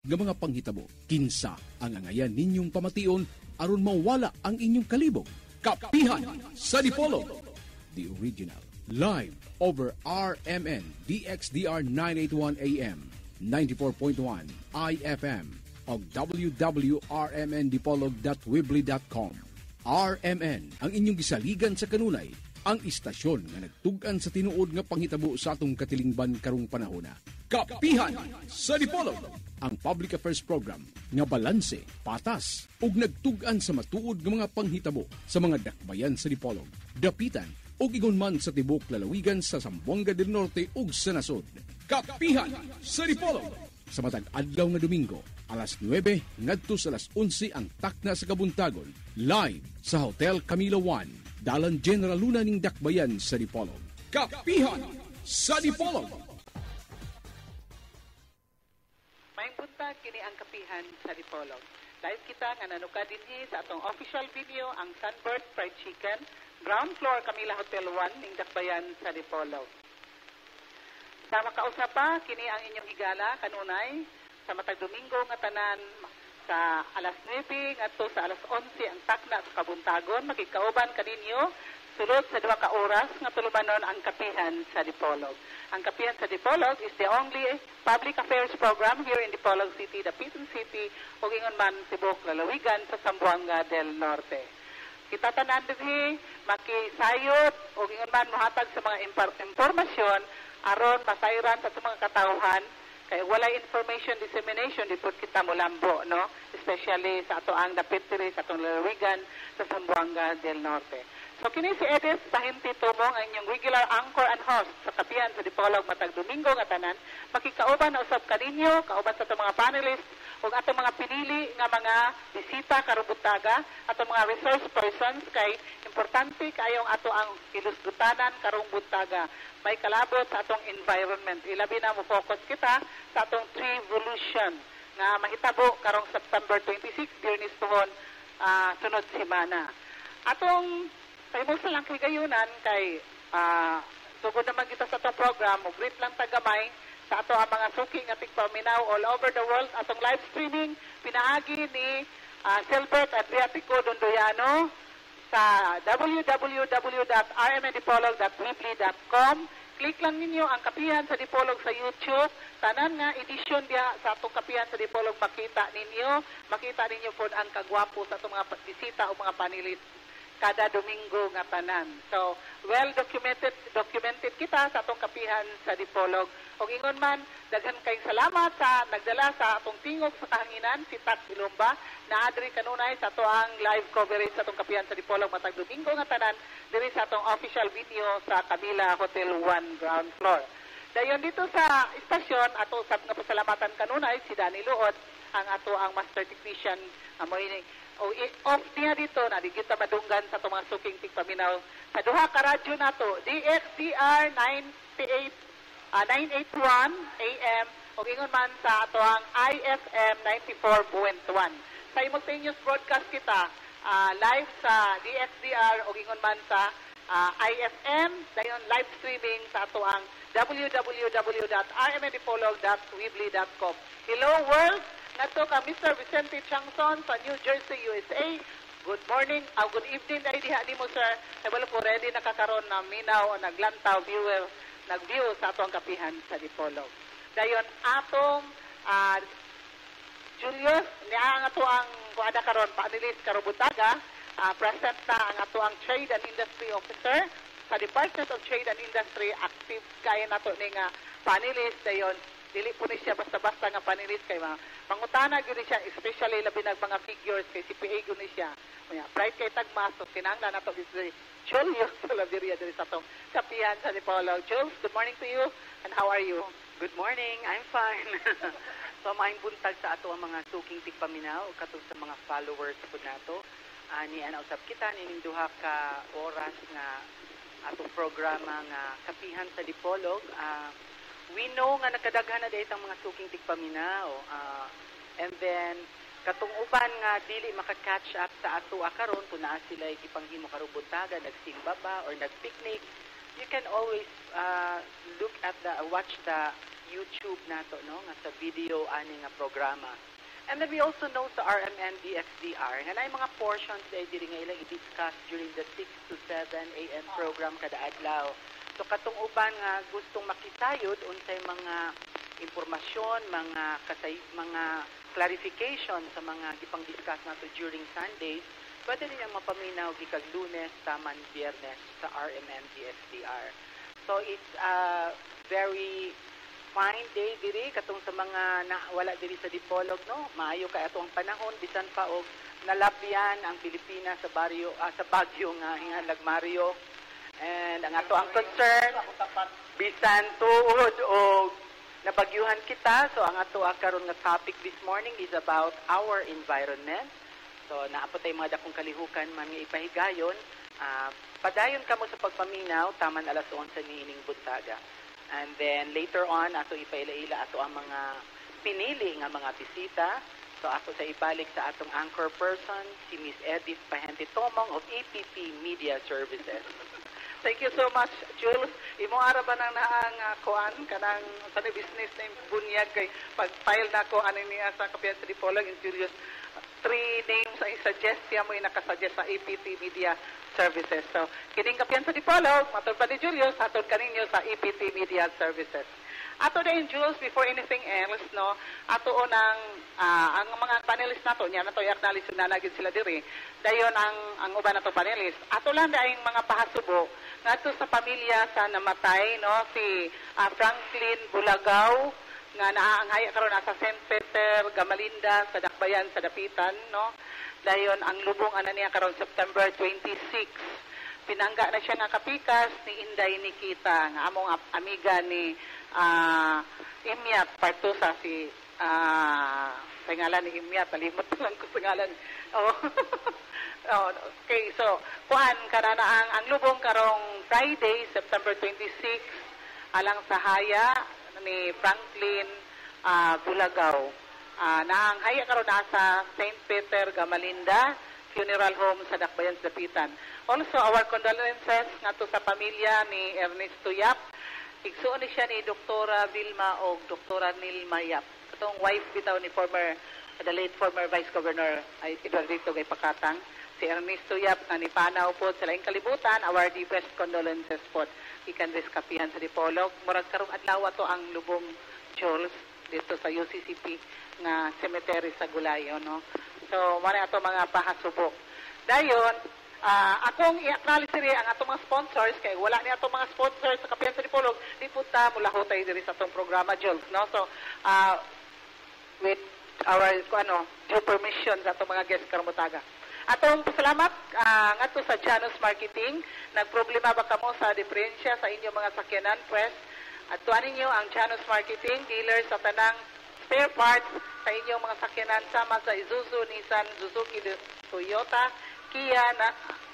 nga mga panghitabo. Kinsa ang angayan ninyong pamation aron mawala ang inyong kalibog. Kapihan sa Dipolog, the original, live over RMN DXDR 981 AM, 94.1 IFM o www.rmndipolog.weebly.com. RMN ang inyong gisaligan sa kanunay, ang istasyon nga nagtugan sa tinuod nga panghitabo sa atong katilingban karong panahona. Kapihan sa Dipolog, ang public affairs program nga balanse, patas ug nagtugan sa matuod nga mga panghitabo sa mga dakbayan sa Dipolog, dapitan ug ingon man sa tibok lalawigan sa Zamboanga del Norte ug sa nasod. Kapihan sa Dipolog, sa matag adlaw nga Domingo, alas 9 ngadto sa alas 11 ang takna sa kabuntagon, live sa Hotel Camila 1, Dalan General Luna ning dakbayan sa Dipolog. Kapihan sa Dipolog. May buntag kini ang Kapihan sa Dipolog. Live kita nga nanuka dinhi sa atong official video ang Sunburst Fried Chicken, ground floor Camila Hotel 1 ning dakbayan sa Dipolog. Sa makausapa kini ang inyong higala kanunay sa matag Domingo nga tanan sa alas 9 ngadto sa alas 11 ang takna sa kabuntagon, makikauban kaninyo sulod sa 2 ka oras nga tulumanon ang Kapihan sa Dipolog. Ang Kapihan sa Dipolog is the only public affairs program here in Dipolog City, Dapitan City, ug ingon man tibok lalawigan sa Zamboanga del Norte. Kita tanan dinhi makisayod ug ingon man mohatag sa mga impormasyon aron masayran sa mga katawhan kay wala information dissemination dito kita molambo, no, especially sa ato ang dapitiri sa atong lalawigan sa Zamboanga del Norte. So kini si Edith Pahinti Tumong ang inyong regular anchor and host sa Kapihan sa Dipolog matag Domingo nga tanan, makikauban na usab kaninyo, kauban sa atong mga panelists ug atong mga pinili nga mga bisita karong buntaga, atong mga resource persons kay importante kayong ato ang kilusgutanan karong buntaga. May kalabot sa atong environment. Ilabi na mo focus kita sa atong tree evolution nga mahitabo karong September 26 Dirnis tuhon sunod semana. Atong pahimusa lang kay gayunan kay sugod naman kita sa atong program o great lang tagamay sa ato ang mga suki nga tigpaminaw all over the world. Atong live streaming pinaagi ni Silbert Adriatico Dondoyano sa www.rmndipolog.weebly.com. Click lang ninyo ang Kapihan sa Dipolog sa YouTube. Tanan nga edisyon diya sa atong Kapihan sa Dipolog makita ninyo. Makita ninyo po ang kagwapo sa atong mga bisita o mga panelist kada Domingo nga tanan. So, well documented kita sa atong Kapihan sa Dipolog. O ingon man, daghan kay salamat sa nagdala sa atong tingog sa kahanginan, si Tat Ilomba, na adri kanunay sa atoang live coverage sa atong Kapihan sa Dipolog matag Domingo nga tanan, diri sa atong official video sa Camila Hotel 1 ground floor. Dayon dito sa istasyon, ato usab nga pasalamatan kanunay si Danny Luod, ang ato ang master technician amoy o off niya dito na di kita madunggan sa itong mga suking tigpaminaw sa duha ka radyo nato DXDR 981 AM o ingon man sa ato ang IFM 94.1. Sa simultaneous broadcast kita live sa DXDR o ingon man sa IFM, dayon live streaming sa ato ang www.rmndipolog.weebly.com. Hello world! Nato ka Mr. Vicente Changson sa New Jersey, USA. Good morning, good evening ay diha nimo sir. Sabalo po ready nakakaron na minaw o naglantaw nag-view sa atong Kapihan sa Dipolog. Dayon atong Julius niya ang ato ang kuada karon panelist karubutaga, present na ang ato ang Trade and Industry Officer sa Department of Trade and Industry. Active kay nato ni nga panelist dayon. Dili po ni siya basta-basta nga panelist kay mangutana gyud siya, especially labi nag mga figures kay CPA gyud ni siya. Bright kay tagmas so kinahanglan nato diri Julius Salaveria diri sa atong Kapihan sa Dipolog. Jules, good morning to you and how are you? Good morning, I'm fine. So maayong buntag sa ato ang mga suking tigpaminaw katong sa mga followers po nato. Ni usab kita ning duha ka oras nga atong programa nga Kapihan sa Dipolog. We know nga nakadaghan na dahil ang mga suking tigpaminaw. And then, katong uban nga dili maka-catch up sa ato karon kung naa sila ipanghimo karubuntaga, nagsimba ba or nagpicnic, you can always watch the YouTube nato, no? Nga sa video ani nga programa. And then we also know sa RMN DXDR, nga na mga portions diri nga ilang i-discuss during the 6 to 7 a.m. program kada adlaw. So katong uban nga gustong makisayod unsay mga impormasyon, mga clarification sa mga gipang-discuss nato during Sundays, pwede rin ang mapaminaw gikag Lunes taman Biyernes sa RMN DXDR. So it's a very fine day diri katong sa mga wala diri sa Dipolog, no? Maayo kay atong panahon bisan pa og nalabyan ang Pilipinas sa sa Baguio nga hingalag Mario. And ang ato ang concern bisan tuod og nabagyuhan kita, so ang ato karon nga topic this morning is about our environment. So naapot tay mga dakong kalihukan man nga ipahigayon. Padayon kamo sa pagpaminaw taman alas 11 niining buntaga. And then later on ato ipaila-ila ato ang mga pinili nga mga bisita. So ako sa ibalik sa atong anchor person si Miss Edith Pahente Tomong of EPP Media Services. Thank you so much, Jules. Imo ara ba nang naang kuan kanang sa business name bunyag kay pag-file na ko ani niya sa Kapihan sa Dipolog in serious 3 names ay suggest siya mo nakasuggest sa EPT Media Services. So, kining Kapihan sa Dipolog, matod pa ni Julius, hatod kaninyo sa EPT Media Services. Ato din, Jules, before anything else, no, ato nang ang mga panelists nato, niya nato i-acknowledge na nagin sila diri. Dayon ang uban nato panelists. Ato lang daing mga pahasubo ngadto sa pamilya sa namatay, no, si Franklin Bulagaw, nga naaanghaya karon sa St. Peter, Gamalinda, sa Dakbayan, sa Dapitan, no? Dayon ang lubong ana niya karon September 26. Pinangga na siya nga kapikas ni Inday Nikita, nga among amiga ni Imyat Partusa, si pangalan ni Imyat, nalimot lang ko pangalan. Oh. Oh, okay, so kuan kanana ang lubong karong Friday, September 26, alang sa haya ni Franklin Bulagaw. Naanghaya karon sa St. Peter, Gamalinda Funeral Home sa Dakbayan, sa Dapitan. Also, our condolences ngadto sa pamilya ni Ernesto Yap. Igsuon ni siya ni Dr. Vilma o Dr. Nilma Yap. Katong wife bitaw ni the late former Vice Governor ay Eduardo Gay Pakatang. Si Ernesto Yap na nipanaw po sa laing kalibutan, our deepest condolences po. Ikan res Kapihan sa Dipolog. Murag karong adlaw to ang lubong Jules dito sa UCCP nga cemetery sa Gulayo, no? So, muna ato mga pahasubok. Dayon, akong i-acknowledge diri ang atong mga sponsors kay wala ni atong mga sponsors sa Kapihan sa Dipolog, di punta mula hotay diri sa atong programa, Jules, no? So, with our due permission sa atong mga guests karumutaga. Atong pasalamat ngadto sa Janus Marketing. Nagproblema ba kamo sa diferensya sa inyong mga sakyanan, press? At tuan ninyo ang Janus Marketing, dealer sa tanang spare parts sa inyong mga sakyanan sama sa Isuzu, Nissan, Suzuki, Toyota, Kia,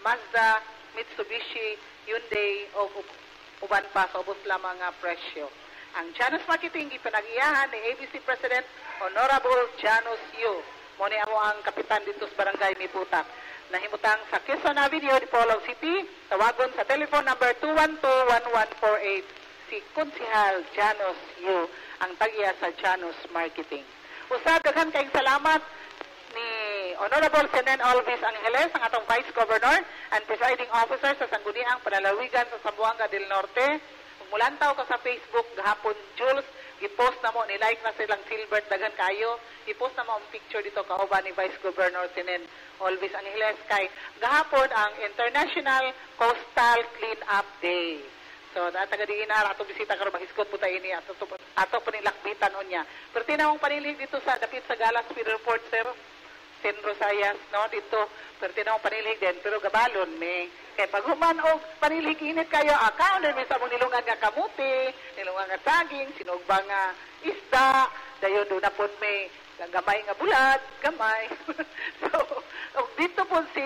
Mazda, Mitsubishi, Hyundai o uban pa sa ubos lamang nga presyo. Ang Janus Marketing ipanag-iyahan ni ABC President Honorable Janus Yu. Muna ako ang kapitan dito sa Barangay Miputak. Nahimutang sa Quezon Avenue, Dipolog City. Tawagon sa telephone number 212-1148. Si Konsihal Janus Yu, ang tag-iya sa Janus Marketing. Usab, daghan kayong salamat ni Honorable Senen Alvis Angeles, ang atong Vice Governor and Presiding Officer sa Sangguniang Panalawigan sa Zamboanga del Norte. Mulantaw ka sa Facebook gahapon, Jules, i-post na mo, ni-like na silang Silbert, daghan kayo, i-post na mo ang picture dito kauban ni Vice Governor Senen Alvis Angeles kay gahapon ang International Coastal Cleanup Day. So, taga-diin na, ato bisita karon maghiskot po tayo ni ato po nilakbitan o niya. Pero tinawang panilig dito sa dapit sa Galas Speed Report, sir. Sen Rosayas, no, dito. Pero tinawang panilig din, pero gabalon, may. Kaya pag human o panilig init kayo, account, may sa mong nilungan nga kamuti, nilungan nga saging, sinugbang nga isda, dayon doon na po may gamay nga bulat, gamay. So, dito po si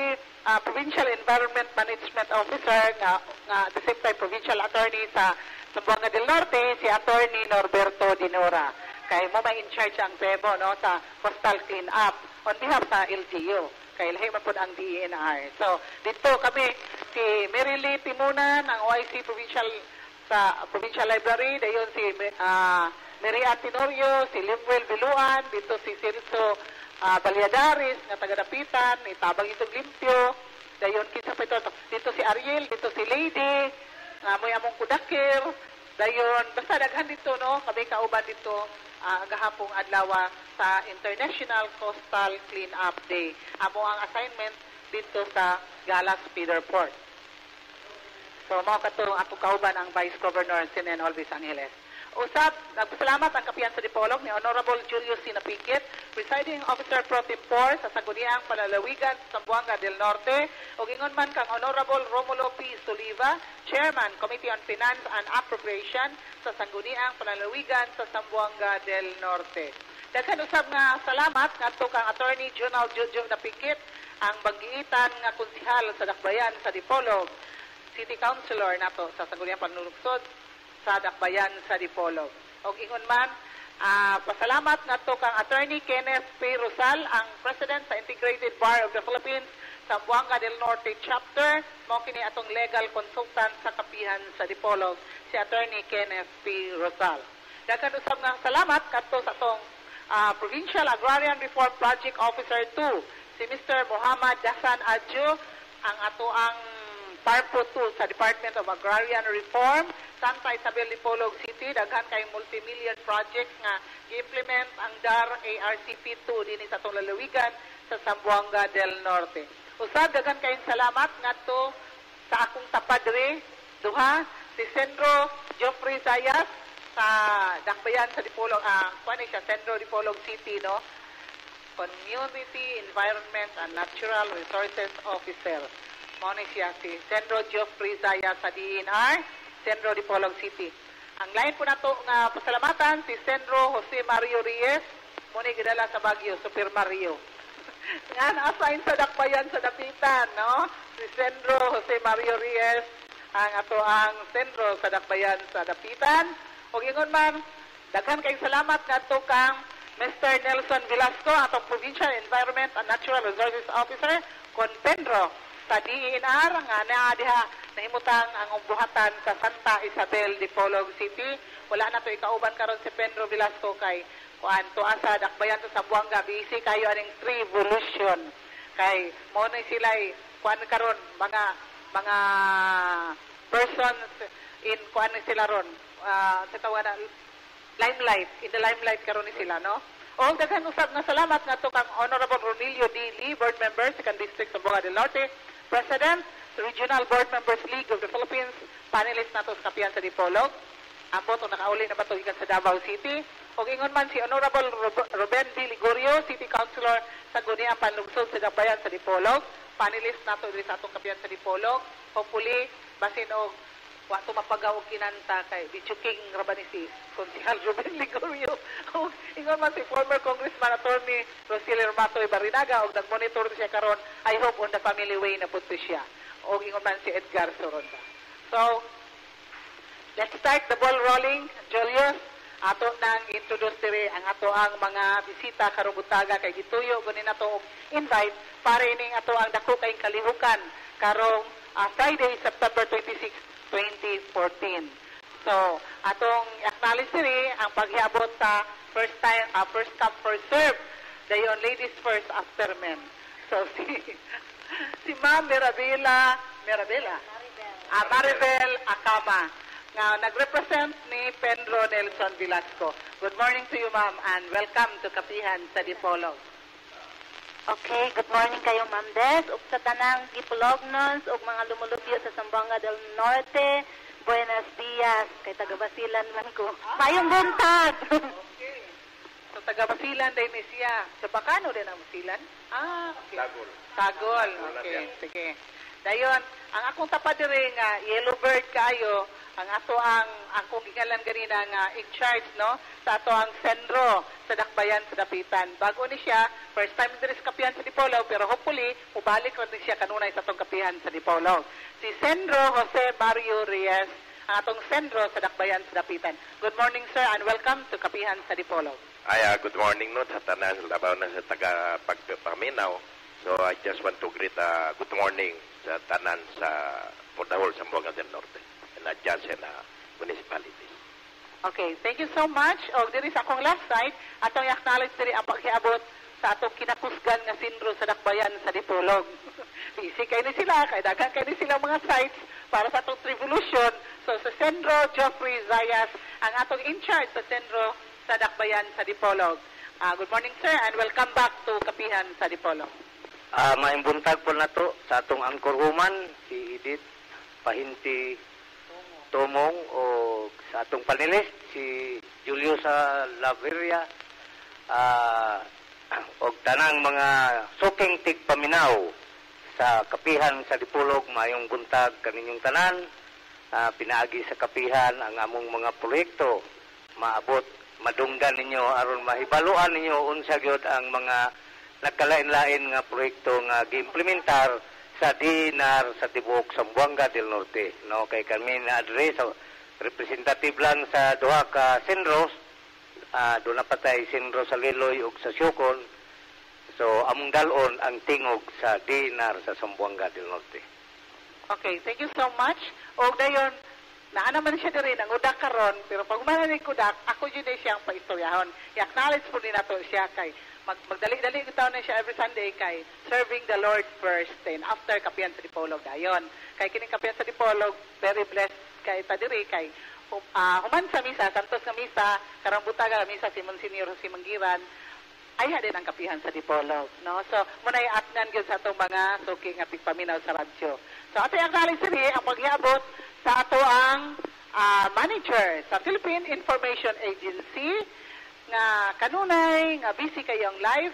Provincial Environment Management Officer, nga at the same time Provincial Attorney sa Zamboanga del Norte, si Attorney Norberto Dinora. Kaya mo may in-charge ang PEBO, no, sa coastal clean-up on behalf sa LGU. Kaya lahi man po ang DENR. So, dito kami, si Merily Timunan, ang OIC Provincial sa Provincial Library, dayon si Miriam Tenorio, si Limuel Biluan, dito si Celso Balyadaris, nga taga-dapitan, ni Tabang Itong Limpyo, dayon kinsa pa ito, dito si Ariel, dito si Lady, mo'y among kudakir, dayon, basta daghan dito, no, kami kauban dito, gahapong adlaw sa International Coastal Cleanup Day. Amo ang assignment dito sa Galas Feeder Port. So, mao katong ako kauban ang Vice Governor Sinen Olvis Angeles. Usap, nagpasalamat ang kapiyan sa Dipolog ni Honorable Julius C. Napikit, Presiding Officer Pro Tem 4 sa Sangguniang Panlalawigan sa Zamboanga del Norte, ug ingon man kang Honorable Romulo P. Soliva, Chairman, Committee on Finance and Appropriation sa Sangguniang Panlalawigan sa Zamboanga del Norte. Daghan usab nga salamat ngadto kang Attorney General Jojo Napikit, ang banggiitan nga konsehal sa Dakbayan sa Dipolog, City Councilor nato sa Sangguniang Panlulugsod sa Dakbayan sa Dipolog. Og ingon man, pasalamat ngadto kang Attorney Kenneth P. Rosal, ang President sa Integrated Bar of the Philippines sa Zamboanga del Norte Chapter, mao kini atong legal consultant sa kapihan sa Dipolog, si Attorney Kenneth P. Rosal. Daghan usab nga salamat kadto sa atong Provincial Agrarian Reform Project Officer 2, si Mr. Muhammad Dasan Adjo, ang ato ang Farm Pro 2 sa Department of Agrarian Reform, Santa Isabel, Dipolog City. Daghan kay multi-million projects nga i-implement ang DAR ARCP 2 din sa itong lalawigan sa Zamboanga del Norte. Usab, daghan kayong salamat ngadto sa akong tapadre, duha, si Sendro Geoffrey Zayas sa Dakbayan sa Dipolog, siya, Sendro Dipolog City, no? Community Environment and Natural Resources Officer. Muna siya si Sendro Geoffrey Zaya sa DNR, Sendro Dipolog City. Ang line po na to nga pasalamatan, si Sendro Jose Mario Reyes, muna gidala sa Baguio, Super Mario. Nga na-assign sa Dakbayan sa Dapitan, no? Si Sendro Jose Mario Reyes, ang ato ang Sendro sa Dakbayan sa Dapitan. O ingon man, daghan kayong salamat nga to kang Mr. Nelson Velasco, atong Provincial Environment and Natural Resources Officer, Conpendro, sa DENR nga diha nahimutang ang buhatan sa Santa Isabel, Dipolog City. Wala na to ikauban karon si Pedro Velasco kay kuan to asa Dakbayan sa Zamboanga, busy kayo aning revolution kay mo ni sila kuan karon mga persons in kuan ni sila ron sa tawanan limelight, in the limelight karon ni sila, no? O daghan usab nga salamat nga to kang Honorable Ronilio D. Lee, Board Member, 2nd District sa Zamboanga del Norte, President, Regional Board Members League of the Philippines, panelist nato sa kapiyan sa Dipolog. Ambot o nakauli na ba ito ikan sa Davao City. O ingon man si Honorable Ruben D. Ligorio, City Councilor sa Guniang Panlugsod sa Dakbayan sa Dipolog. Panelist nato diri sa atong kapiyan sa Dipolog. Hopefully, basin og wato mapagaw og kinanta kay Bichuking Rabanisi, Konsehal Ruben Ligorio. O ingon man si former Congressman Attorney Rosilio Matoy Barinaga og nag-monitor siya karon. I hope on the family way na punto siya. O ingon man si Edgar Soronda. So, let's start the ball rolling. Julius, ato nang introduce diri ang ato ang mga bisita karong butaga kay gituyo gani nato og invite para ining ato ang dako kay kalihukan karong Friday, September 26, 2014. So, atong acknowledge diri ang paghiabot sa first come, first serve. Dayon, ladies first after men. So, si Ma'am Maribel Acama, nga nag-represent ni Pedro Nelson Velasco. Good morning to you, Ma'am, and welcome to Kapihan sa Dipolog. Okay, good morning kayo, Ma'am Des, ug sa tanang Dipolognos, ug mga lumulubyo sa Zamboanga del Norte. Buenos dias, kay taga-Basilan man ko. Mayong buntag! Okay. So, taga-Basilan din ni siya. Sa Bacano din ang Basilan? Okay. Tagol. Okay, sige. Dayon, ang akong tapad rin nga, yellow bird kayo, ang ato ang akong gingalan ganina nga in charge, no? Sa ato ang Sendro sa Dakbayan sa Dapitan. Bago ni siya, first time din sa kapihan sa Dipolog, pero hopefully, ubalik rin siya kanunay sa atong kapihan sa Dipolog. Si Sendro Jose Mario Reyes, ang atong Sendro sa Dakbayan sa Dapitan. Good morning, sir, and welcome to Kapihan sa Dipolog. Good morning, no, sa tanan, labaw na sa taga-pagpaminaw. So, I just want to greet good morning sa tanan sa Pudahol, Zamboanga del Norte, and adjacent municipalities. Okay, thank you so much. O, diri sa akong last site, atong i-acknowledge diri ang paghiabot sa atong kinapusgan nga sindro sa Dakbayan sa Dipolog. Busy kayo ni sila, kay dagan kayo ni sila mga sites para sa atong Revolution. So, sa Sendro Geoffrey Zayas, ang atong in-charge sa Sendro sa Dakbayan sa Dipolog. Good morning, sir, and welcome back to Kapihan sa Dipolog. Maayong buntag po na to sa atong anchorwoman, si Edith Pahinti Tumong, o sa atong panelist, si Julio sa Laveria, o tanang mga suking tigpaminaw sa Kapihan sa Dipolog. Maayong buntag kaninyong tanan, pinaagi sa Kapihan ang among mga proyekto, maabot, madunggan ninyo, aron mahibaluan ninyo unsa gyud ang mga nagkalain-lain nga proyekto nga giimplementar sa DNR sa tibuok Zamboanga del Norte. No, kay kami na-address sa representative lang sa duha ka Senros, doon na patay Senro sa Liloy ug sa Siokon. So, among dalon ang tingog sa DNR sa Zamboanga del Norte. Okay, thank you so much. O dayon, naa naman siya rin ang udak karon, pero pag umananig kudak, ako yun ay siyang paistoryahon. I-acknowledge po din nato siya kay magdali-dali itaw na siya every Sunday kay serving the Lord first, and after Kapihan sa Dipolog dayon. Kay kining Kapihan sa Dipolog, very blessed kay tadiri kay human sa misa, santos nga misa, karang butaga nga misa si Monsignor si Manggiran, ay din ang Kapihan sa Dipolog, no? So munay atnan gyud sa atong mga suki nga tigpaminaw sa radyo. So ato acknowledge rin ang paghiabot sa ato ang manager sa Philippine Information Agency nga kanunay nga busy kayong live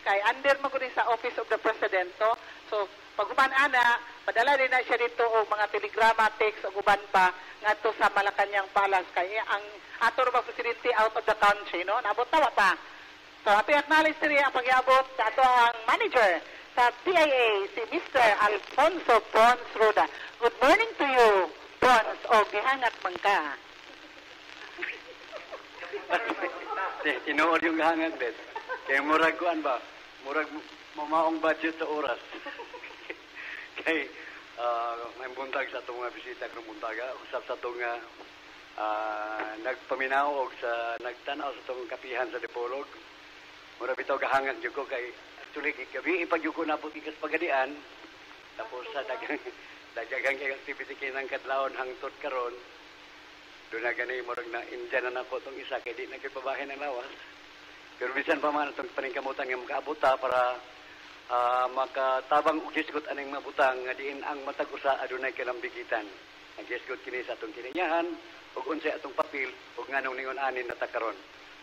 kay under mo gud sa Office of the President to. So pag uban ana padala din na siya dito og mga telegrama, text ug uban pa ngadto sa Malacañang Palace kay ang ato ra presidente out of the country, no, nabot tawa pa. So ato acknowledge rin ang pagyabot sa ato ang manager sa PIA, si Mr. Alfonso Pons Roda. Good morning to you, Pons, o gihangat man ka. Tinuod yung hangat, Bet. Kaya murag kuan ba? Murag mamaong budget sa oras. Kay may buntag sa itong bisita kong buntaga. Usap sa itong nagpaminaw o sa nagtanaw sa itong Kapihan sa Dipolog. Murag bitaw kahangat yun ko kay actually gabi ipag-yuko na po ikas pagadian. Tapos sa dagagang kay activity kinang kadlawon hangtod karon. Doon na gani morag na Indian na ako itong isa kaya di nagkipabahin ng lawas. Pero bisan pa man itong paningkamutan nga makaabuta para makatabang ugisgot aning mabutang nga diin ang matag usa adunay kalambigitan. Ang gisgot kini sa atong kininyahan ug unsay atong papel ug nganong ningon anin natakaron.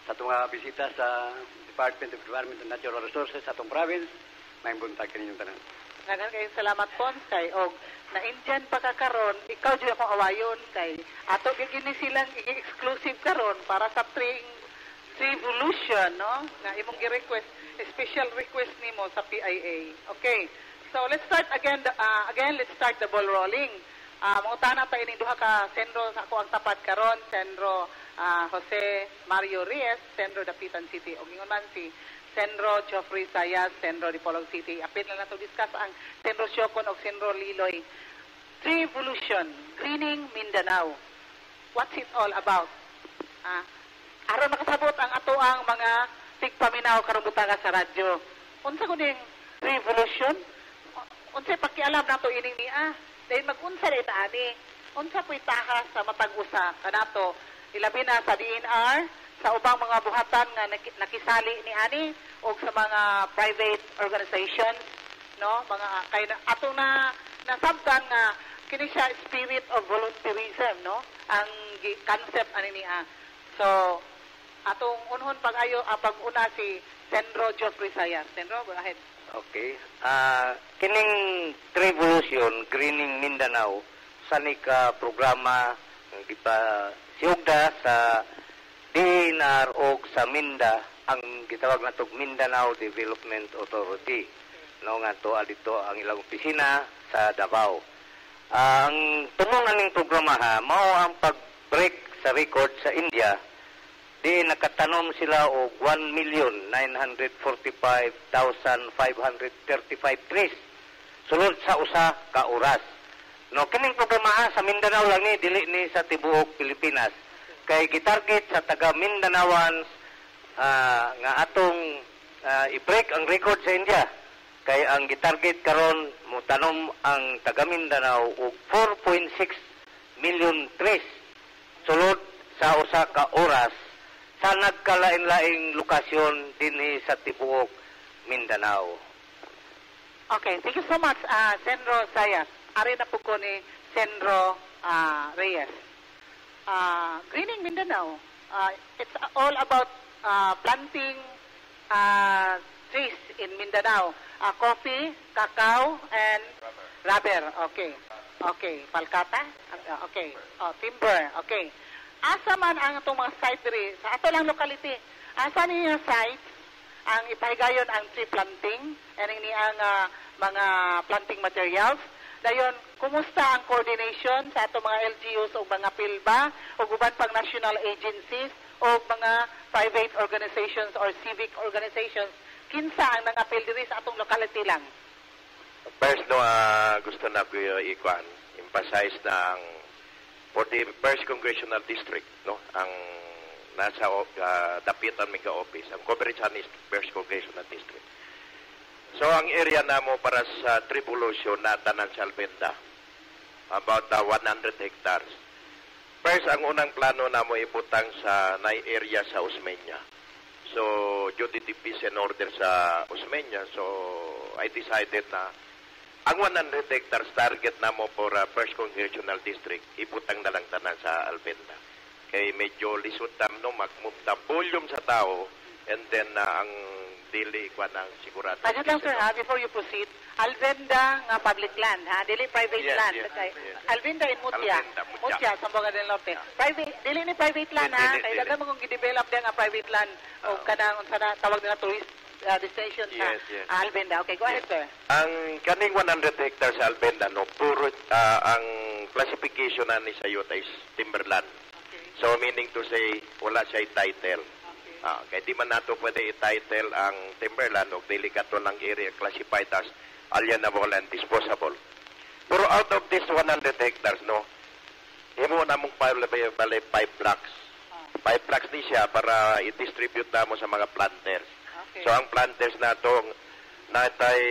Sa atong bisita sa Department of Environment and Natural Resources sa atong province, may buntag kaninyong tanan. Daghang kay salamat Pons kay og na Indian pagkakaron, ikaw jud akong awayon kay ato gini silang exclusive karon para sa Revolution, no? Na imong gi-request, special request nimo sa PIA. Okay. So let's start again let's start the ball rolling. Mangutana pa ining duha ka Sendro sa ako ang tapat karon, Sendro Jose Mario Reyes, Sendro Dapitan City, og ingon man si Sendro Geoffrey Zayas, Sendro Dipolog City. Apil na to discuss ang Sendro Siokon o Sendro Liloy. Revolution, Greening Mindanao. What's it all about? Aron makasabot ang ato ang mga tigpaminaw karong butaga sa radyo. Unsa kuning revolution? Unsa pakialam nato ining niya? Dahil mag-unsa ita ani. Unsa po'y taha sa matag usa kanato ilabi na sa DNR, sa ubang mga buhatan nga nakisali ni ani o sa mga private organizations, no, mga kay ato na nasabtan nga kini siya spirit of volunteerism, no, ang concept ani niya. So atong unhon pag-ayo pag-una si Sendro Geoffrey Zayas. Sendro, go ahead. Okay. Kining Revolution, Greening Mindanao, sanika programa ng siugda sa DNR o sa MINDA, ang gitawag natog Mindanao Development Authority. No, nga to dito ang ilang opisina sa Davao. Ang tunungan ng programa mao ang pag-break sa record sa India. Di nakatanom sila og 1,945,535 trees sulod sa usa ka oras. No, kining programa sa Mindanao lang ni dili ni sa tibuok Pilipinas. kay gitarget sa taga Mindanaoans nga atong i-break ang record sa India. Kay ang gitarget karon mutanom ang taga Mindanao og 4.6 million trees sulod sa usa ka oras sa nagkalain-laing lokasyon dinhi sa tibuok Mindanao. Okay, thank you so much, Senro Sayas. Ari na po ko ni Senro Reyes. Greening Mindanao, it's all about planting trees in Mindanao. Coffee, cacao, and rubber. Okay. Okay. Palkata? Okay. Timber. Okay. Asa man ang itong mga site diri? Sa ato lang locality. Asa niya sites ang ipahigayon ang tree planting and ini ang mga planting materials. Dayon, kumusta ang coordination sa ato mga LGUs o mga PILBA o uban pang national agencies o mga private organizations or civic organizations? Kinsa ang nang-appeal diri sa atong locality lang? First, gusto na ko emphasize na ang 41st Congressional District, no, ang nasa dapitan mga office, ang coverage ni 1st Congressional District. So, ang area namo para sa tree pollution na tanan sa Albenda, about 100 hectares. First, ang unang plano namo iputang sa area sa Osmeña. So, due to the peace and order sa Osmeña, so I decided na ang 100 hectares target namo for 1st Congressional District, iputang na lang tanan sa Albenda. Kay medyo lisod tam no, mag-move ta volume sa tao, and then ang dili kwa ng sigurado. Ajud lang sir ha, before you proceed, Albenda nga public land ha, dili private land. Yes. Albenda in Mutya. Mutya, Sambuanga del Norte. Private, dili ni private land ha, kay dagan mo kung gi-develop din nga private land o kanang unsa na tawag nila tourist destination sa Albenda. Okay, go ahead sir. Ang kaning 100 hectares sa Albenda no, puro ang classification na ni sayot is timberland. Okay. So meaning to say wala siya title. Kaya di man nato pwede i-title ang timberland o delikato ng area classified as alienable and disposable. Pero out of this 100 hectares, no, himo na mong 5 blocks. 5 blocks ni siya para i-distribute na mo sa mga planters. Okay. So ang planters na itong natay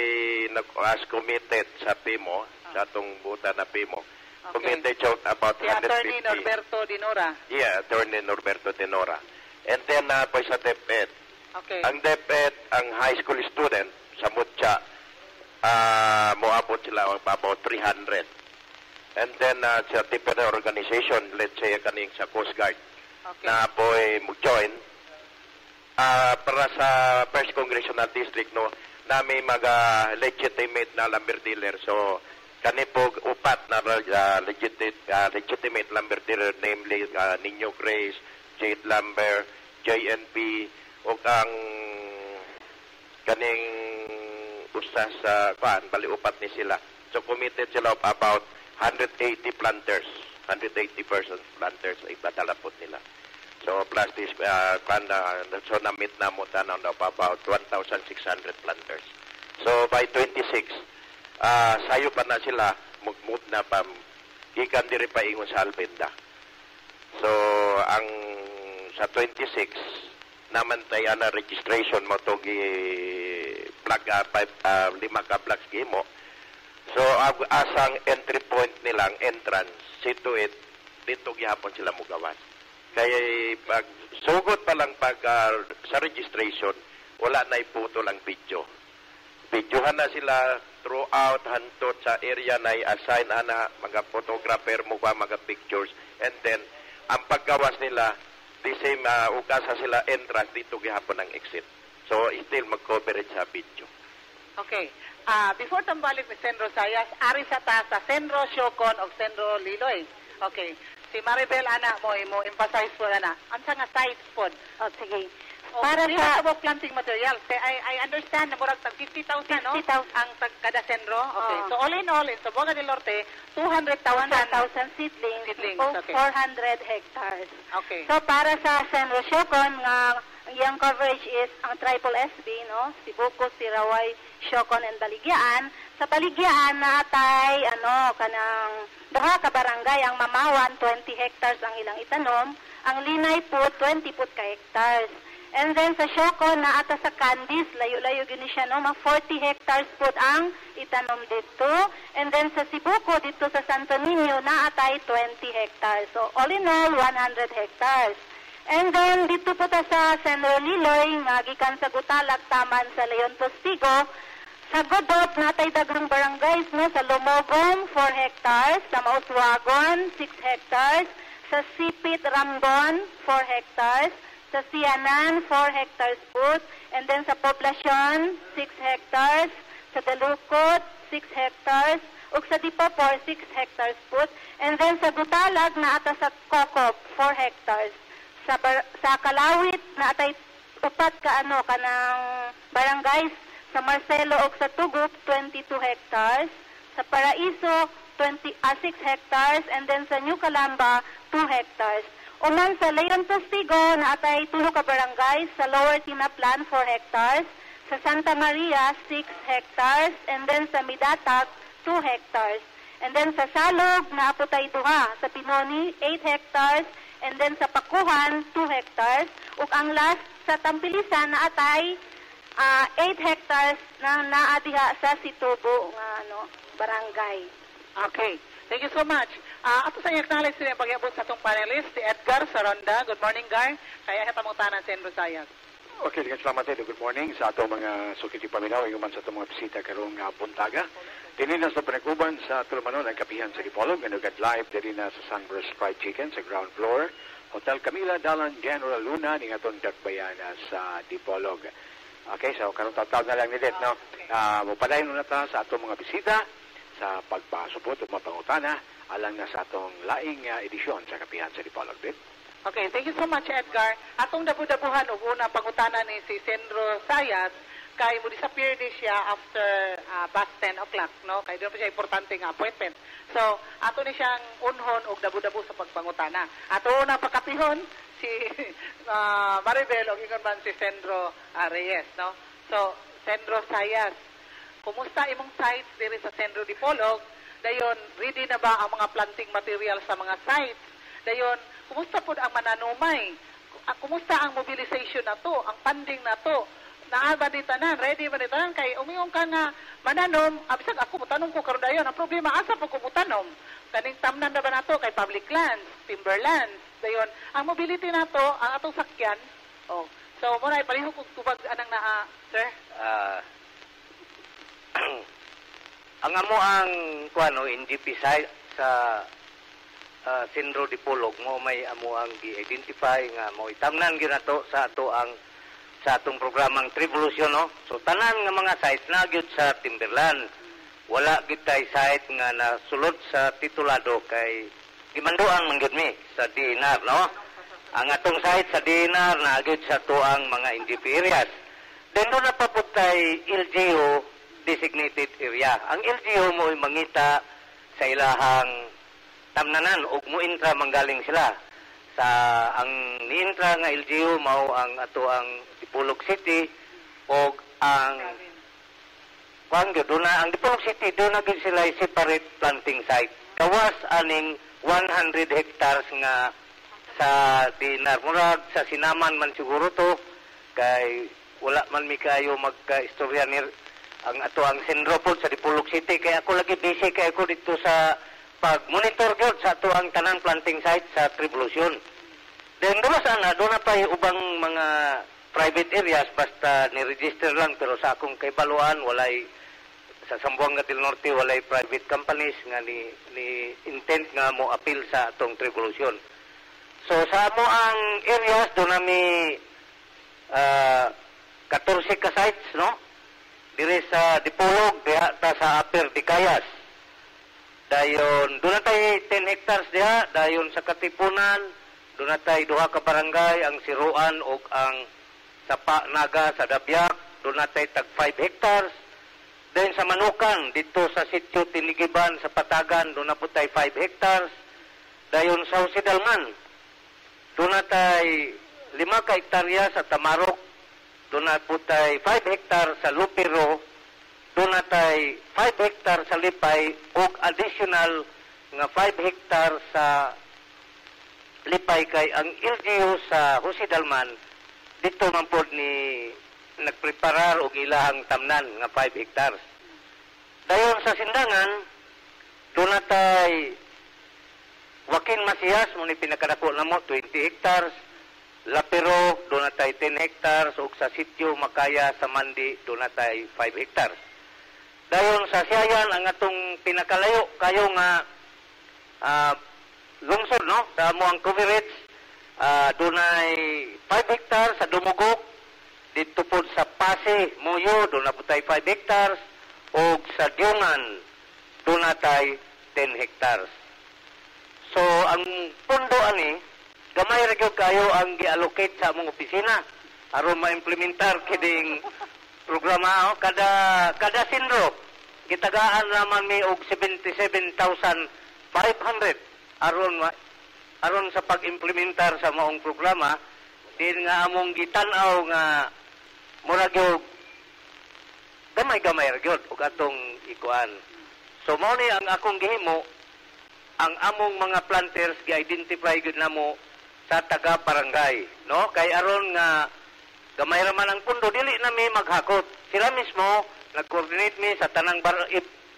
as committed sa PIMO, sa itong buta na PIMO, committed about 150. Attorney Norberto Dinora. Yeah, Attorney Norberto Dinora. And then po sa DepEd. Okay. Ang DepEd, ang high school student sa Mutya, moabot sila about 300. And then sa different organization, let's say kaning sa Coast Guard, na po mo-join, para sa 1st Congressional District, no, na may mga legitimate na lumber dealer. So, kanipog upat na legitimate lumber dealer, namely Ninyo Grace, Jade Lumber, JNP, o ang kaning usa sa bali upat ni sila. So committed sila of about 180 planters, 180 planters ay badalapot nila. So plus this so na-meet na mo tanan of about 1,600 planters. So by 26, sayo pa na sila, move na pa, gikan diri pa ingon sa Albenda. So ang sa 26 naman tayo na registration mo to plug 5 ka blocks gimo. So asang entry point nilang entrance situate dito gihapon sila mugawan. Kaya pag sugod pa lang pag sa registration wala na iputo lang video. Videohan na sila throughout hantot sa area na i-assign ana mga photographer mo ba mga pictures, and then ang paggawas nila the same ukasa sila entrance dito gihapon ang exit. So still mag-coverage sa video. Okay. Before tambalik ni Senro Sayas, ari sa ta sa Senro Siocon o Senro Liloy. Okay. Si Maribel ana mo emphasize po na. Ansa nga sites pod? Sige. Para sa planting materials, I understand na murag tag 50,000 no? 50,000 ang tag kada senro. Okay. So all in all in Sambuanga del Norte, 200,000 seedlings. Okay. 400 hectares. Okay. So para sa Senro Siocon nga Ang iyang coverage is ang Triple SB, no? Sibuko, Siraway, Siocon, and Baligyan. Sa Baligyan natay kanang duha ka barangay ang Mamawan 20 hectares ang ilang itanom, ang Linay po 20 put ka hectares. And then sa Siocon na ata sa Candice, layo-layo gini siya, no? 40 hectares po ang itanom dito. And then sa Sibuko, dito sa Santo Niño, na atay 20 hectares. So all in all, 100 hectares. And then dito po ta sa Senro Liloy, magikan sa Gutalag, taman sa Leon Postigo. Sa Godot, natay daghang barangays, no? Sa Lumogom, 4 hectares. Sa Mauswagon, 6 hectares. Sa Sipit, Rambon, 4 hectares. Sa Sianan, 4 hectares po. And then sa Poblacion, 6 hectares. Sa Dalukot, 6 hectares. Ug sa Dipapor, 6 hectares po. And then sa Gutalag, na ata sa Kokop, 4 hectares. Sa Kalawit, na atay upat kanang barangays. Sa Marcelo ug sa Tugup, 22 hectares. Sa Paraiso, 6 hectares. And then sa New Calamba, 2 hectares. Uman sa Leon Postigo, na atay 2 ka barangays. Sa Lower Tinaplan, 4 hectares. Sa Santa Maria, 6 hectares. And then sa Midatag, 2 hectares. And then sa Salog, naaputay 2. Sa Pinoni, 8 hectares. And then sa Pakuhan, 2 hectares. Ug ang last sa Tampilisan, na atay 8 hectares na naadiha sa Situbo barangay. Okay. Thank you so much. Ato sa acknowledge sila yung pag-iabot sa itong panelist, si Edgar Saronda. Good morning, Gar. Kaya hitamutanan sa Enro Sayas. Okay, salamat tayo. Good morning sa atong mga sukiti paminaw, man sa atong mga bisita karong buntaga. Dininas na panagkuban sa Tulumanon ang kapihan sa Dipolog, nanugat live diri na sa Sunburst Fried Chicken sa ground floor. Hotel Camila, Dalan General Luna, ning atong dakbayan sa Dipolog. Okay, so karong taw na lang nilit, no? Mupadayon na ta sa atong mga bisita sa pagpasupot o mapangutana alang na sa atong laing edisyon sa kapihan sa Dipolog. Okay, thank you so much, Edgar. Atong dabu-dabuhan o una pangutana ni si Sendro Sayas, kay mo disappear di siya after past 10 o'clock, no? Kay doon pa siya importante nga appointment. So, ato ni siyang unhon o dabu-dabu sa pagpangutana. Ato na pakapihon si Maribel o ingon man si Sendro Reyes, no? So, Sendro Sayas, kumusta imong sites diri sa Sendro Dipolog? Dayon, ready na ba ang mga planting material sa mga sites? Dayon, kumusta po ang mananumay? Kumusta ang mobilization na to? Ang funding na to? Naa ba di tanan? Ready ba di tanan? Kay umiyon ka nga mananom, abisag ako mutanong ko karon dayon. Ang problema, asa po ko mutanom? Kaning tamnan na ba na to? Kay public lands, timberlands. Dayon, ang mobility na to, ang atong sakyan. Oh. So, muna ipaliho kong tubag anang naa, sir? Ang amo ang NGP site sa Sendro Dipolog mo may amo ang gi-identify nga mo itamnan gyud nato sa atong programang Trivolution, no. So tanan nga mga sites na gyud sa Timberland. Wala gyud tay site nga nasulod sa titulado kay gimanduan man gyud mi sa DNR, no. Ang atong site sa DNR na gyud sa tuang mga NGP areas. Then doon na paputay LGU designated area. Ang LGU mo mangita sa ilahang tamnanan ug muintra manggaling sila sa ang niintra nga LGU mao ang ato ang Dipolog City ug ang ang Dipolog City do na gid sila separate planting site. Kawas aning 100 hectares nga sa dinar murag sa Sinaman man siguro to kay wala man mi kayo magka-istorya ni ang ato ang Sendro po sa Dipolog City kaya ako lagi busy kay ako dito sa pag-monitor gyud sa ato ang tanan planting site sa Trivolution. Then dumas ana do na pay ubang mga private areas basta ni-register lang pero sa akong kaibaluan walay sa Zamboanga del Norte walay private companies nga ni intent nga mo appeal sa atong Trivolution. So sa amo ang areas do na mi 14 ka sites, no? Dire sa Dipolog, diha ta sa Upper Dicayas. Dayon, doon na tayo 10 hectares diha. Dayon sa Katipunan, doon na tayo 2 ka barangay, ang Siruan o ang Sapa Naga sa Dabyak. Doon na tayo tag 5 hectares. Dayon sa Manukan, dito sa Sitio Tinigiban, sa Patagan, doon na po tayo 5 hectares. Dayon sa Usidalman, doon na tayo 5 ka hektarya sa Tamarok, doon na po tayo 5 hektar sa Lupiro, doon na tayo 5 hektar sa Lipay, o additional nga 5 hektar sa Lipay kay ang LGU sa Jose Dalman, dito man po ni nagpreparar og ilahang tamnan nga 5 hectares. Dayon sa Sindangan, doon na tayo Joaquin Macias, muna pinakadako na mo, 20 hectares. Lapiro, doon na tayo 10 hectares. O sa sitio Makaya sa Mandi, doon na tayo 5 hectares. Dayon sa Siayan, ang atong pinakalayo, kayo nga lungsod, no? Sa amuang coverage, doon ay 5 hectares sa Dumugok. Dito po sa Pase, Muyo, doon na po tayo 5 hectares. O sa Diungan, doon na tayo 10 hectares. So, ang pundo ani, gamay ra gyud kayo ang gi-allocate sa among opisina aron ma-implementar kiding programa kada sindro. Gitagaan naman mi og 77,500 aron sa pag-implementar sa maong programa din nga among gitan-aw nga mura gyud gamay-gamay ra gyud og atong ikuan. So mao ni ang akong gihimo, ang among mga planters gi-identify gud namo sa taga-barangay, no? Kay aron nga gamay ra man ang pundo, dili na mi maghakot. Sila mismo nag-coordinate mi sa tanang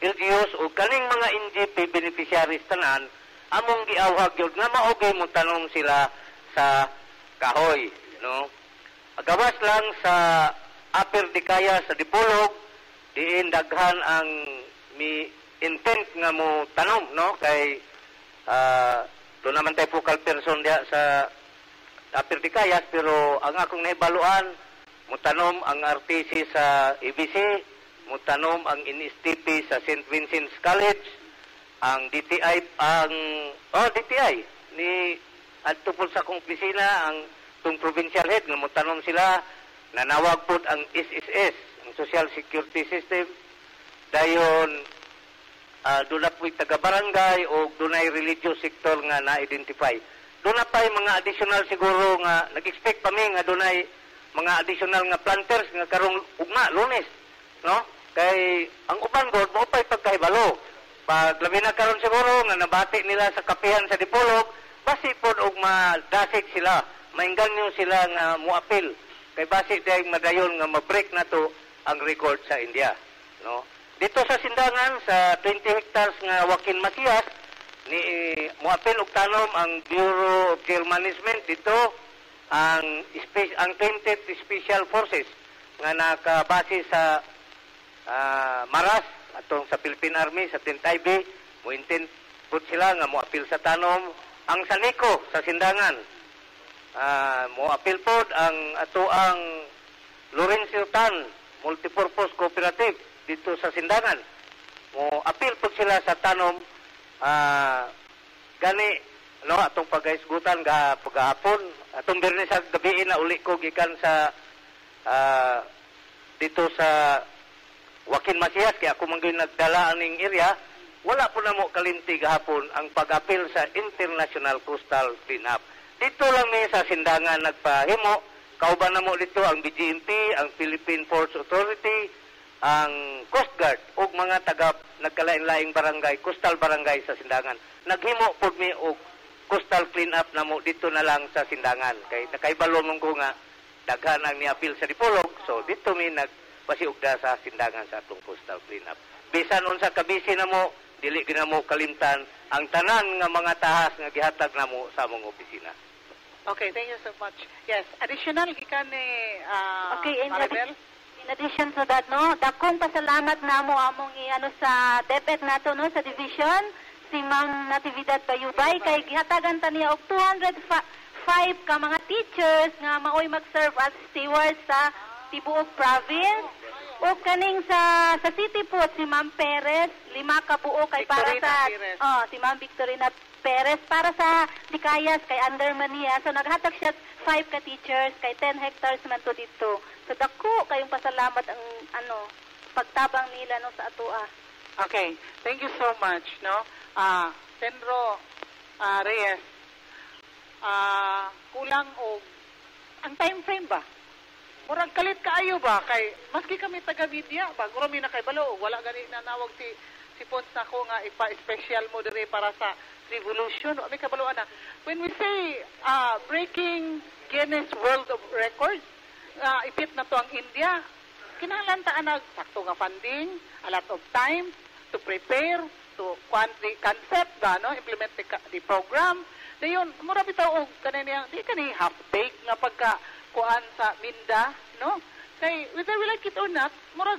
LGUs o kaning mga NGP beneficiaries tanan, among giawhag gyud nga maogay mo tanom sila sa kahoy, no? Agawas lang sa Upper Dikaya sa Dipolog, diin daghan ang mi intent nga mo tanom, no? Kay doon naman tayo focal person diya sa Upper Dikayas, pero ang akong nahibaluan, mutanom ang RTC sa EBC, mutanom ang NSTP sa St. Vincent's College, ang DTI, DTI, ni at tupol sa akong opisina, ang tung provincial head, nga mutanom sila, nanawag po ang SSS, ang Social Security System, dayon, doon na po'y taga-barangay o doon ay religious sector nga na-identify. Doon na pa'y mga additional siguro nga, nag-expect pa mi nga doon ay mga additional nga planters nga karong ugma, Lunes, no? Kay ang uban god mo pa'y pagkahibalo. Pag labi na karon siguro nga nabati nila sa kapihan sa Dipolog, basi pod og madasig sila, maingganyo sila nga muapil. Kay basi day madayon nga ma-break na to ang record sa India, no? Dito sa Sindangan, sa 20 hectares nga Joaquin Macias, ni muapil og tanom ang Bureau of Jail Management dito, ang 20th Special Forces nga nakabase sa Maras atong sa Philippine Army sa Tintaybi, muintin pud sila nga muapil sa tanom. Ang Sanico sa Sindangan, muapil pod ang atoang Lorenzo Tan Multipurpose Cooperative dito sa Sindangan. Mo apil po sila sa tanom gani no atong pagaisgutan pagahapon atong Biyernes sa gabi na uli ko gikan sa dito sa Joaquin Macias kaya ako man gyud nagdala aning area, wala po na mo kalinti gahapon ang pag-apil sa International Coastal Cleanup. Dito lang ni sa Sindangan nagpahimo, kauban na mo dito ang BGMP, ang Philippine Ports Authority, ang Coast Guard ug mga taga nagkalain-laing barangay, coastal barangay sa Sindangan. Naghimo pud mi og coastal cleanup na mo dito na lang sa Sindangan. Kay nakaibalo mong ko nga daghan ang niapil sa Dipolog, so dito mi nagpasiugda sa Sindangan sa atong coastal cleanup. Bisan unsa kabisi na mo, dili gina mo kalimtan ang tanan nga mga tahas nga gihatag namo sa among opisina. Okay, thank you so much. Yes, additional gikan ni Maribel. In addition to that, no, dakong pasalamat na mo among sa DepEd nato, no, sa division, si Ma'am Natividad Bayubay, kay gihatagan ta niya og 205 ka mga teachers nga maoy mag-serve as stewards sa tibuok province. O kaning sa city po, si Ma'am Perez, 5 ka buo kay para sa si Ma'am Victorina Perez para sa Dikayas kay Undermania. So naghatag siya 5 ka teachers kay 10 hectares man to dito. So dako kayong pasalamat ang pagtabang nila no sa atoa. Okay, thank you so much, no. Senro Reyes, kulang og ang time frame ba? Murag kalit kaayo ba kay maski kami taga-media ba guro mi na kay balo wala gani nanawag si Pons na ko nga ipa-special mo dire para sa revolution. May kabaluan na. When we say breaking Guinness World of Records, ipit na to ang India, kinahanglan ta nag sakto nga funding, a lot of time to prepare, to the concept ba no, implement the program. Dayon mura bitaw og kanina di kani half baked nga pagka kuan sa Minda, no? Kay whether we like it or not, murag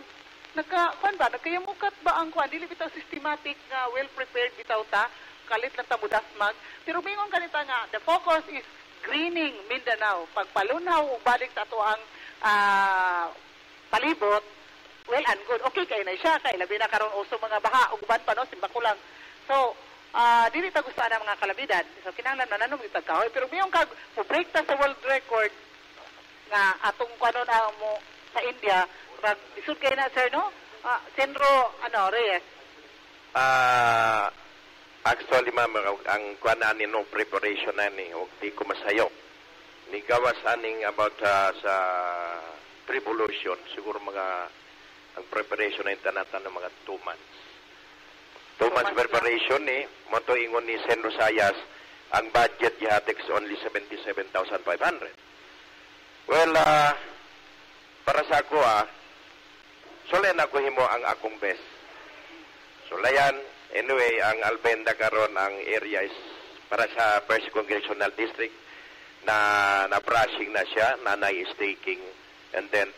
nagkayamukat ba ang kuan dili bitaw systematic nga well prepared bitaw ta kalit lang ta mudasmag pero mingon kanita nga the focus is greening Mindanao pagpalunhaw ug balik sa ato ang palibot well and good okay kay na siya kay labi na karon uso mga baha ug uban pa no simbakulang so dili ta gusto na mga kalabidad so kinahanglan mananong itag kahoy pero mingon kag break ta sa world record nga atong kanon mo sa India isod kayo na, sir, no? Senro, Reyes? Actually, ma'am, ang kuan ani no preparation ani, og di ko masayo. Ni gawas aning about sa revolution, siguro ang preparation ay tanatan ng mga 2 months. 2 months preparation ni, monto ingon ni Sen Rosayas, ang budget gihatik is only 77,500. Well, para sa ako, sulayan ako himo ang akong best. Sulayan, anyway, ang Albenda karon ang area is para sa 1st Congressional District na brushing na siya, na staking, and then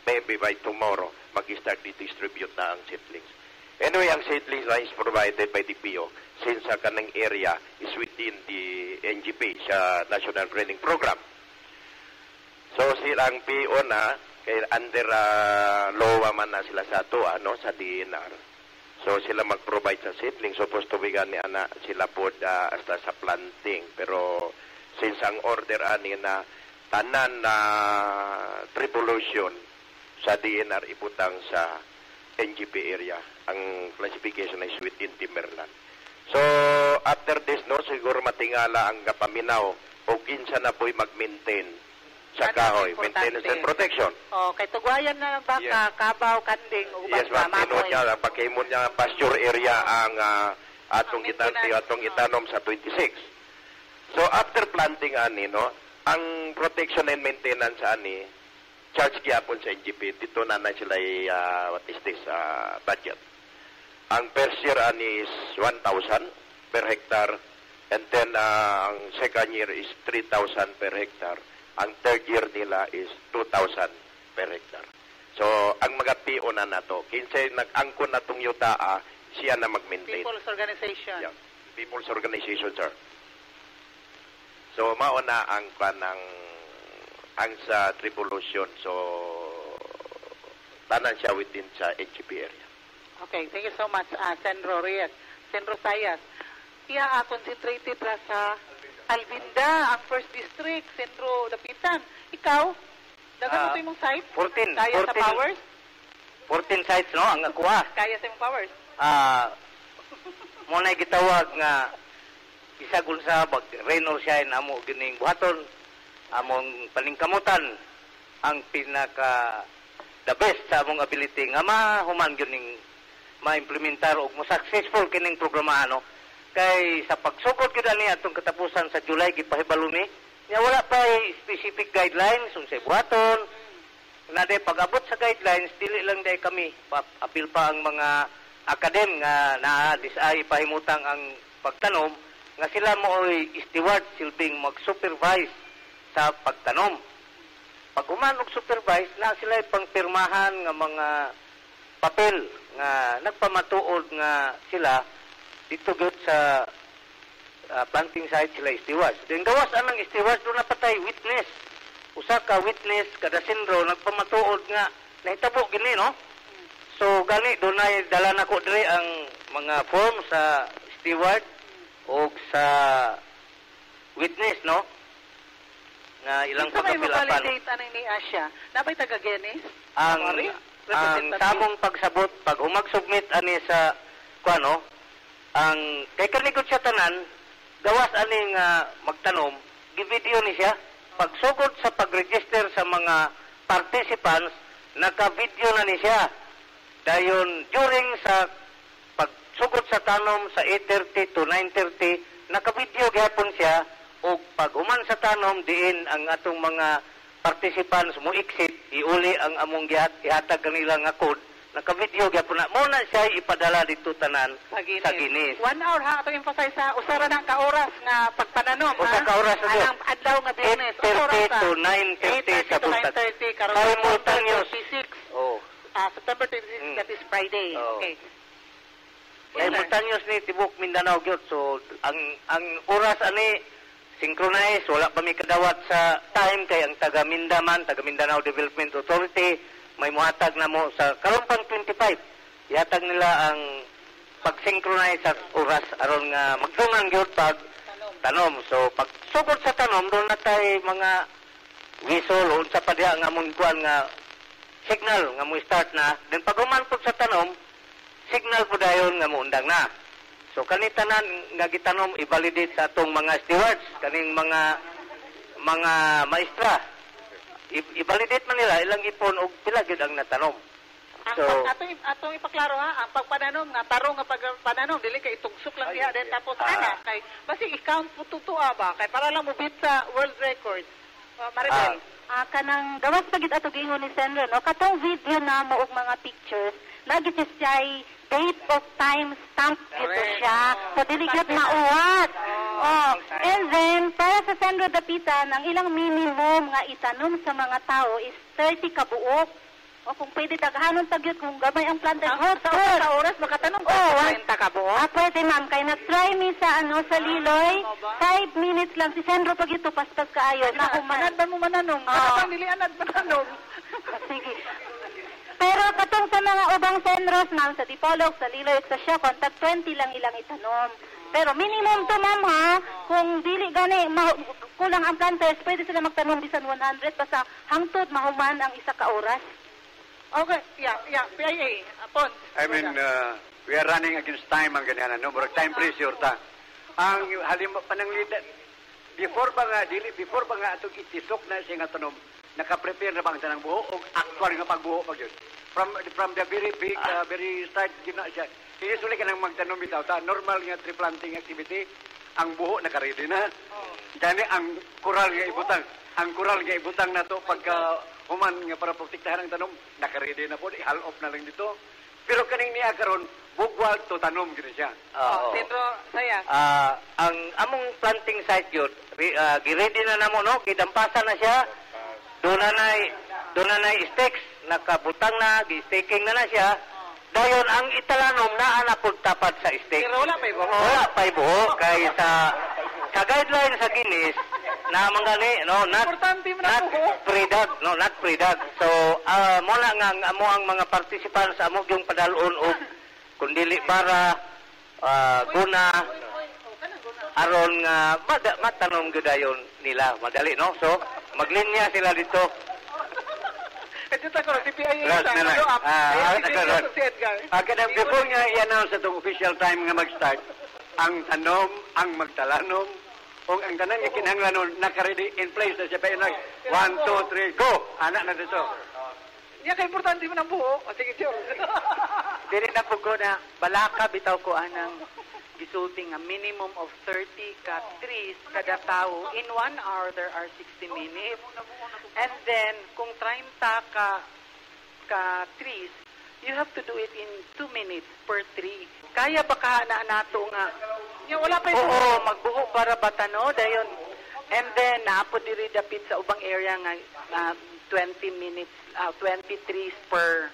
maybe by tomorrow, mag-start distribute na ang seedlings. Anyway, ang seedlings is provided by the PO since ang kanang area is within the NGP, sa National Training Program. So, silang PO na, kaya under LOA man na sila sa ato, sa DNR. So sila mag-provide sa seedling. Supposed to be gani sila po hasta sa planting. Pero since ang order ani na tanan na tribulation sa DNR ibutang sa NGP area. Ang classification is within Timberland. So after this, no, siguro matingala ang paminaw o kinsa na po'y mag-maintain sa kahoy, maintenance and protection. Kay tugwayan na baka, yes. Kabaw, Kanding, uban yes, ma'am, pagkaimon niya pasture area ang atong itanom sa 26. So, after planting ani, no, ang protection and maintenance ani, charge gyapon sa NGP, dito na sila what is this, budget. Ang first year ani is 1,000 per hectare, and then ang second year is 3,000 per hectare. Ang third year nila is 2,000 per hectare. So, ang mga PO na nato, kinsay nag-angkon na itong yutaa, siya na mag-maintain. People's Organization. Yeah. People's Organization, sir. So, mauna ang sa tribulation. So, tanan siya within sa NGP area. Okay, thank you so much, Senro Reyes. Senro Sayas. Concentrated ra sa Albinda, ang first district, Sentro Dapitan. Ikaw, dagan mo ito yung site? 14. Kaya 14, sa powers? 14 sites, no? Ang akuha. Kaya sa yung powers? Muna gitawag nga isagol sa Reynolds siya amo gining buhaton, among paningkamutan, ang pinaka the best sa among ability nga mahuman gining ma-implementar o mo successful kining programa, ano? Kay sa pagsugod gyud ani atong katapusan sa July gipahibalo ni nya wala pa specific guidelines unsay buhaton na day pag-abot sa guidelines dili lang day kami apil pa ang mga academ nga disay pahimutang ang pagtanom nga sila mooy steward silbing mag-supervise sa pagtanom. Pag human og supervise na sila pangpirmahan nga mga papel nga nagpamatuod nga sila dito gud sa planting site sila stewards. Then gawas anang stewards doon napatay witness. Usa ka witness kada sindro nagpamatuod nga nahitabo gini, no? So gani doon ay dala nako dire ang mga form sa steward o sa witness, no? Na ilang pagkapilapan. Sa may validate anang ni Asya, nabay taga-Guinness? Ang samong pagsabot pag humag-submit ani sa kuano ang kay kaligod siya tanan gawas aning magtanom, gi-video ni siya. pagsugod sa pag-register sa mga participants, naka-video na ni siya. Dayon, during sa pagsugod sa tanom sa 8:30 to 9:30, naka-video gyapon siya, o pag human sa tanom, diin ang atong mga participants mo exit, iuli ang among ihatag kanila nga code, naka-video gyapon na. Muna siya ipadala dito tanan sa Guinness. 1 hour ha, ito emphasize ha, usara na ka oras nga pagpananom ha. Usa ka oras na Anang adlaw nga Biyernes. 8:30 to 9:30 sa buntag. 8:30 karon Simultaneous. 26. Oh. September 26, that is Friday. Oh. Okay. Simultaneous ni tibok Mindanao gyud. So ang oras ani synchronize, wala pa mi kadawat sa time kay ang taga Mindanao Development Authority may muhatag na mo sa karon pang 25. Ihatag nila ang pag-synchronize sa oras aron nga magtungan gyud pag tanom. So pag sugod sa tanom doon na tay mga whistle o sa padya nga mong kuan nga signal nga mo start na. Then pag human po sa tanom, signal po dayon nga muundang na. So kani tanan nga gitanom i-validate sa atong mga stewards, kaning mga maestra. I-validate man nila ilang ipon og pila gyud ang natanom. So atong ipaklaro ha, ang pagpananom nga tarong nga pagpananom dili kay itugsok lang diha then tapos ana kay basi i-count po tutua ba kay para lang mobit sa world record. Maribel. Kanang gawas pagit ato giingon ni Senro, no? Katong video na mo og mga pictures, lagi siya date of time stamp dito siya. So, dili gyud mauwat. And then, para sa Senro Dapitan, ang ilang minimum nga itanom sa mga tao is 30 ka buok. O kung pwede daghanon tagyot kung gamay ang planta. Sa oras makatanong ka 30 ka buok. Pwede ma'am, kay nag-try mi sa sa Liloy, 5 minutes lang si Senro pag ito paspas kaayo. Manad ba mo mananong? Ano dili anad mananong? Sige. Pero katong sa mga ubang Senros, ma'am, sa Dipolog, sa Liloy, sa siya, contact 20 lang ilang itanom. Pero minimum to, ma'am, ha? Kung dili gani, kulang ang planters, pwede sila magtanom bisan 100, basta hangtod mahuman ang isa ka oras. Okay, yeah, PIA, Pons. I mean, we are running against time ang ganyan, no? Murag time pressure ta. Ang halimbawa pananglidan, before ba nga atong itisok na siya nga tanom, naka-prepare na bang tanang buho o actual nga pagbuho pag yun? From the very start, yun na siya. Usually ka nang magtanom bitaw ta, normal nga tree planting activity, ang buho naka-ready na. Dani ang kural nga ibutang na to pagka human nga para protektahan ang tanom, naka-ready na po, i-hull off na lang dito. Pero kaning niya karon bugwal to tanom gid siya. Sentro saya. Ang among planting site gyud, gi-ready na namo no, gidampasan na siya. Doon na nay stakes, nakabutang na, gi-staking na siya. Dayon ang italanom naa na pud tapat sa stake. Pero wala pa buho. Wala pa buho kay sa guideline sa Guinness na mangani not pre-dug. So muna nga amo ang mga participants amo yung padalon og kundili para guna aron nga matanong gyudayon nila madali no. So maglinya sila dito. Ito ko si PIA before nga i-announce itong official time nga mag-start, ang tanom, ang magtalanom, o ang tanan nga kinahanglan naka-ready in place na siya pa yun 1, 2, 3, go! Anak na dito. Yan kay importante mo ng buho. O sige, Joe. Dili na po ko na balaka bitaw ko anang gisulting a minimum of 30 ka trees kada tao. In 1 hour, there are 60 minutes. And then, kung 30 ka trees, you have to do it in 2 minutes per tree. Kaya baka na nato nga. Yung wala pa Oo, magbuho para batano dayon. And then naapod diri dapit sa ubang area nga 20 minutes, 20 trees per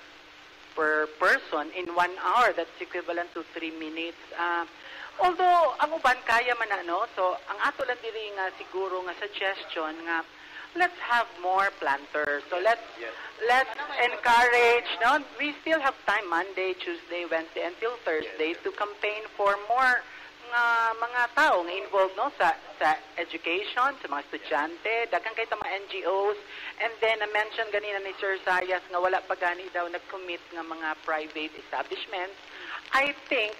person in 1 hour. That's equivalent to 3 minutes. Although ang uban kaya man na, so ang ato lang diri nga siguro nga suggestion nga let's have more planters. So let's encourage, we still have time Monday, Tuesday, Wednesday until Thursday to campaign for more mga tao nga involved sa education, sa mga estudyante, daghang kay mga NGOs, and then na-mention ganina ni Sir Sayas nga wala pa gani daw nag-commit nga mga private establishments. I think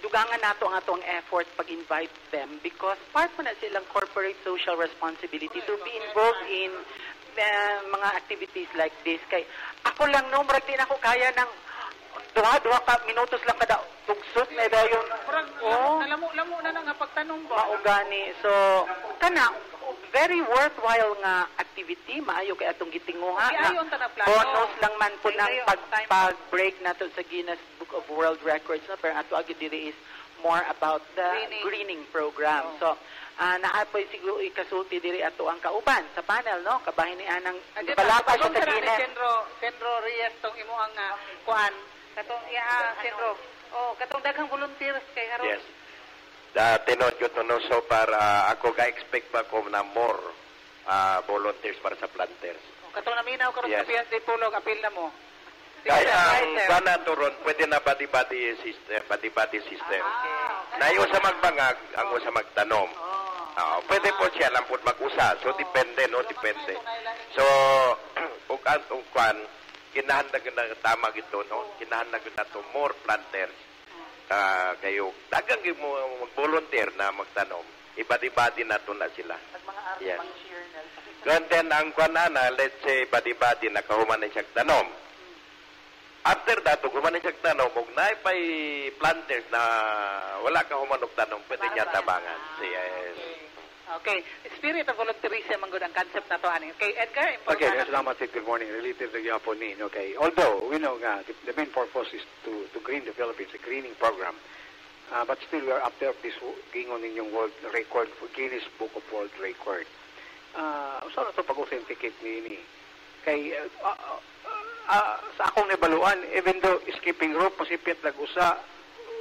dugangan nato ang atong effort pag-invite them because part mo na silang corporate social responsibility to be involved in mga activities like this. Kay ako lang no, marag din ako kaya ng duha ka minutos lang kada tugsot na dayon. Nalamo na nga pagtanong ba? Maugani. So, kana very worthwhile nga activity, maayo kay atong gitinguha. Ayon ta na plano. Bonus lang man po ng pag-break nato sa Guinness Book of World Records, no? Pero ato agad diri is more about the greening program. So, naapoy siguro ikasulti diri ato ang kauban sa panel, no? Kabahin ni anang balapa siya sa Guinness. Sendro Reyes tong imo ang kuan katong Sendro. Katong daghang volunteers kay aron. Yes. Tinod ko to no, so para ako ga-expect pa ko na more volunteers para sa planters. Katong naminaw karon sa Kapihan sa Dipolog, apil na mo. Kaya ang sana turon, pwede na body-body system. Na yung sa magbangag, ang sa magtanom. Pwede po siya lang po mag-usa. So, depende, no? Depende. So, kung kinahandag na tama ito, no? Kinahandag na ito, more planters. Kayo, dagang mo mag-volunteer na magtanom. Ibadi-badi na ito na sila. Yes. And then, ang kwanana, let's say, badi-badi na kahuman na siya tanom. After that, kung human na siya tanom, kung naipay planters na wala kahuman og tanom, pwede niya tabangan. Yes. Okay. Spirit of volunteerism ang good ang concept na to. Okay, Edgar, Okay, salamat. Good morning. Related to Yaponin. Okay, although we know the main purpose is to green the Philippines, a greening program, but still we are up there of this gingon ninyong world record for Guinness Book of World Record. Saan ito pag-authenticate ni kay sa akong nabaluan, even though skipping rope masipit lagusa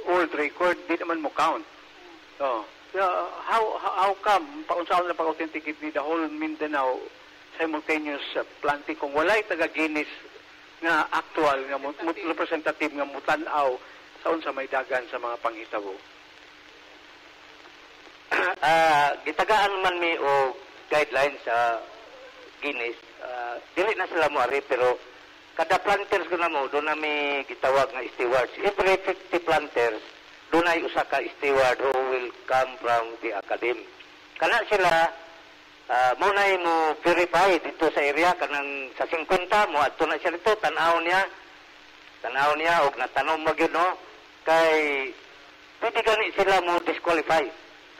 world record, di naman mo count. So, how come paunsaon na pag-authenticate ni the whole Mindanao simultaneous planting kung walay taga Guinness nga actual nga representative nga mutanaw sa unsa may dagan sa mga panghitabo? Gitagaan man mi o guidelines sa Guinness. Dili na sila mo ari, pero kada planters ko na mo, doon na may gitawag na stewards. Every 50 planters, doon ay usa ka steward who will come from the academy. Kana sila, muna mo verify dito sa area, kanang sa 50 mo, at na siya dito, tanaw niya, o natanom mo yun, no? Kay, pwede gani sila mo disqualify.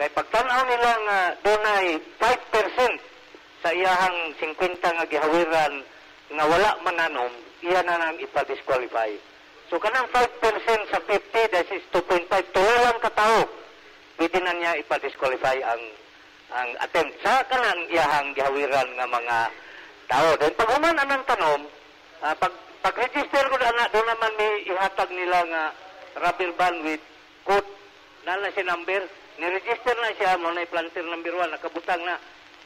Kay pagtanaw nila nga, doon ay 5% sa iyahang 50 nga gihawiran nga wala mananom, iya na nang ipa-disqualify. So, kanang 5% sa 50, that is 2.5, tulang katao, pwede na niya ipa-disqualify ang attempt sa kanang iyahang gihawiran nga mga tao. Then, pag human anang tanom, pag-register ko na doon naman may ihatag nila nga rubber band with code, na siya number, ni-register na siya, muna planter number 1, nakabutang na.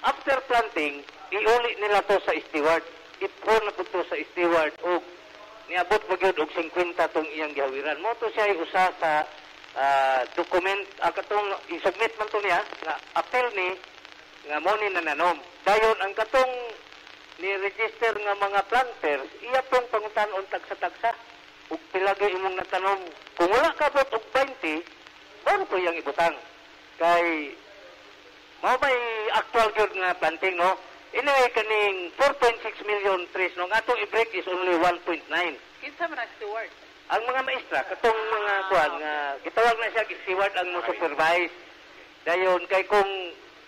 After planting, iuli nila to sa steward. Ipon na po to sa steward o niabot mo yun og 50 tong iyang gihawiran. Mo to siya usa sa document, katong isubmit man to niya, nga apel ni, nga mo ni nananom. Dayon, ang katong ni-register nga mga planters, iya pong pangutan-on tagsa-tagsa. Ug pilagi imong natanom. Kung wala ka bot og 20, baro ko iyang ibutang. Kay, mao may actual good nga planting, no? Anyway, kaning 4.6 million trees, no? Nga itong i-break is only 1.9. Kinsa man ang steward? Ang mga maestra, katong mga kuwan, nga, gitawag na siya, steward ang mo supervise. Dayon, kay kung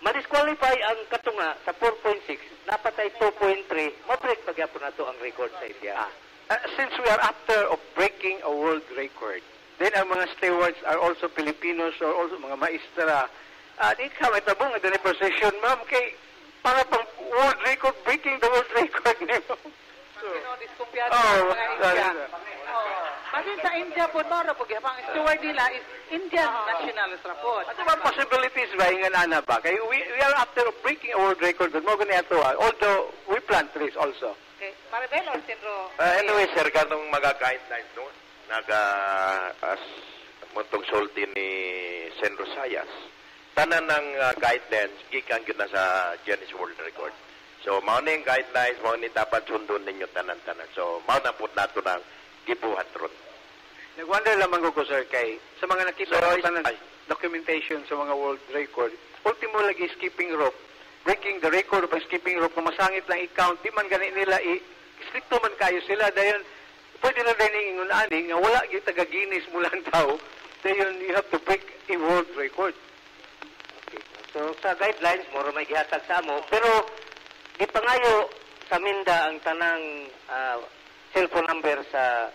ma-disqualify ang katunga sa 4.6, napatay 2.3, ma-break pagyapon na to ang record sa India. Since we are after of breaking a world record, then ang mga stewards are also Filipinos or also mga maestra. Di ka may tabong at the position, ma'am, kay para pang world record, breaking the world record niyo. Diskumpiyado ng mga India. Kasi sa India po, mara po, ang steward nila is Indian nationals rapod. At mga possibilities ba, yung nana ba? Kaya we are after breaking a world record, but mo ganito, although we plant trees also. Okay. Maribel or Sindro? Anyway, sir, kanong mga-guidelines, no? As mutong sulti ni Sen Rosayas, tanan ng guidelines, gikan yun na sa Guinness World Record. So, mao na yung guidelines, mao ni dapat sundon ninyo tanan-tanan. So, mao na po nato ng gibuhat ron. Nag-wonder lamang ko, sir, kay sa mga nakita ng documentation sa mga world record, ultimo lagi skipping rope, breaking the record of skipping rope, kung masangit lang i-count, di man gani nila, stricto man kayo sila, dayon, pwede na rin ingon ani nga wala yung taga-Guinness mulang tao, dayon you have to break a world record. Okay. So, sa guidelines, moro may gihatag sa amo, pero di pa ngayo sa Minda ang tanang cellphone number sa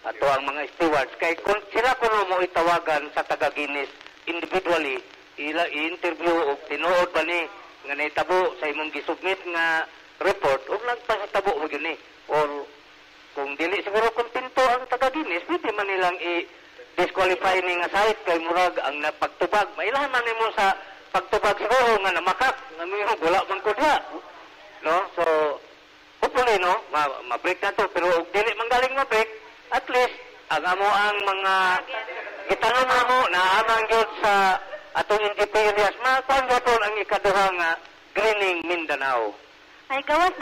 ato ang mga stewards. Kay kung sila kuno mo itawagan sa taga-Guinness individually, i-interview o tinuod ba ni nga naitabo sa imong gisubmit nga report o nagpasatabo mo yun or kung dili siguro kontento ang taga-Guinness, pwede man nilang i-disqualify ni nga site kay murag ang napagtubag. Mailahan man nimo sa pagtubag siguro nga namakak nga mayroong wala man ko diha. No? So, hopefully, no, ma-break na to. Pero dili man galing ma-break, at least, ang amo ang mga gitanong na mo na amang yun sa atong NGP areas, makuan gapon ang ikaduha nga Greening Mindanao. Ay, gawas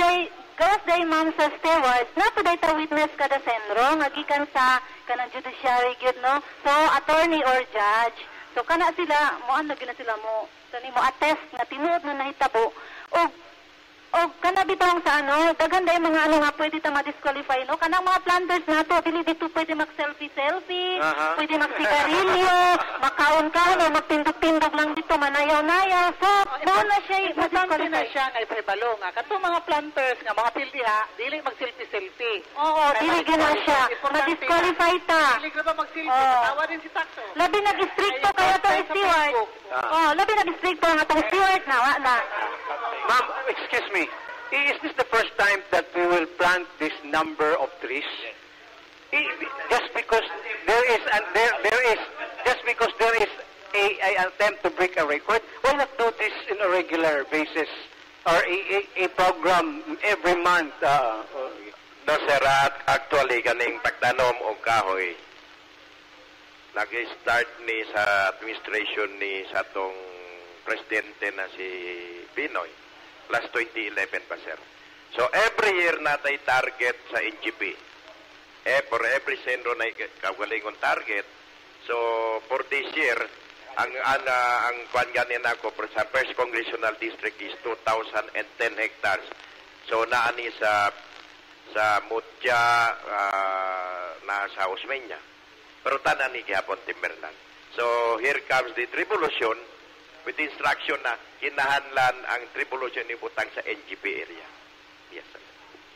day ma'am sa stewards, napaday ta witness kada senro, nagikan sa kanang judiciary gyud no. So, attorney or judge. So, kana sila, moan lagi na sila mo, mo attest na tinuod na nahitabo. O kana bitong sa daghan day mga nga pwede ta ma-disqualify no, kanang mga planters nato dili dito pwede mag-selfie, pwede magsigarilyo, makaon-kaon o magtindog-tindog lang dito manayaw-nayaw. So, doon na siya Importante na siya nga ipahibalo nga. Katong mga planters nga mga pildiha, dili mag-selfie-selfie. Oo, dili gina siya. Ma-disqualify ta. Dili ka ba mag-selfie? Tawa din si Takso. Labi nag-stricto kaya to steward. Labi nag-stricto nga tong steward na, wala. Ma'am, excuse me. Is this the first time that we will plant this number of trees? Just because there is a attempt to break a record, why not do this in a regular basis or a program every month? No, sir, actually, kaning pagtanom o kahoy, nag-start ni sa administration ni sa atong presidente na si Pinoy, plus 2011 pa, sir. So, every year natay target sa NGP. For every senro na kagalingon target. So, for this year, ang kwan ganin ako sa first congressional district is 2,010 hectares. So, naani sa Mutya, na sa Osmeña. Pero tanan ni gihapon Timberland. So, here comes the tribulation with instruction na kinahanglan ang tribulation ni butang sa NGP area. Yes, sir.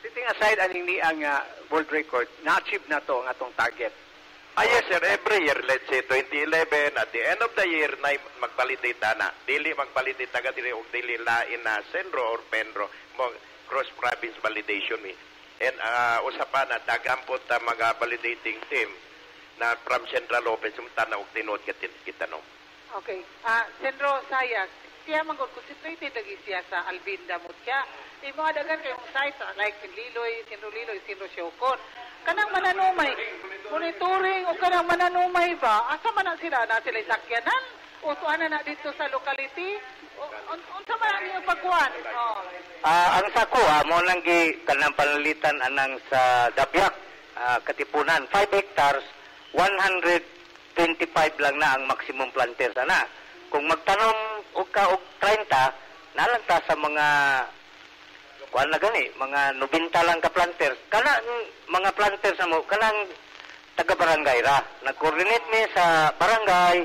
Sitting aside aning ni ang world record, na-achieve na to ang atong target. Yes, sir. Every year, let's say 2011, at the end of the year, na magpalitita na. Dili magpalitita ka dili o dili lain na Senro or Penro, cross-province validation mi. And usapan na, dagampot ta mga validating team na from Central Office, tanaw og tinod kita no. Okay. Senro Sayas, siya manggod concentrated lagi siya sa Albinda Mutya. Mga dagan kayong sites like Liloy, Sinro Siokon. Kanang mananumay, monitoring o kanang mananumay ba? Asa man sila? Na sila sakyanan? O tuanan na dito sa locality? Unsa man ang pagkuhan? Ang sako, mo nang kanang panalitan anang sa Dabyak, Katipunan, 5 hectares, 125 lang na ang maximum planters ana. Kung magtanom og 30, nalanta sa mga kuan na gani, mga 90 lang ka planters. Kana mga planters mo, kanang taga-barangay ra. Nag-coordinate mi sa barangay,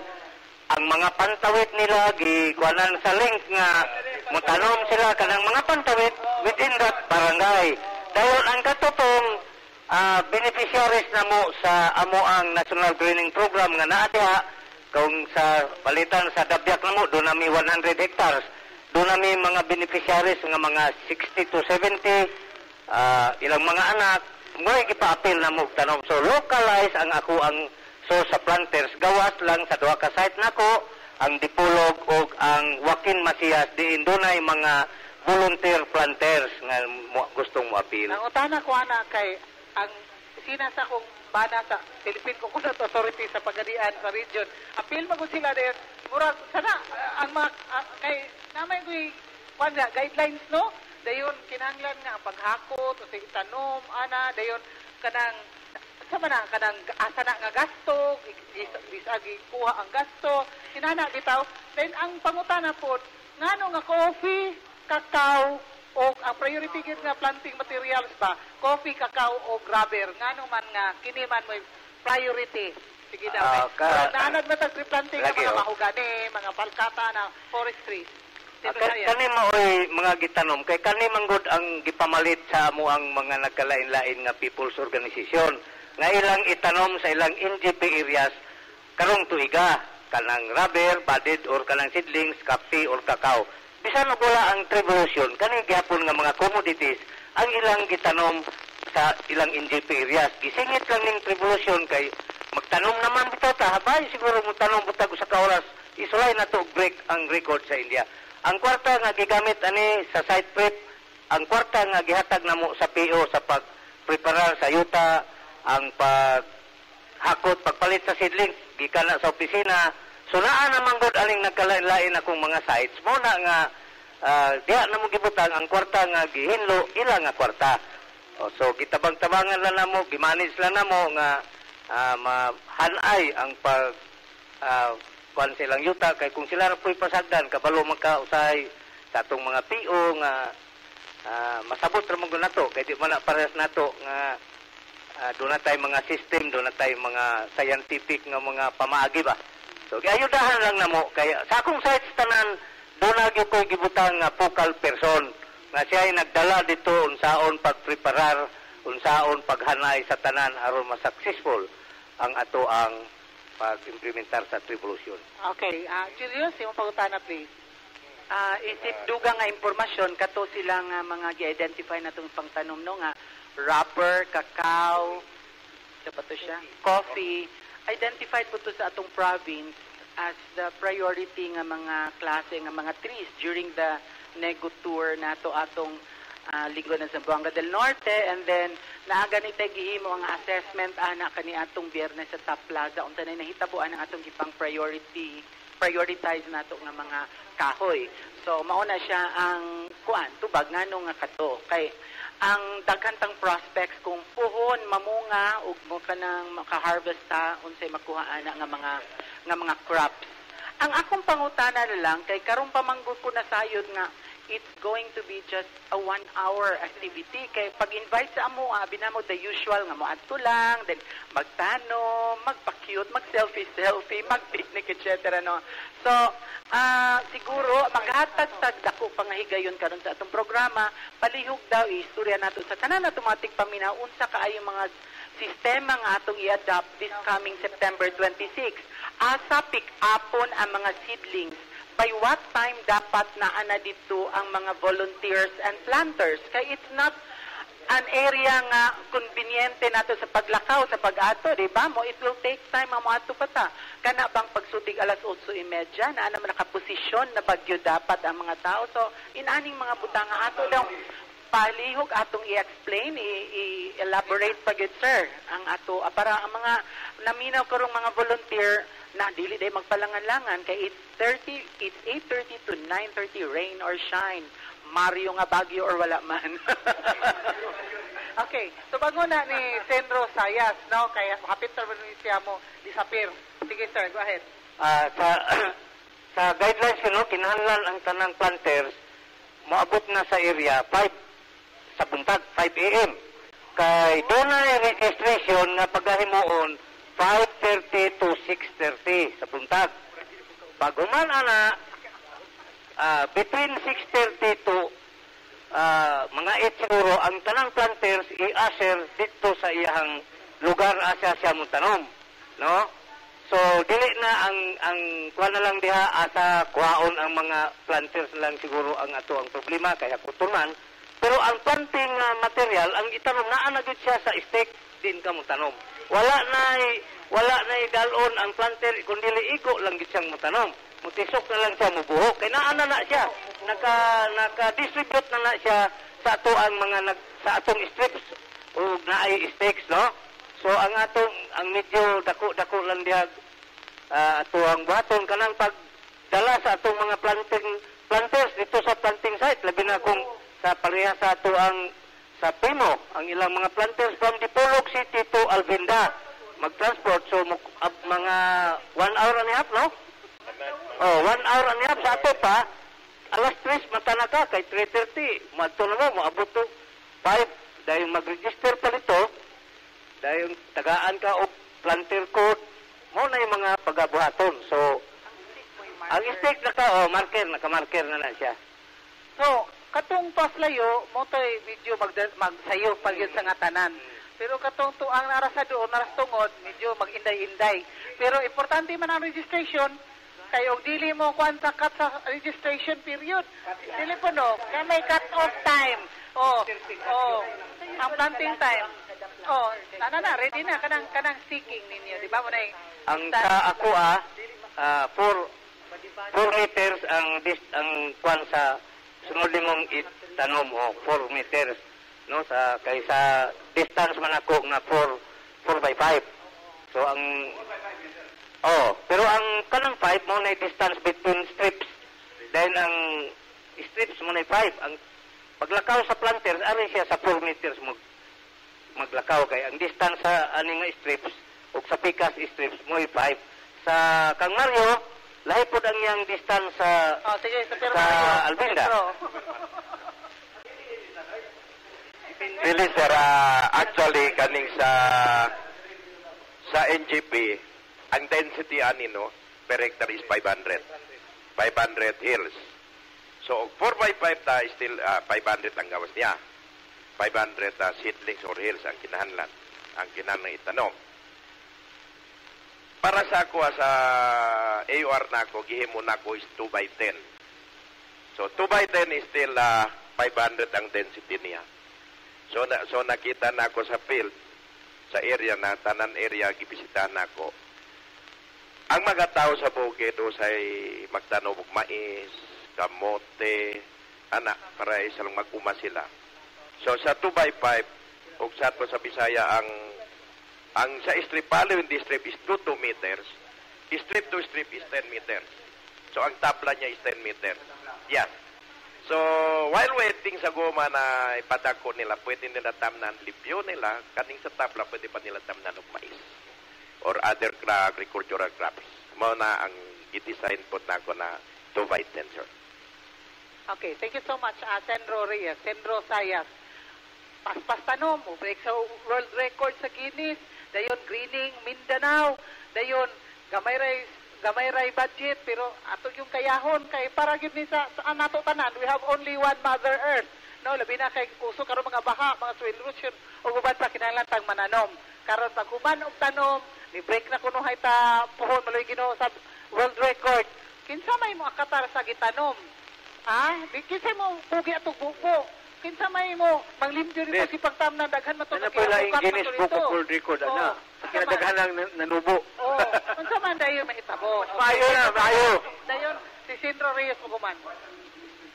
ang mga pantawit nila, kuanan sa link nga, mutanom sila kanang mga pantawit within that barangay. Dahil ang katutong beneficiaries na mo sa amo ang National Greening Program nga naatiha, kung sa palitan sa Dabyak na mo, doon nami 100 hectares. Doon nami mga beneficiaries nga mga 60 to 70, ilang mga anak, mga ipa-appeal na mo tanom. So, localize ang ako ang source sa planters. Gawas lang sa duha ka site nako, ang Dipolog o ang Joaquin Macias, diin doon ay mga volunteer planters nga gustong mo-appeal. Ang utana ko ana kay ang sinasa kong bana sa Philippine Coconut Authority sa Pagadian sa region. Appeal magud sila der murag sana ang mga kay namay ko'y guidelines no. Dayon kinahanglan nga ang paghakot o sa tanom ana dayon kanang unsa man ang kanang asa na nga gasto, bisagi kuha ang gasto, inana bitaw. Then ang pangutana po, ngano nga coffee, kakao, o ang priority gid nga planting materials ba, coffee, kakao o grabber, ngano man nga kini man mo priority. Sige daw. Nanad mo tag replanting nga mga mahugani, mga palkata na forestry. Kani maoy mga gitanom kay kani manggod ang gipamalit sa amo ang mga nagkalain-lain nga people's organization nga ilang itanom sa ilang NGP areas karong tuiga kanang rubber, budded or kanang seedlings, coffee or kakao. Bisan og wala ang revolution kani gihapon nga mga commodities ang ilang gitanom sa ilang NGP areas. Gisingit lang ning revolution kay magtanom naman bitaw ta habay siguro mo tanom butag usa ka oras isulay na to break ang record sa India. Ang kwarta nga gigamit ani sa site prep, ang kwarta nga gihatag namo sa PO sa pagpreparar sa yuta, ang paghakot, pagpalit sa seedlings gikan na sa opisina. So naa naman gud aling nagkalain-lain akong mga sites mo na nga diha namo gibutang ang kwarta nga gihinlo ila nga kwarta. So gitabang-tabangan lang namo, gimanage lang namo nga mahanay ang pag kuan silang yuta kay kung sila ra po'y pasagdan kabalo magkausay sa atong mga PO nga masabot ra man nato kay di man na parehas nato nga doon na tayo mga system, doon na tayo mga scientific nga mga pamaagi ba. So ayudahan lang namo kay sa akong sites tanan doon na gyud ko'y gibutang nga focal person nga siya ay nagdala dito unsaon pagpreparar, unsaon paghanay sa tanan aron ma-successful ang ato ang pag-implementar sa revolution. Okay. Julius, yung pangutana please. Isip dugang nga impormasyon, kato silang mga gi-identify na itong pangtanom no nga, rubber, kakao, coffee, identified po to sa atong province as the priority nga mga klase nga mga trees during the nego tour nato atong linggo na Zamboanga del Norte, and then naaga ni gihimo ang assessment ana kani atong Biyernes sa Top Plaza unsa nay nahitabuan ang atong gipang prioritize nato nga mga kahoy. So mao na siya ang kuan tubag ngano nga kato kay ang daghantang prospects kung puhon mamunga ug mo kanang maka-harvest ta unsay makuha ana nga mga crops. Ang akong pangutana lang kay karon pamanggod ko na sayod nga it's going to be just a 1-hour activity. Kay pag-invite sa amo, binamo the usual nga mo adto lang, then magtano, magpa-cute, mag-selfie, mag-picnic, etc. No? So, siguro, maghatag tag dako pangahigayon karon sa atong programa, palihog daw istorya nato sa tanan automatic paminaw unsa kaayo mga sistema nga atong i-adopt this coming September 26. Asa pick-upon ang mga seedlings. By what time dapat naana dito ang mga volunteers and planters? Kaya it's not an area nga konbinyente nato sa paglakaw, sa pag-ato, di ba mo? It will take time ang ato pa ta. Kana bang pagsutig alas 8:30 na naman nakaposisyon na bagyo dapat ang mga tao. So, inaning mga butanga ato daw, palihog atong i-explain, i-elaborate pagid sir, ang ato, para ang mga naminaw karong mga volunteer, na dili day magpalangan-langan kay it's 8:30 to 9:30 rain or shine, Mario nga bagyo or wala man. Okay, so bago na ni Sandro Sayas, no, kaya hapit na siya mo disappear. Sige sir, go ahead. Sa guidelines no, kinahanglan ang tanang planters moabot na sa area 5 sa buntag, 5 AM. Kay doon na registration nga paghahimuon 5:30 to 6:30 sa buntag. Bago man ana, between 6:30 to mga 8 siguro, ang tanang planters i-assert dito sa iyang lugar asa siya mo tanom. No? So, dili na ang kuha na lang diha asa kuhaon ang mga planters lang siguro ang ato ang problema, kaya kutunan. Pero ang planting material, ang itanom naa na gud siya sa stake din ka mo tanom. Wala na dalon ang planter kundi igo lang gid siyang motanom. Mutisok na lang siya mubuhok. Kay naa na siya. Naka-distribute na siya sa ato ang sa atong strips o naay stakes, no? So ang medyo dako lang diha ato ang buhaton kanang pagdala sa atong mga planters dito sa planting site, labi na kung sa pareha sa ato ang sa Pimo ang ilang mga planters from Dipolog City to Alvinda mag-transport. So mga 1 hour and a half, no? 1 hour and a half sa ato pa. Alas 3 matana ka kay 3:30 madto na mo moabot to 5 dahil mag-register pa nito dahil tagaan ka og planter code mo na yung mga pagabuhaton. So ang stake marker naka-marker na siya. So katong paslayo mo toy medyo magsayo pag yun sa ngatanan. Pero katong tuang naras sa doon, naras tungod, medyo mag-inday-inday. Pero importante man ang registration, kayo dili mo kwan sa cut sa registration period. Dili po no, kaya may cut-off time. Ang planting time. Ready na, kanang sticking ninyo. Di ba mo na ang sa ako 4 meters ang kwan sa sunod mong itanom 4 meters. No, sa kaysa distance man ako na 4 by 5. So ang pero ang kanang 5 mo na distance between strips. Then ang strips mo na 5. Ang paglakaw sa planters ari siya sa 4 meters mo maglakaw kay ang distance sa aning strips ug sa pikas strips mo 5. Sa kang Mario lahi pod ang yang distance sa Alvinda. Dili sir, actually kaning sa NGP ang density ani no per hectare is 500 hills. So 4 by 5 ta still 500 ang gawas niya. 500 seedlings or hills ang kinahanglan, ang kinahanglan itanom. Para sa ako sa AOR nako gihimo nako is 2 by 10. So 2 by 10 is still 500 ang density niya. So nakita na ako sa field, sa area na, tanan area, gibisitahan ako. Ang mga tao sa bukid o say magtanom og mais, kamote, para isang mag-uma sila. So sa 2 by 5, og sa sa Bisaya, ang sa strip, following this strip is 2 meters. Strip to strip is 10 meters. So ang tabla niya is 10 meters. Yes. So, while waiting sa goma na ipadako nila, pwede nila tamnan libyo nila, kaning sa tabla, pwede pa nila tamnan og mais or other agricultural crops. Mao na ang i-design po na ako na 2 by 10, sir. Okay, thank you so much, Sandro Reyes, Sandro Sayas. Paspas tanom, break sa world record sa Guinness, dayon greening Mindanao, dayon gamay ray budget, pero ato yung kayahon kay para gyud ni sa nato tanan, we have only one Mother Earth. No, labi na kay uso karon mga baha, mga soil erosion ug uban pa kinahanglan tang mananom. Karon pag human og tanom, ni break na kuno hay ta puhon maloy Ginoo sa world record. Kinsa may mo akatar sa gitanom? Kinsa mo pugi atog buko? Kinsa may mo manglimpyo dito si pagtamnan daghan man to na pala yung Guinness Book of World Record kaya daghan lang nanubo. Unsa man dayon mahitabo? Mayo. Dayon si Sandro Reyes Uguman.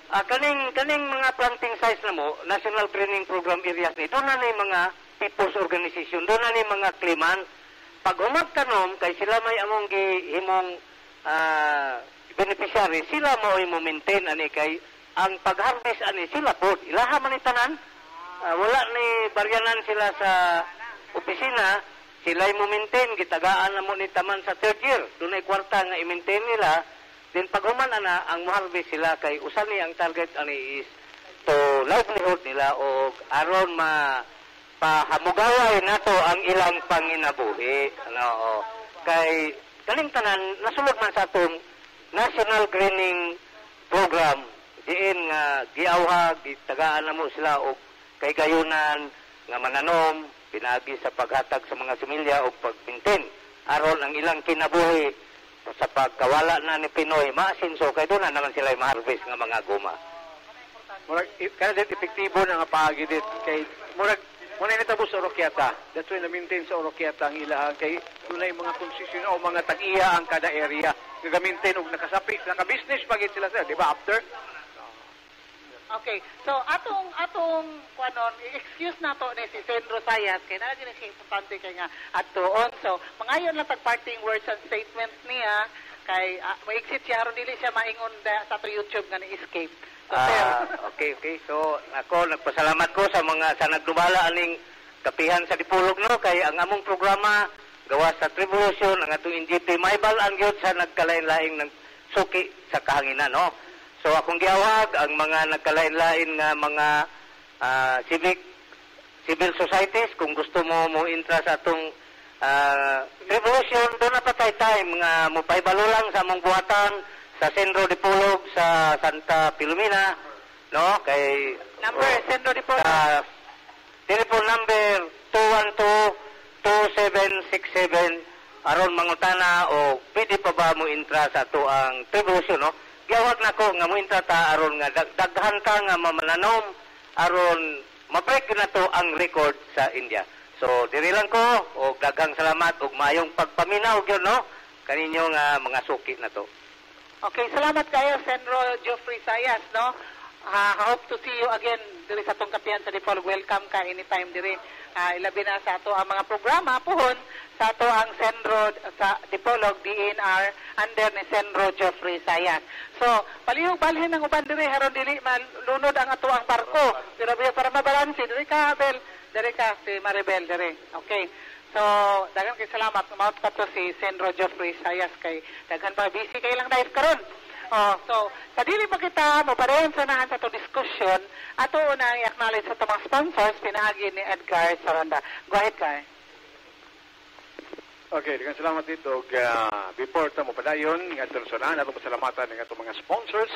Kaning mga planting size na mo, National Greening Program areas ni, doon na ni mga people's organization, doon na ni mga kliman. Pag humagtanom, kay sila may among gihimong beneficiary, sila mo ay mo-maintain ani kay ang pag-harvest ani sila po, ilaha man itanan. Wala ni baryanan sila sa opisina, sila ay mo-maintain, gitagaan na mo ni taman sa 3rd year. Doon ay kwarta nga i-maintain nila. Then pag human na, ang harvest sila kay usan ni ang target ani is to livelihood nila o aron pahamugaway nato ang ilang panginabuhi. Kay kaning tanan nasulod man sa atong National Greening Program diin nga giawha gitagaan na mo sila og kay gayunan nga mananom pinagi sa paghatag sa mga similya o pagpintin aron ang ilang kinabuhi sa pagkawala na ni Pinoy maasinso kay doon na naman sila ma-harvest nga mga guma. Murag kana dit epektibo na nga paagi dit kay murag muna nitabo sa Oroquieta. That's why na-maintain sa Oroquieta ang ilahan kay dunay mga konsesyon o mga tag-iya ang kada area. Nagamintain og nakasapi, naka-business pagit sila sa, di ba after? Okay, so atong kuanon excuse nato ni si Sandro Sayas kay na din siya importante kay nga adtoon. So mangayon lang tag parting words and statements niya kay ma-exit siya aron dili siya maingon sa to YouTube nga ni-escape. So, sir, Okay. So, ako, nagpasalamat ko sa mga sa nagdumala aning kapihan sa Dipolog, no? Kay ang among programa, gawa sa Tribulation, ang atong NGP, maibal ang yun sa nagkalain-laing ng suki sa kahanginan, no? So, akong giawag ang mga nagkalain-lain nga mga civil societies, kung gusto mo interest sa atong Revolution, doon na patay time nga mupaibalo lang sa among buhatan sa Sendro Dipolog sa Santa Filomena, no? Kay number Sendro Dipolog. Telephone number 212-2767 aron mangutana o pwede pa ba mo intra sa ato ang Revolution, no? Gawag na ko nga mo intra ta aron nga daghan ka nga mamananom aron ma-break na to ang record sa India. So, diri lang ko, o daghang salamat, o mayong pagpaminaw yun, no? Kaninyong mga suki na to. Okay, salamat kayo, Senro Geoffrey Sayas, no? Hope to see you again diri sa tong kapihan sa Dipolog. Welcome ka anytime diri. Ilabi na sa ato ang mga programa, puhon, sa ato ang Senro sa Dipolog, DNR, under ni Senro Geoffrey Sayas. So, palihog-balhin ang uban diri, haron dili malunod ang ato ang barko. Pero para mabalansi, diri ka, Abel. Dari ka, si Maribel, dari. Okay. So, dagan kay salamat. Maut pa to si Senro Geoffrey Sayas kay dagan pa busy kay lang live karon. So, sa dili pa kita mo parehan sanahan sa to discussion, ato una i-acknowledge sa to mga sponsors pinaagi ni Edgar Saranda. Go ahead, Kai. Okay, dengan salamat dito. Before ta mo padayon, nga personal ato pasalamatan ng ato mga sponsors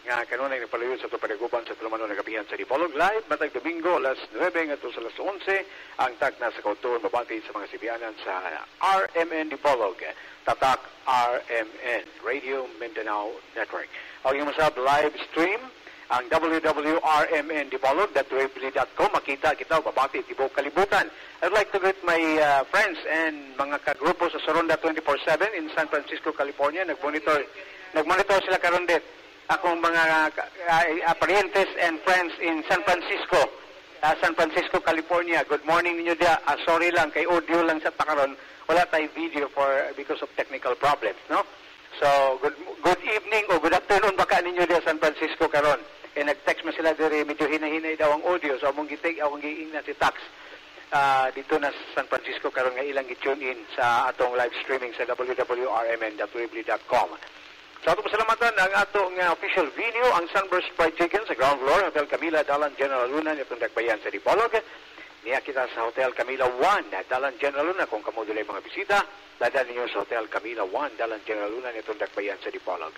nga kanunay nagpalayon sa panaguban sa Tulumano nga kapihan sa Dipolog live matag Domingo alas 9 ngadto sa alas 11 ang tagna sa kautuon mabati sa mga sibianan sa RMN Dipolog tatak RMN Radio Mindanao Network. Ang masab live stream ang www.rmndipolog.weebly.com makita kita mabati tibok kalibutan. I'd like to greet my friends and mga kagrupo sa Soronda 24/7 in San Francisco, California. Nagmonitor sila karon dit. Akong mga parientes and friends in San Francisco, California. Good morning ninyo dia. Sorry lang, kay audio lang sa takaron. Wala tayong video because of technical problems, no? So, good evening o good afternoon baka ninyo dia San Francisco karon. Nag-text mo sila diri, medyo hinay-hinay daw ang audio. So, akong giing na si Tax dito na sa San Francisco karon nga ilang i-tune in sa atong live streaming sa www.rmn.weebly.com. So, ato pasalamatan ang atong official video, ang Sunburst Fried Chicken sa ground floor, Hotel Camila, Dalan General Luna, itong Dagbayan sa Dipolog. Niya kita sa Hotel Camila 1, Dalan General Luna. Kung kamo dili mga bisita, dadan ninyo sa Hotel Camila 1, Dalan General Luna, itong Dagbayan sa Dipolog.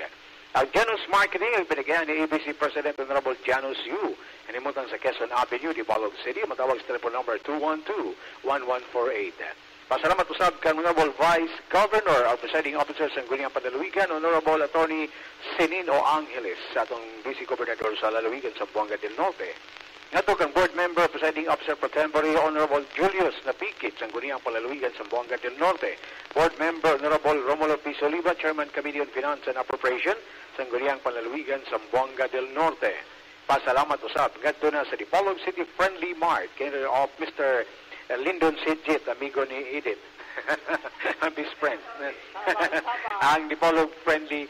Ang Janus Marketing ay binigyan ni ABC President Honorable Janus Yu. Animutan sa Quezon Avenue, Dipolog City. Matawag sa telephone number 212-1148. Pasalamat usab kang Honorable Vice Governor or Presiding Officer sa Sangguniang Panlalawigan, Honorable Attorney Sinino Angeles, sa atong Vice Gobernador sa Lalawigan sa Buanga del Norte. Ngato kang Board Member, Presiding Officer for Temporary, Honorable Julius Napikit, Sangguniang Panlalawigan sa Buanga del Norte. Board Member, Honorable Romulo P. Soliva, Chairman Committee on Finance and Appropriation, Sangguniang Panlalawigan sa Buanga del Norte. Pasalamat usab ngadto na sa Dipolog City Friendly Mart, care of Mr. Lyndon Sidjit, amigo ni Edith. Ang best friend. Ang Dipolog Friendly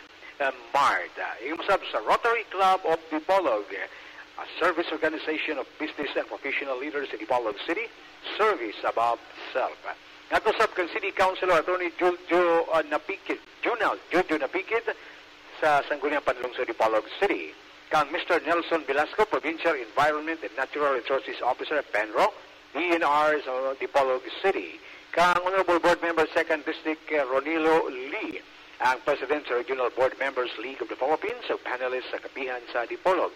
Mart. Imusab sa Rotary Club of Dipolog, a service organization of business and professional leaders in Dipolog City, service above self. Ngato sab kang City Councilor Attorney Jojo Napikit sa Sangguniang Panlungsod Dipolog City. Kang Mr. Nelson Velasco, Provincial Environment and Natural Resources Officer at Penro, DNR sa Dipolog City. Kang Honorable Board Member 2nd District Ronilo Lee, ang President sa Regional Board Members League of the Philippines, o panelist sa kapihan sa Dipolog.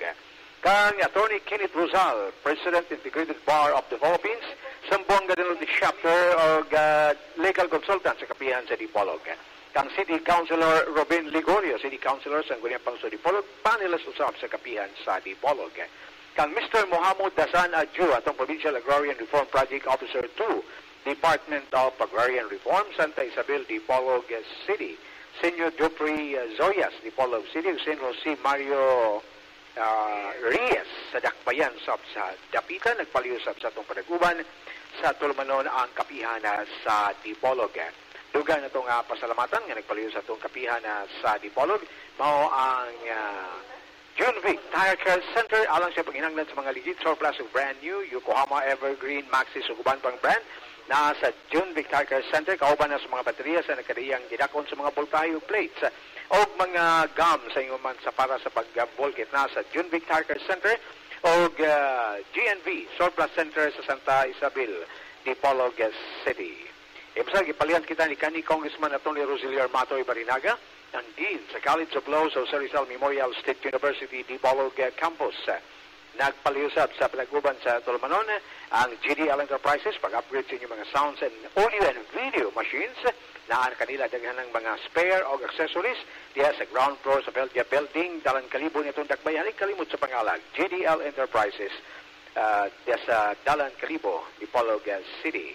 Kang Attorney Kenneth Rosal, President Integrated Bar of the Philippines, Sambuanga del Norte Chapter o Legal Consultant sa kapihan sa Dipolog. Kang City Councilor Robin Ligorio, City Councilor sa Sangguniang Pangso Dipolog, panelist usab sa kapihan sa Dipolog. Kang Mr. Mohammed Dasan Adju, atong Provincial Agrarian Reform Project Officer 2, Department of Agrarian Reform, Santa Isabel, Dipolog City. Senyor Dupri Zoyas, Dipolog City. Senyor C. Mario Reyes, sa Dakbayan, sa Dapitan, nagpaliusap sa atong panaguban sa Tulmanon ang kapihana sa Dipolog. dugang na itong pasalamatan nga nagpaliw sa itong kapihan sa Dipolog. Mao ang Junvic Tire Care Center alang sa paghinanglan sa mga legit surplus of brand new Yokohama, Evergreen, Maxxis ug uban pang brand na sa Junvic Tire Care Center kauban na sa mga baterya sa nakadiyang gidakon sa mga voltahe ug plates o mga gum sa inyo man sa para sa pag-volkit na sa Junvic Tire Care Center o GNV Surplus Center sa Santa Isabel, Dipolog City. Ibsag ipalian kita ni kanhi Congressman Atty. Rosilio Matoy Barinaga, ang Dean sa College of Law sa Rizal Memorial State University, Dipolog Campus. Nagpaliusap sa panaguban sa Tolmanon ang GDL Enterprises pag-upgrade sa inyong mga sounds and audio and video machines na ang kanila daghan ng mga spare o accessories diya sa ground floor sa Belgia Building, Dalan Kalibo nitong dakbayan. Kalimot sa pangalan, GDL Enterprises diya sa Dalan Kalibo, Dipolog City.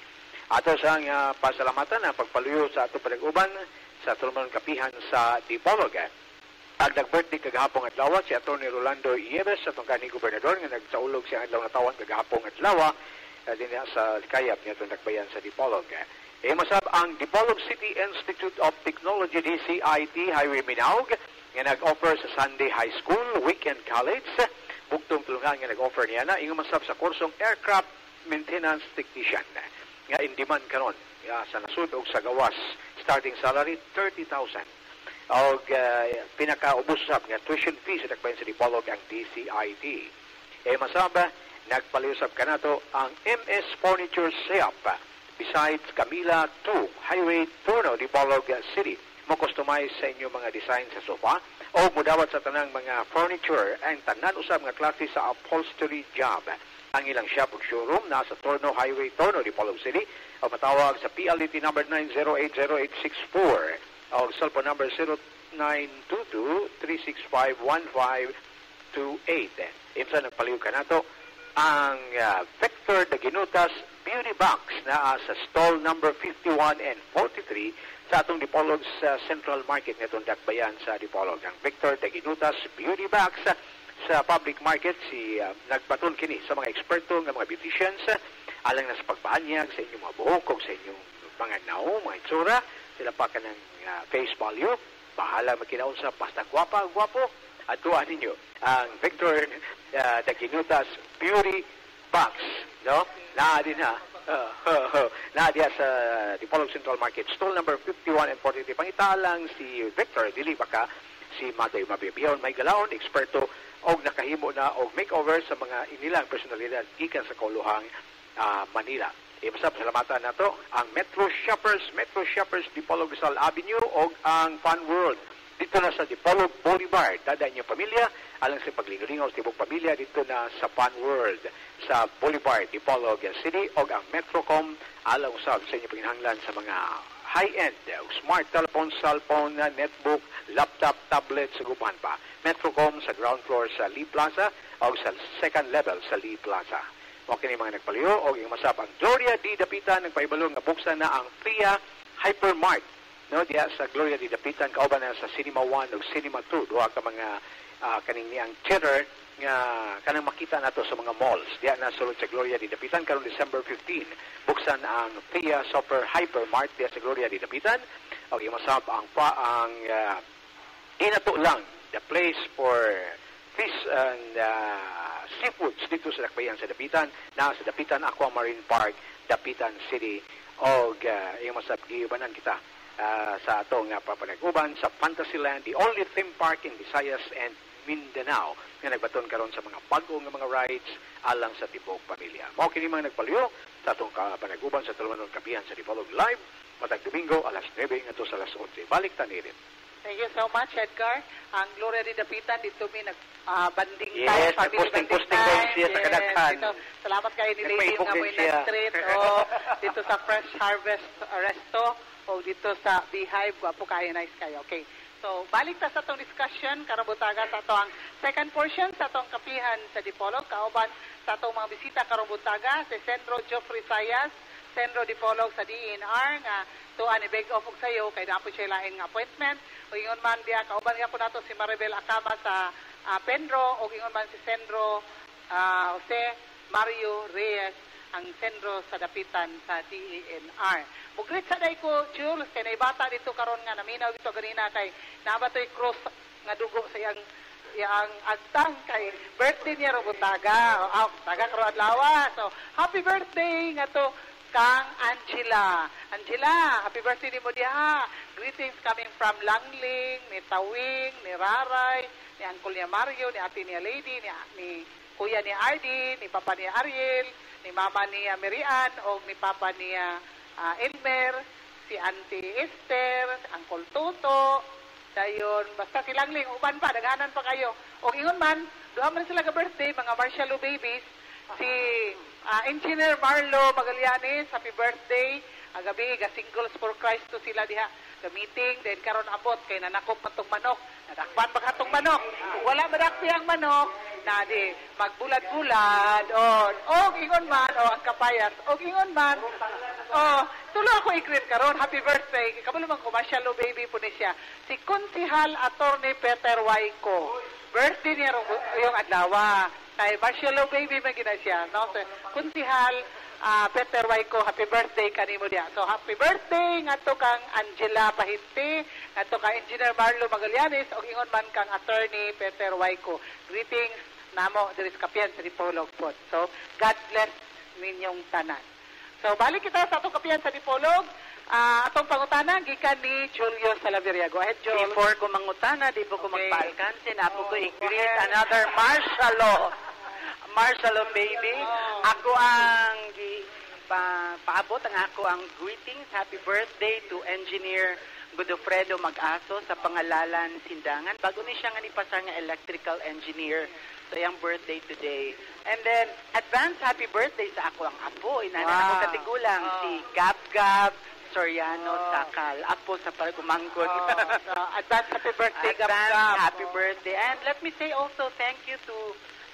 Ato sa pasalamatan na pagpaluyo sa ato panaguban sa Tolmanon Kapihan sa Dipolog. Ang nag-birthday kagahapong adlaw si Atty. Rolando Ieves atong kanhi gobernador nga nagsaulog siya adlaw na tawan kagahapong adlaw din sa Likayab niya itong nagbayan sa Dipolog. Masab ang Dipolog City Institute of Technology DCIT Highway Minaug nga nag-offer sa Sunday High School Weekend College bugtong tulungan nga nag-offer niya na ingon masab sa kursong Aircraft Maintenance Technician nga in demand karon sa nasud og sa gawas, starting salary 30,000. O pinaka-ubusap nga tuition fee sa nagbayan sa Dipolog ang DCIT. Masaba, nagpaliusap ka na to ang MS Furniture Shop besides Camila 2, Highway Turno, Dipolog City. Mo-customize sa inyo mga design sa sofa o mudawat sa tanang mga furniture ang tanan usab nga klase sa upholstery job. Ang ilang shop ug showroom nasa Turno Highway Turno, Dipolog City o matawag sa PLDT number 9080864 o cellphone number 0922-365-1528. Imsa nagpaliw ka na to ang Victor Daginutas Beauty Box na sa stall number 51 and 43 sa atong Dipolog sa Central Market nga itong dakbayan sa Dipolog. Ang Victor Daginutas Beauty Box sa public market si nagbaton kini sa mga eksperto nga mga beauticians alang na sa pagpaanyag sa inyong mga buhok o sa inyong mga naong, mga itsura. Sila pa ka ng face value. Bahala makinaon sa basta gwapo. At tuwan ninyo ang Victor Daginutas Beauty Box. No? Naadin ha. Naadin sa Dipolog Central Market. Stall number 51 and 43. Pangitalang si Victor dili baka si Matoy Mabibiyon may galaon, eksperto og nakahimo na og makeover sa mga inilang personalidad gikan sa kauluhang Manila. Masab salamatan nato ang Metro Shoppers Dipolog Rizal Avenue o ang Fun World dito na sa Dipolog Boulevard. Dada inyong pamilya alang sa paglingaw sa tibok pamilya dito na sa Fun World sa Boulevard Dipolog City o ang Metrocom alang usab sa inyong paghinahanglan sa mga high-end smart telephone, cellphone, netbook, laptop, tablet sa guban pa. Metrocom sa ground floor sa Lee Plaza o sa second level sa Lee Plaza. Okay ni mga nagpaliyo o yung masap ang Gloria D. Dapitan nagpaibalong na buksan na ang Pia Hypermart. No, diya sa Gloria D. Dapitan kauban na sa Cinema 1 o Cinema 2. Duha ka mga kaning niyang theater nga kanang makita nato sa mga malls. Diya na sulod sa Gloria D. Dapitan karon December 15. Buksan ang Pia Super Hypermart diya sa Gloria D. Dapitan. O yung masap ang inato lang the place for fish and seafoods dito sa Dakbayan sa Dapitan na sa Dapitan Aquamarine Park, Dapitan City o yung masabgibanan kita sa atong papanaguban sa Fantasyland, the only theme park in Visayas and Mindanao nga nagbaton karon sa mga bagong mga rides alang sa tibok pamilya. Mao kini mga nagpaliyo sa atong papanaguban sa Tolmanon Kapihan sa Dipolog Live matag Domingo alas 9 ngadto sa alas 11. Balik tanirin. Thank you so much, Edgar. Ang Gloria de Dapitan, dito may banding yes, tayo. Nagposting siya sa kadaghan. Salamat kayo ni Lady nga mo street o dito sa Fresh Harvest Resto o dito sa Beehive. Gwapo kayo, nice kayo. Okay. So, balik ta sa itong discussion, karabutaga sa itong second portion sa itong kapihan sa Dipolog. Kauban sa itong mga bisita karabutaga si Sendro Geoffrey Sayas, Sendro Dipolog sa DNR nga tuan ni beg off og sayo kay napo siya laing appointment. O ingon man diya kauban nga po nato si Maribel Acama sa Pendro o ingon man si Sendro Jose Mario Reyes ang sentro sa dapitan sa DENR. Mugrit sa day ko, Jules, kay naibata dito karon nga naminaw dito ganina kay nabatoy cross nga dugo sa iyang agtang kay birthday niya ro butaga. Taga karon adlaw. So, happy birthday nga to kang Angela. Angela, happy birthday ni mo diha. Greetings coming from Langling, ni Tawing, ni Raray, ni Uncle niya Mario, ni Ate niya Lady, ni Kuya ni Ardy, ni Papa ni Ariel, ni Mama niya Marian, o ni Papa niya Elmer, si Auntie Esther, Uncle Toto, dayon, basta si Langling, uban pa, daghanan pa kayo. O ingon man, duha man sila ka birthday, mga Marshalo babies, si Engineer Marlo Magallanes, happy birthday. Agabi, ga-singles for Christ to sila diha. Meeting, then karon abot, kay nanakop matong manok. Nadakpan ba katong manok? Wala madakpi ang manok, na di, magbulad-bulad, o ingon man, ang kapayas, ingon man, tulo ako i-greet karon, happy birthday. Kabalo man ko, Marshalo baby po ni siya. Si Konsihal Attorney Peter Waiko. Birthday niya yung adlawa. Kay Marshalo baby man gina siya, no? So, Konsihal Peter Waiko, happy birthday kanimo dia. So happy birthday ngadto kang Angela Pahinti, ngadto kang Engineer Marlo Magallanes ug ingon man kang Attorney Peter Waiko. Greetings namo diri sa Kapihan sa Dipolog pod. So God bless ninyong tanan. So balik kita sa atong Kapihan sa Dipolog. Atong pangutana gikan ni Julio Salaveria. Go ahead, Joel. Before ko mangutana, di po ko magpaalkan, sinapo ko i-greet another Marshalo baby. Ako ang paabot ang ako ang greetings. Happy birthday to Engineer Godofredo Mag-aso sa pangalalan Sindangan. Bago ni siya nga nipasar nga electrical engineer. So, yung birthday today. And then, advance happy birthday sa ako ang apo. Inanan ako katigulang si Gab Soriano Sakal. Apo sa Pargumanggod. Advance happy birthday, Gab. Advance happy birthday. And let me say also thank you to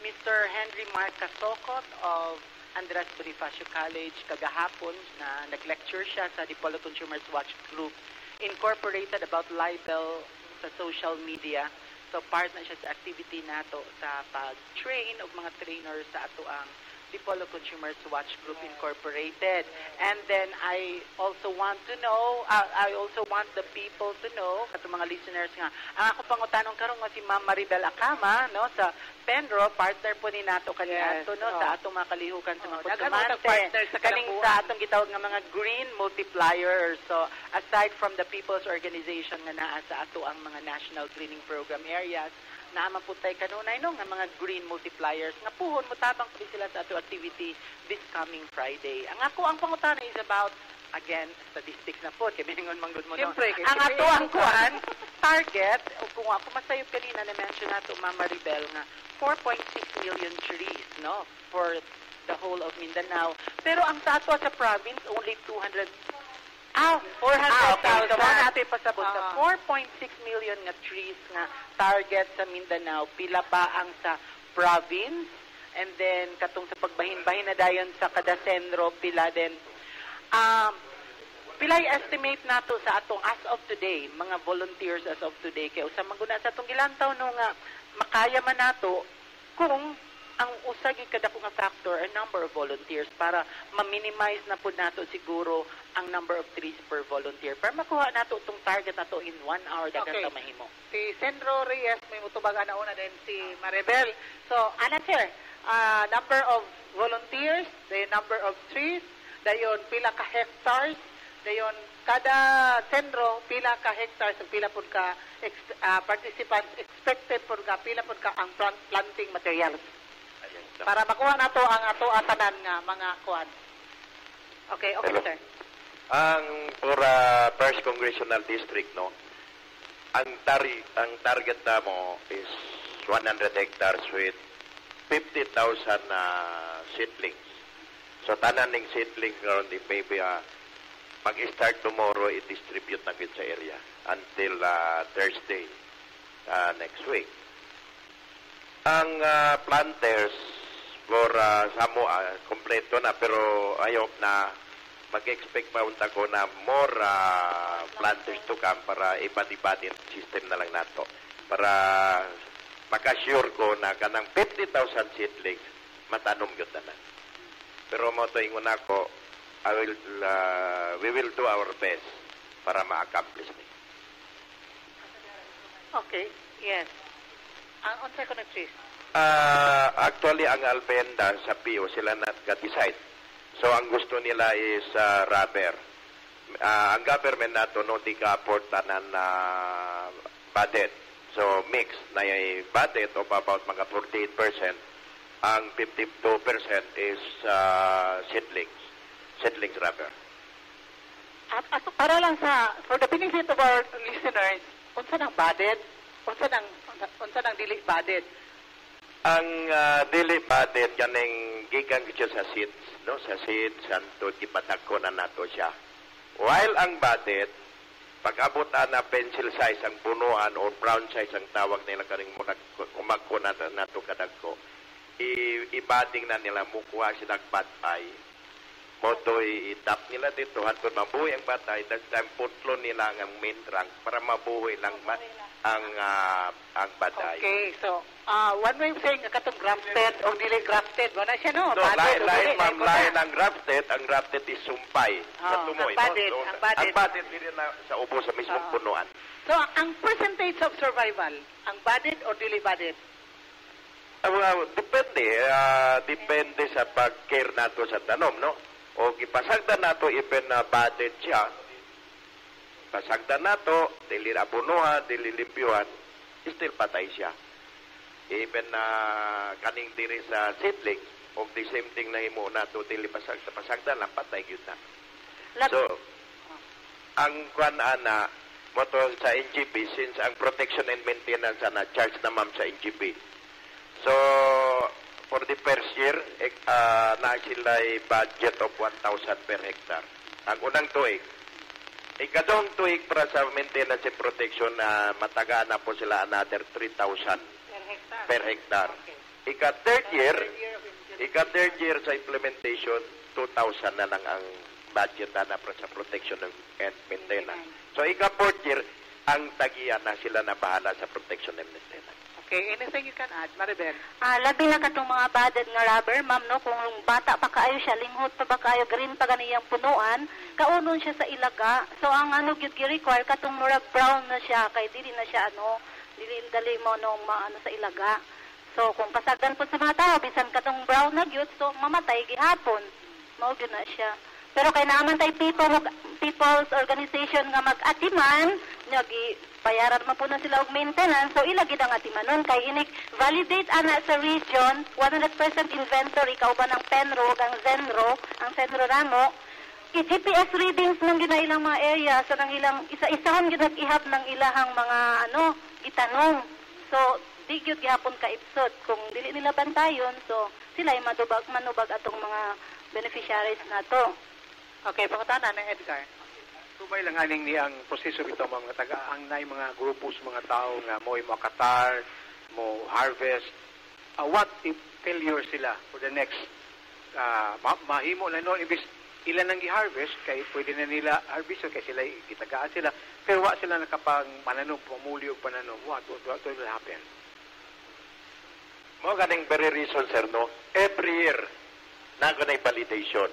Mr. Henry Mark Casocot of Andres Bonifacio College kagahapon na nag-lecture siya sa Dipolog Consumers Watch Group Incorporated about libel sa social media. So part na siya sa activity nato sa pag-train og mga trainers sa ato ang Dipolog Consumers Watch Group Incorporated. And then I also want to know, I also want the people to know, kato mga listeners nga, ang ako pangutanong karon nga si Ma'am Maribel Acama, no, sa Penro, partner po ni nato kaniadto, no, sa atong mga kalihukan sa mga konsumante. Kaning sa atong gitawag nga mga green multipliers. So aside from the people's organization nga naa sa ato ang mga national greening program areas, naman po tayo kanunay no, nga mga green multipliers nga puhon mo tabang po sila sa ato activity this coming Friday. Ang ako ang pangutana is about, again, statistics na po, kaya mingon manggod mo no. Ang ato ang kuan, target, o kung ako masayop kanina na-mention nato, Ma'am Maribel, nga 4.6 million trees, no, for the whole of Mindanao. Pero ang sa ato sa province, only 400,000. So, natin pasabot sa 4.6 million nga trees nga target sa Mindanao. Pila pa ang sa province, and then katong sa pagbahin-bahin na dayon sa kada sentro, pila din. Pila i-estimate nato sa atong as of today, mga volunteers as of today, kaya usang maguna sa atong ilantaw no nga makaya man nato kung ang usagi kada po nga factor, a number of volunteers para ma-minimize na po nato siguro ang number of trees per volunteer. Para makuha nato itong target nato in 1 hour dagan ta mahimo. Si Sandro Reyes, may mutubagan na una din si Maribel. So, sir, number of volunteers, the number of trees, dayon pila ka hectares, dayon kada sentro pila ka hectares, pila pud ka participants expected pud ka pila pud ka ang planting materials. Para makuha nato ang ato atanan nga mga kuan. Okay, Hello. sir. Ang for First Congressional District, no, ang target na mo is 100 hectares with 50,000 seedlings. So tanan ning seedlings around the maybe mag-start tomorrow, i-distribute na sa area until Thursday next week. Ang planters for Samoa, kompleto na, pero ayaw na mag-expect pa unta ko na more planters to come para iba-dibatin system na lang nato. Para makasure ko na kanang 50,000 seedlings matanom yun na. Pero mo to ingon ako, we will do our best para ma-accomplish ni. Okay, yes. Ang unsa ko nag-choose? Actually, ang Alpenda sa PO, sila nag-decide. So, ang gusto nila is rubber. Ang government nato, no, di ka-apport tanan na budget. So, mix na yung budget of about mga 48%. Ang 52% is seedlings rubber. At para lang for the benefit of our listeners, unsa nang budget? Unsa nang dili budget? Ang dili budget kaning gikan siya sa seeds, no? Sa seeds santo gipatakko na nato siya. While ang budget pag-abot na pencil size ang punuan or brown size ang tawag nila kaning kumagko na nato kadagko. I-batting na nila mukuha sila batay. Motoy itap nila dito hantod mabuhay ang batay dagdag putlo nila ang main trunk para mabuhay lang ang batay. Okay, so one way of saying katong grafted o dili grafted mo na siya no. So lain ang grafted is sumpay sa tumoy. Ang budded din na sa ubo sa mismong punuan. So ang percentage of survival, ang budded o dili budded? Depende sa pag-care nato sa tanom, no? O ipasagdan nato even na budded siya. Pasagdan nato, dili abunuhan, dili limpyuhan, still patay siya. Even na kaning diri sa seedling, o the same thing na himo nato, dili pasagdan lang, patay yun na. So, ang kwan ana, moto sa NGP, since ang protection and maintenance na charge na ma'am sa NGP. So, for the first year, na sila budget of 1,000 per hectare. Ang unang tuig, ikadong tuig para sa maintenance and protection na mataga na po sila another 3,000 per hectare. Okay. Ika-third year sa implementation, 2,000 na lang ang budget na para sa protection and maintenance. So, ika-fourth year, ang tagiya na sila na bahala sa protection and maintenance. Okay, anything you can add, Maribel? Labi na katong mga budded nga rubber, ma'am, no? Kung bata pa kaayo siya, linghot pa ba kaayo, green pa ganiyang punuan, kaunon siya sa ilaga. So, ang gyud gi-require, katong murag brown na siya, kay dili na siya, dili mo nung sa ilaga. So, kung pasagdan po sa mga tao, bisan katong brown na gyud, so, mamatay gihapon. Mao gyud na siya. Pero kay naman tayo people's organization nga mag-atiman, bayaran mo po na sila og maintenance, so ilagid ang atiman nun. Kay inik validate ana sa region, 100% inventory, kauban ang Penro, ang Zenro Ramo, GPS readings ng ginailang mga area, so nang ilang, isa-isahan ginag-ihap ng ilahang mga, itanong. So, di gyud gihapon ka ipsot. Kung dili nila bantayon, so sila ay manubag atong mga beneficiaries nato. Okay, pangutana na Edgar. Sumay lang aning ni ang proseso bitaw mga taga ang nay mga grupos mga tao nga mo'y makatar, mo harvest. What if failure sila for the next mahimo na no ibis ilan nang i-harvest kay pwede na nila harvest kay sila gitagaan sila pero wa sila nakapang pananom pamuli og pananom what will happen? Mo ganing very reason sir no every year na ganay validation.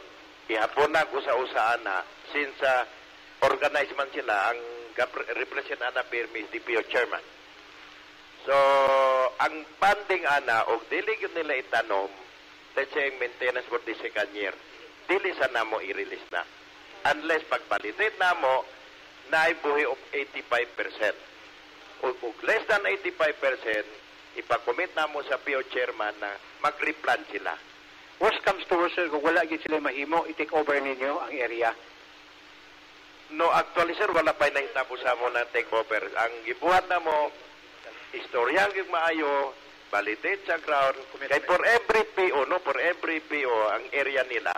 Ihapon na ko sa usaan na since organized man sila, ang represent ana permis DPO chairman. So, ang funding ana, o dili yun nila itanom, let's say maintenance for the second year, dili sana mo i-release na. Unless pag-validate na mo, naibuhi of 85%. O less than 85%, ipakomit na mo sa PO chairman na mag-replan sila. Worst comes to worst, kung wala gid sila mahimo, i-take over ninyo ang area. No, actually sir, wala pa nahitabo sa mo na take over. Ang gibuhat na mo, istoryang yung maayo, validate sa ground. Kaya for every PO, ang area nila,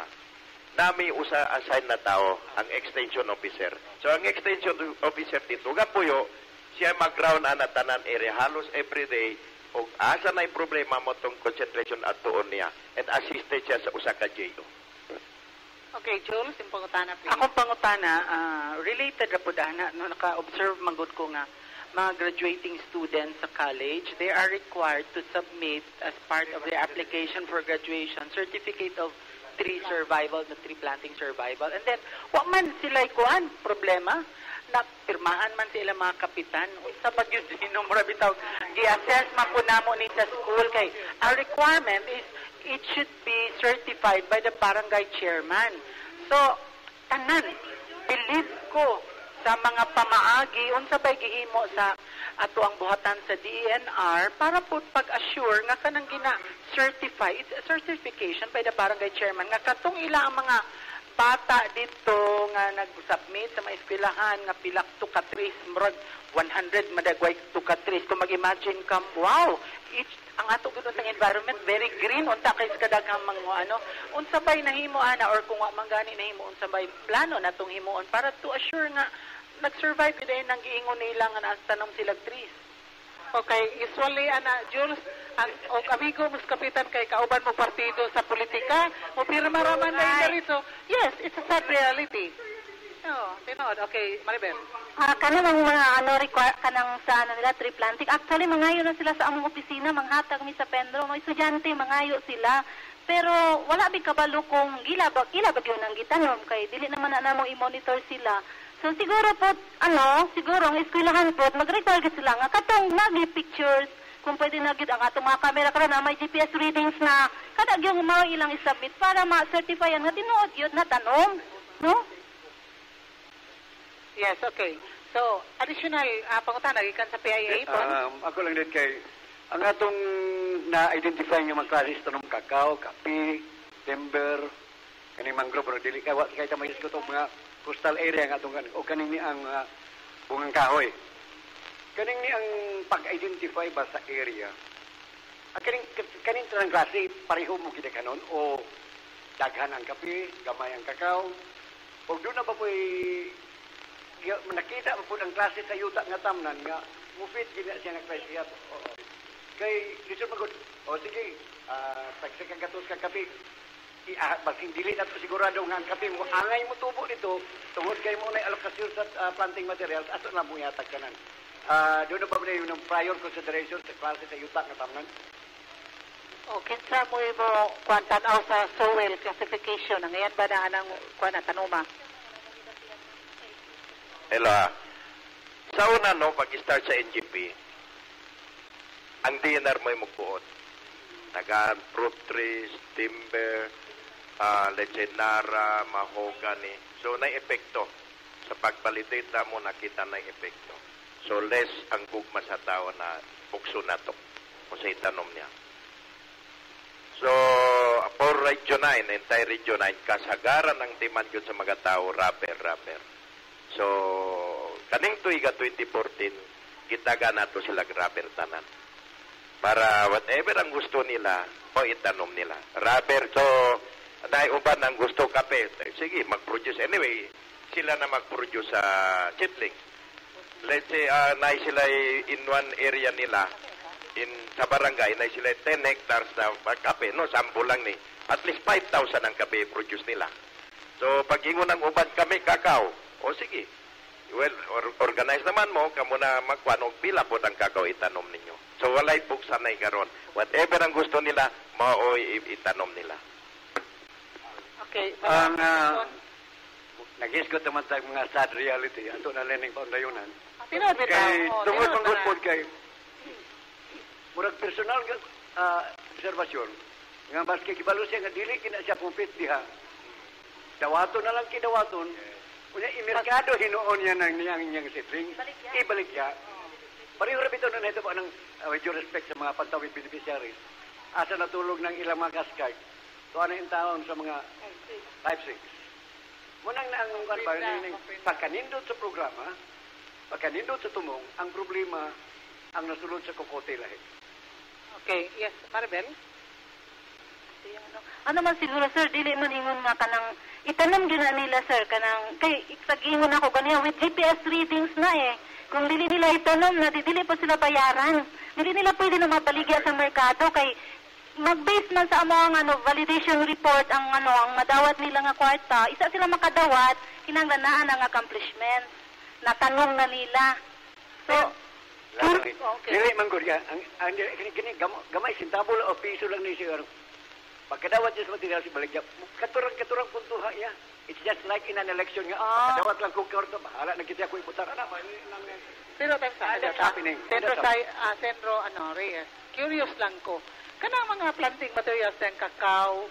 nami assign na tao, ang extension officer. So ang extension officer dito, gapuyo, siya mag-ground na tanan area halos every day, o asa na yung problema mo tong concentration at tuon niya and assisted siya sa usa ka JO. Okay, Jules, yung pangutana please. Akong pangutana, related na po dahil naka-observe manggod ko nga mga graduating students sa college, they are required to submit as part of their application for graduation certificate of tree survival, na tree planting survival. And then, wa man sila kuan problema na pirmahan man sila mga kapitan. Unsa ba gyud sino mura bitaw gi-assess man po namo ni sa school kay our requirement is it should be certified by the barangay chairman. So, tanan, believe ko sa mga pamaagi, unsa ba'y gihimo sa ato ang buhatan sa DENR para po pag-assure nga kanang gina-certify, it's a certification by the barangay chairman, nga katong ila ang mga bata dito nga nag-submit sa mga eskwelahan nga pilak to katris, murag 100 madagway to katris. Kung mag-imagine ka, wow, ang ato gudon ng environment very green, unta kay kadaghang mga ano, unsa bay nahimo ana or kung wa man gani nahimo unsa bay plano natong himuon para to assure nga nag-survive din ang giingon nila nga nastanom sila trees. Okay, usually, Jules, o amigo mas kapitan kay kauban mo partido sa politika, o pirma raman na ina rito. Yes, it's a sad reality. No, tinod. Okay, Maribel. Kanang mga kanang sa nila tree planting. Actually, mangayo na sila sa among opisina, manghatag mi sa Pendro, mga estudyante mangayo sila. Pero wala bi kabalo kung ilabag yun ang gitanom kay dili naman na namo i-monitor sila. So siguro po, siguro ang eskwelahan po, mag-require sila nga katong nag-pictures, kung pwede na ang atong mga camera karon na may GPS readings na kada yung mao ilang isubmit para ma-certifyan nga tinuod yun na tanom, no? Yes, okay. So, additional pangutana gikan sa PIA po? Ako lang din kay, ang atong na-identify nga mga klases tanong kakao, kape, timber, kaning mangrove, pero dili kay tamay ko itong mga coastal area nga itong o kaning ni ang bungang kahoy. Kaning ni ang pag-identify ba sa area? Kaning tanang klase, pareho mo kita kanon o daghan ang kape, gamay ang kakao, o doon na ba po'y nakita po ang klase sa yuta nga tamnan nga mufit gina siya nga klase kay lisod magod o sige pagsakang gatos ka kape baking dili na to sigurado nga ang kape mo angay mo tubo dito tungod kay mo na alokasyon sa planting materials ato na mo yatag kanan doon na ba yung prior consideration sa klase sa yuta nga tamnan kinsa mo kuan tanaw sa soil classification ngayon ba na anang kuan tanuma. Hello. Sa una, pag-start sa NGP, ang DNR may magbuot. Tagaan, fruit trees, timber, legendara, mahogany. So, na-epekto. Sa pagpalitate mo, nakita na-epekto. So, less ang gugma sa tao na bukso na to. Kung sa itanom niya. So, for Region 9, entire Region 9, kasagaran ng demand yun sa mga tao, rubber. So, kaning tuiga 2014, kita nato sila rubber tanan. Para whatever ang gusto nila, o itanom nila. Rubber, so, dahil uban ang gusto kape, sige, mag-produce. Anyway, sila na mag-produce sa seedling. Let's say, na sila in one area nila, sa barangay, na sila 10 hectares na kape, sample lang ni. At least 5,000 ang kape produce nila. So, pag ingon ng uban kami, kakao, o sige, well, organize naman mo, kamo na magkuhan, o pila po ang kakao itanom ninyo. So, walay buksanay karon. Whatever ang gusto nila, mao itanom nila. Okay. Nag-isgot naman tayo mga sad reality. Ato na learning foundayonan. Pinabitaw. Kay, tungkol pang good food kay, murag personal observasyon, nga baski kibalo siya nga dili kina siya pupit diha. Dawaton na lang kidawaton. Kunya imerkado hinuon niya ng niyang seedling, ibalik niya. Pareho rin ito na ito po ng with due respect sa mga pantawid beneficiaries. Asa natulog ng ilang mga kaskag. So ano yung taon sa mga 5-6. Munang naanong kan ba pagkanindot sa programa, pagkanindot sa tumong, ang problema ang nasulod sa kokote lahi. Okay, yes, Maribel? Ano man siguro sir, dili man ingon nga kanang itanong din na nila sir kanang kay sagingon ako kaniya with GPS readings na kung dili nila itanom na dili pa sila bayaran dili nila pwede na mapaligya sa merkado kay mag-base man sa among validation report ang ang madawat nila nga kwarta isa sila makadawat kinahanglan ang accomplishment na tanong na nila so dili man gud ang gamay sintabol o piso lang ni sir Pagkadawat niya sa material si Baligya, katurang puntuha niya. It's just like in an election nga, kadawat lang kong korto, bahala na kita ko ibutar. Pero tayo sa Sendro Reyes, curious lang ko. Kanang mga planting materials ng kakao,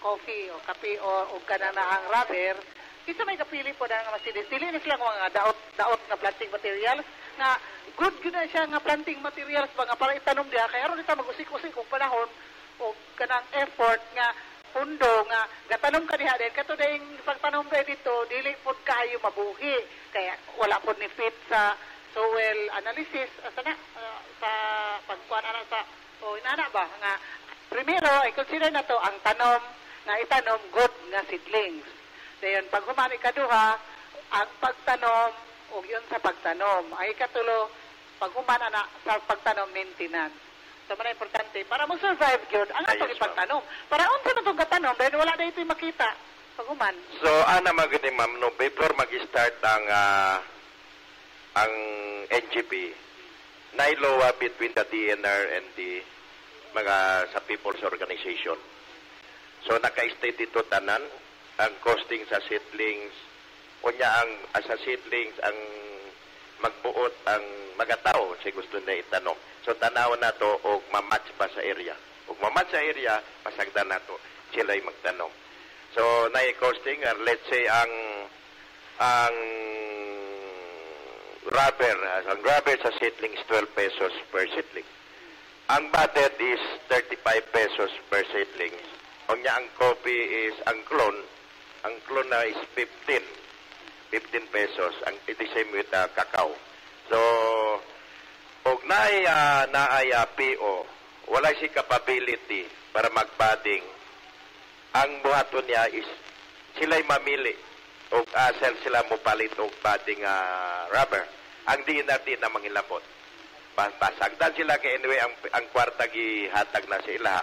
coffee o kape o kanang ang rubber, isa may kapili po na nga masidis. Dili na sila mga daot na planting materials nga good na siya nga planting materials ba nga para itanom diha kay aron kita mag-usik-usik og panahon o kanang effort nga pundo nga gatanom ka diha din kato ding pagtanom dito dili pod kaayo mabuhi kaya wala pod ni fit sa soil analysis sa pagkuan ana sa o inana ba nga primero I consider na to ang tanom nga itanom good nga seedlings. Dayon pag humani kaduha ang pagtanom o yun sa pagtanom ay katulo pag humana na sa pagtanom maintenance. So man importante para mo survive gyud ang atong ipagtanom. Para unsa na tong gatanom dahil wala na ito'y makita pag human. So ana magani ma'am no before mag-start ang NGP nailowa between the DNR and the mga sa people's organization. So naka-state dito tanan ang costing sa seedlings unya ang sa seedlings ang magbuot ang magatao sa gusto na itanong. So tanaw na to og mamatch pa sa area. Ug mamatch sa area pasagdan nato sila'y magtanong. So costing let's say ang rubber sa seedling is 12 pesos per seedling. Ang battered is 35 pesos per seedling. Unya ang coffee is ang clone na is 15 pesos. Ang the same with cacao. So og naay PO, wala si capability para magbudding. Ang buhaton niya is sila'y mamili og asel sila mo palit og budding rubber. Ang DNR di na mangilabot. Pasagdan sila kay anyway ang kwarta gihatag na sila.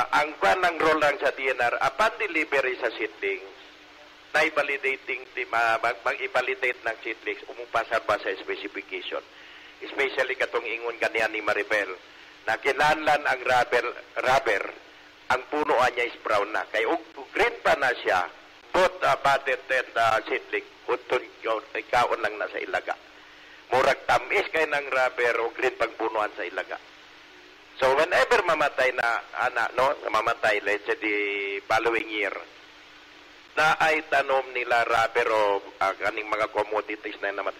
Ang kwan ng role lang sa DNR upon delivery sa seedlings na-validating mag-i-validate ng seedlings umupasar ba sa specification. Especially katong ingon kaniya ni Maribel na kinahanglan ang rubber ang punoan niya is brown na kay green pa na siya both patented seedling utun kaon lang na sa ilaga. Murag tamis kay ng rubber o green pagpunuan sa ilaga. So whenever mamatay na mamatay let's say the following year na ay tanom nila rubber o kaning mga commodities na naman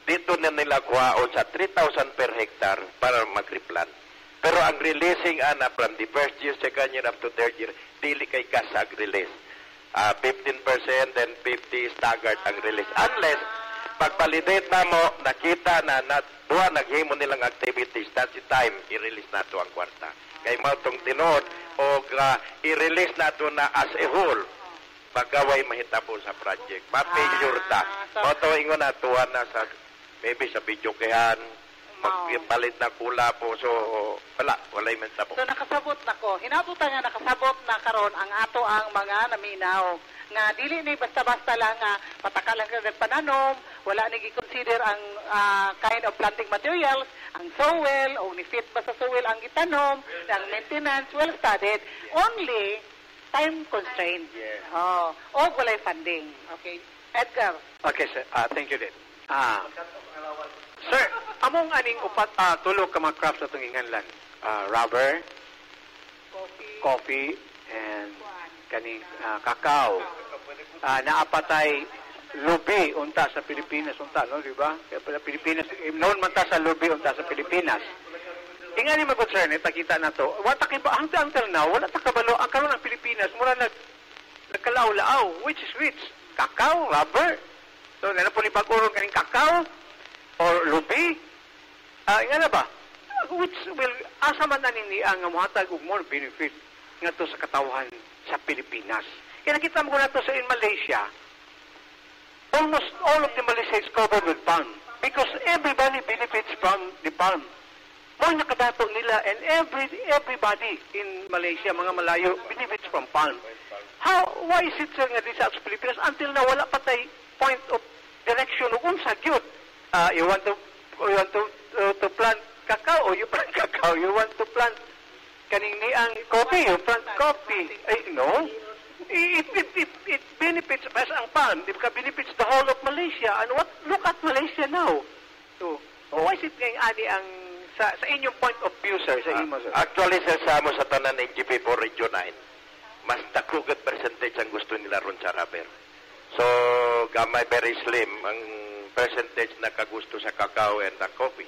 dito na nila kuhaon sa 3,000 per hectare para mag-replant. Pero ang releasing from the first year, second year up to third year, dili kay kasag release. 15% and 50 staggered ang release. Unless pag-validate na mo, nakita na duha naghimo nilang activities, that's the time i-release na to ang kwarta. Kay mo itong tinood o i-release na to na as a whole pagkaway mahitabo sa project. Ma-failure ta. O to ingon na tuwa na sa maybe sa video kayan, magpalit na kula po. So, walay man tabo. So, nakasabot na ko. Hinabutan nga nakasabot na karon ang ato ang mga naminaw. Nga, dili ni basta-basta lang nga patakalan ka ng pananom, wala ni i-consider ang kind of planting materials, ang soil, o ni fit ba sa soil ang gitanom, ang maintenance, well-studied, only time constraint. Yes. O walay funding. Okay. Edgar. Okay, sir. Thank you din. Sir, among aning upat tulog ka mga crops na itong inganlan? Rubber, coffee, and kaning cacao. Naapatay lubi unta sa Pilipinas unta, no, di ba? Kaya Pilipinas, noon man ta sa lubi unta sa Pilipinas. Ingani mag-concern, takita na to. Wala takiba, until now, wala takabalo. Ang karoon ng Pilipinas, mula nagkalao-lao, which is which? Cacao, rubber. So, po ni pag-urong kaning cacao, or lubi. Ingana ba? Which will, asa man na nini ang muhatag og more benefit nga to sa katawhan sa Pilipinas. Kaya nakita mo na to sa in Malaysia, almost all of the Malaysia is covered with palm because everybody benefits from the palm. Mga nakadato nila and everybody in Malaysia, mga Malayo, benefits from palm. Why is it nga di sa Pilipinas until na wala patay point of direction o unsa gyud? You want to plant cacao or you plant cacao, you want to plant kaning ni ang coffee, yung front coffee. Ay, no. It benefits as ang PAN. Di ba benefits the whole of Malaysia? And look at Malaysia now. So, why is it ngayong ani ang sa inyong point of view, sir, sa imo, sir? Actually, sa mo sa tanan ng NGP for Region 9, mas dakugad percentage ang gusto nila ron sa rubber. So, gamay very slim ang percentage na kagusto sa cacao and the coffee.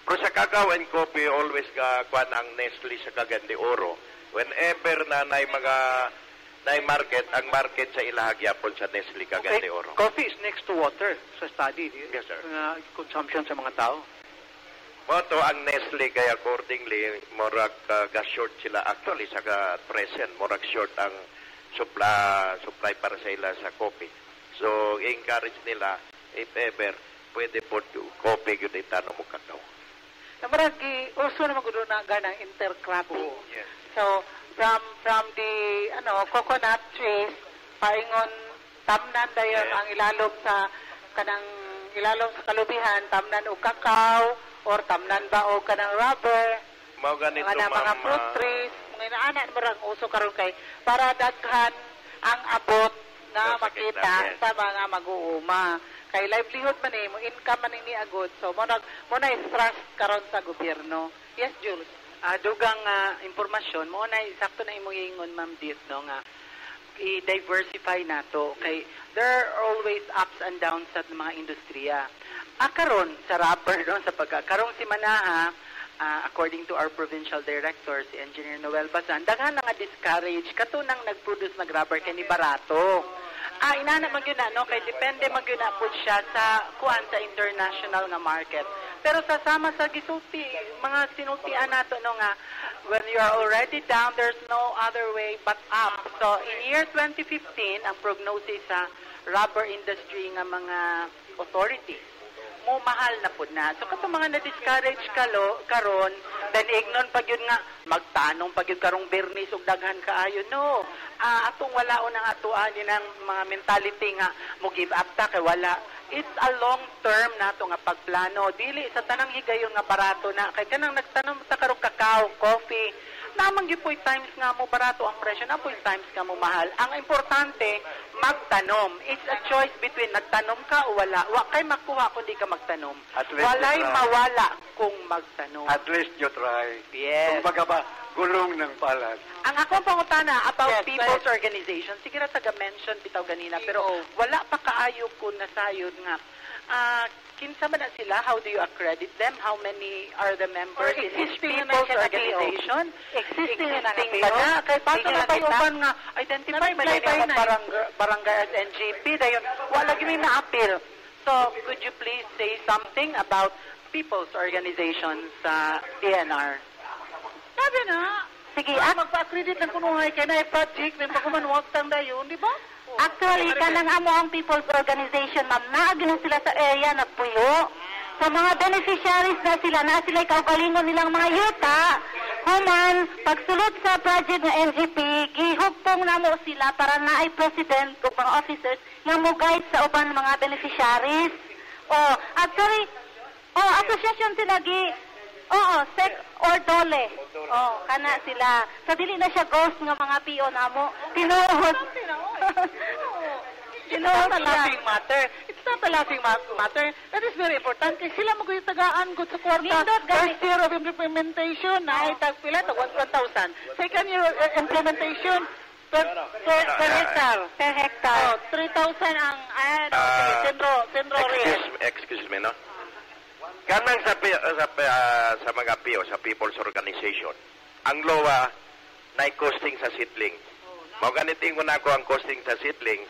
Pero sa cacao and coffee, always kuan ang Nestle sa Cagayan de Oro. Whenever na market, ang market sa ilahagyapon sa Nestle Cagayan de Oro. Coffee is next to water sa study. Yes, sir. Consumption sa mga tao. Moto ang Nestle kaya accordingly murag ga-short sila actually sa present murag short ang supply para sa ila sa coffee. So encourage nila if ever pwede po coffee gyud itano mo kakao. Namaragi also na magudo na ganang intercropping. Yes. So from the coconut trees paingon tamnan dayon ang ilalom sa kalubihan tamnan og kakao or tamnan ba o kanang rubber, mao ganito mga fruit trees, mga inaanan marang uso karon kay para daghan ang abot nga makita sa mga mag-uuma. Kay livelihood man mo income man ni agud. So mo na trust karon sa gobyerno. Yes, Jules. Dugang impormasyon mo na sakto na imong ingon Ma'am Dit no nga i-diversify nato kay there are always ups and downs sa mga industriya. Karon sa rubber no sa karong si Manaha according to our provincial director si Engineer Noel Bazan daghan nga discourage katunang nagproduce ng rubber kay ni barato. Inana man gyud no kay depende man gyud na pud siya sa kuan sa international nga market. Pero sasama sa gisulti mga sinultian nato no nga when you are already down there's no other way but up. So in year 2015 ang prognosis sa rubber industry nga mga authorities mo mahal na pud na. So kato mga na-discourage karon then ignon pag yun nga magtanong pag yun karong bernis ug daghan kaayo no. Atong wala nang atuan din ang mga mentality nga mo give up ta kay wala. It's a long term nato nga pagplano. Dili sa tanang higayon nga barato na kay kanang nagtanom ta karong kakao, coffee, namang gipoy times nga mo barato ang presyo na poy times nga mo mahal. Ang importante magtanom. It's a choice between nagtanom ka o wala. Wa kay makuha kung di ka magtanom. Walay mawala kung magtanom. At least you try. Yes. Kung baga ba, gulong ng palad. Ang akong pangutana about people's organization, sige na taga-mention bitaw ganina, pero wala pa kaayo kung nasayod nga. Kinsa ba na sila? How do you accredit them? How many are the members in this people's organization? Existing na ba na? Kaya paano na tayo nga identify ba na barangay at NGP? Dayon, wala gini na-appeal. So, could you please say something about people's organizations sa DNR? Sabi na. Sige, magpa-accredit ng kunuhay kay na project din pagkumanuwag tang dayon, di ba? actually, kanang amo ang people's organization, ma'am, naagi na sila sa area, nagpuyo. Sa mga beneficiaries na sila kaugalingon nilang mga yuta, human, pagsulod sa project ng NGP, gihugpong na mo sila para na ay president o mga officers nga mo guide sa uban mga beneficiaries. Actually, association sila sec or dole. Kana sila. Sa dili na siya ghost nga mga PO namo. Tinuod. It's not a laughing matter. It's not a laughing matter. That is very important. Kasi sila mag-tagaan good sa kwarta. First year of implementation na ay tagpila, tag 1,000. Second year implementation, per hectare. Per hectare. 3,000 ang, sendro real. Excuse me, no? Kanang sa mga PO, sa People's Organization, ang LOA na costing sa seedlings. Mau ganitin ko na ako ang costing sa seedlings.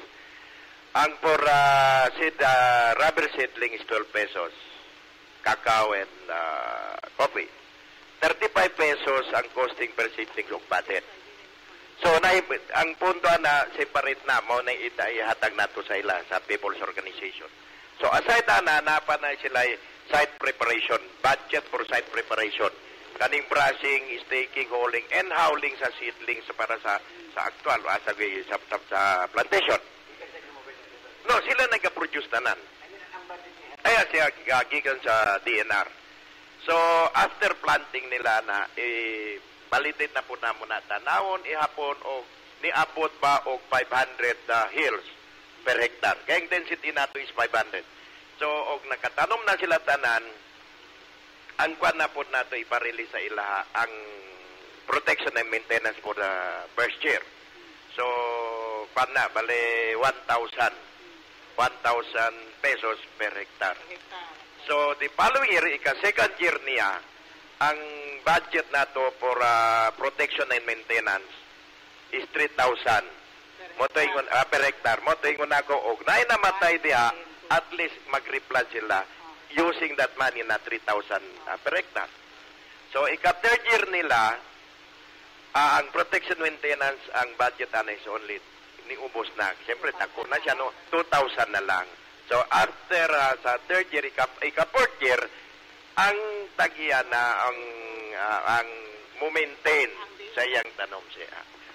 Ang for rubber seedling is 12 pesos. Cacao and coffee. 35 pesos ang costing per seedling of patent. So, ang punto na separate na mo na ihatag nato sa ila sa People's Organization. So, aside napa na sila site preparation, budget for site preparation, kaning brushing, staking, hauling, and hauling sa seedlings para sa actual, sa plantation. No, sila nag-produce tanan. Kaya siya gigan sa DNR. So, after planting nila na, validate na po na muna tanawon, ihapon, o niabot ba og 500 hills per hectare. Kaya ang density nato is 500. So, og nakatanom na sila tanan, ang kwan na po nato iparelease sa ilaha ang protection and maintenance for the first year. So, kwan na, bale 1,000 pesos per hectare. So, the following year, second year niya, ang budget nato for protection and maintenance is 3,000 per hectare. Motoingon ako, og naay namatay diha, at least mag-replant sila using that money na 3,000 per hectare. So, third year nila, ang protection maintenance, ang budget na is only niubos na. Siyempre, tako na siya, no? 2,000 na lang. So, after sa third year, fourth year, ang tagiya na ang maintain sa iyang tanom siya.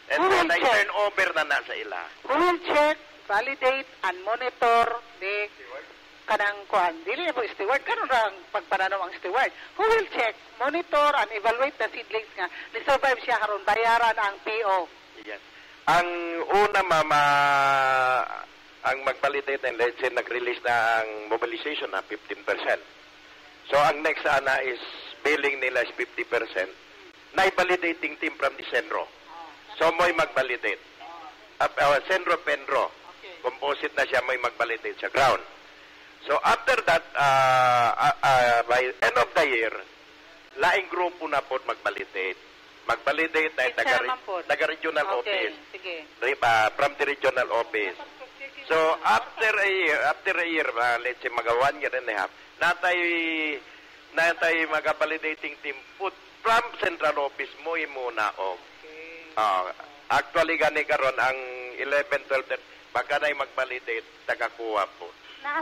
And then, ay turn over na sa ila. Who will check, validate, and monitor the kanang kuan? Dili po steward. Karon ra ang pagpananom ang steward. Who will check, monitor, and evaluate the seedlings nga ni-survive siya karon bayaran ang PO? Yes. Ang una, ang mag-validate and let's say nag-release na ang mobilization na 15%. So, ang next ana is billing nila is 50%. Na-validating team from the Senro. So, mo'y mag-validate. Senro Penro. Composite na siya, mo'y mag-validate sa ground. So, after that, by end of the year, laing grupo na po mag-validate. Mag-validate na taga-regional office. Sige. From the regional office. So, after a year, let's say, mga 1 year and a half, natay mag-validating team put from central office mo muna o. Actually, gani karon ang 11, 12, baka na'y mag-validate, taga-kuha po.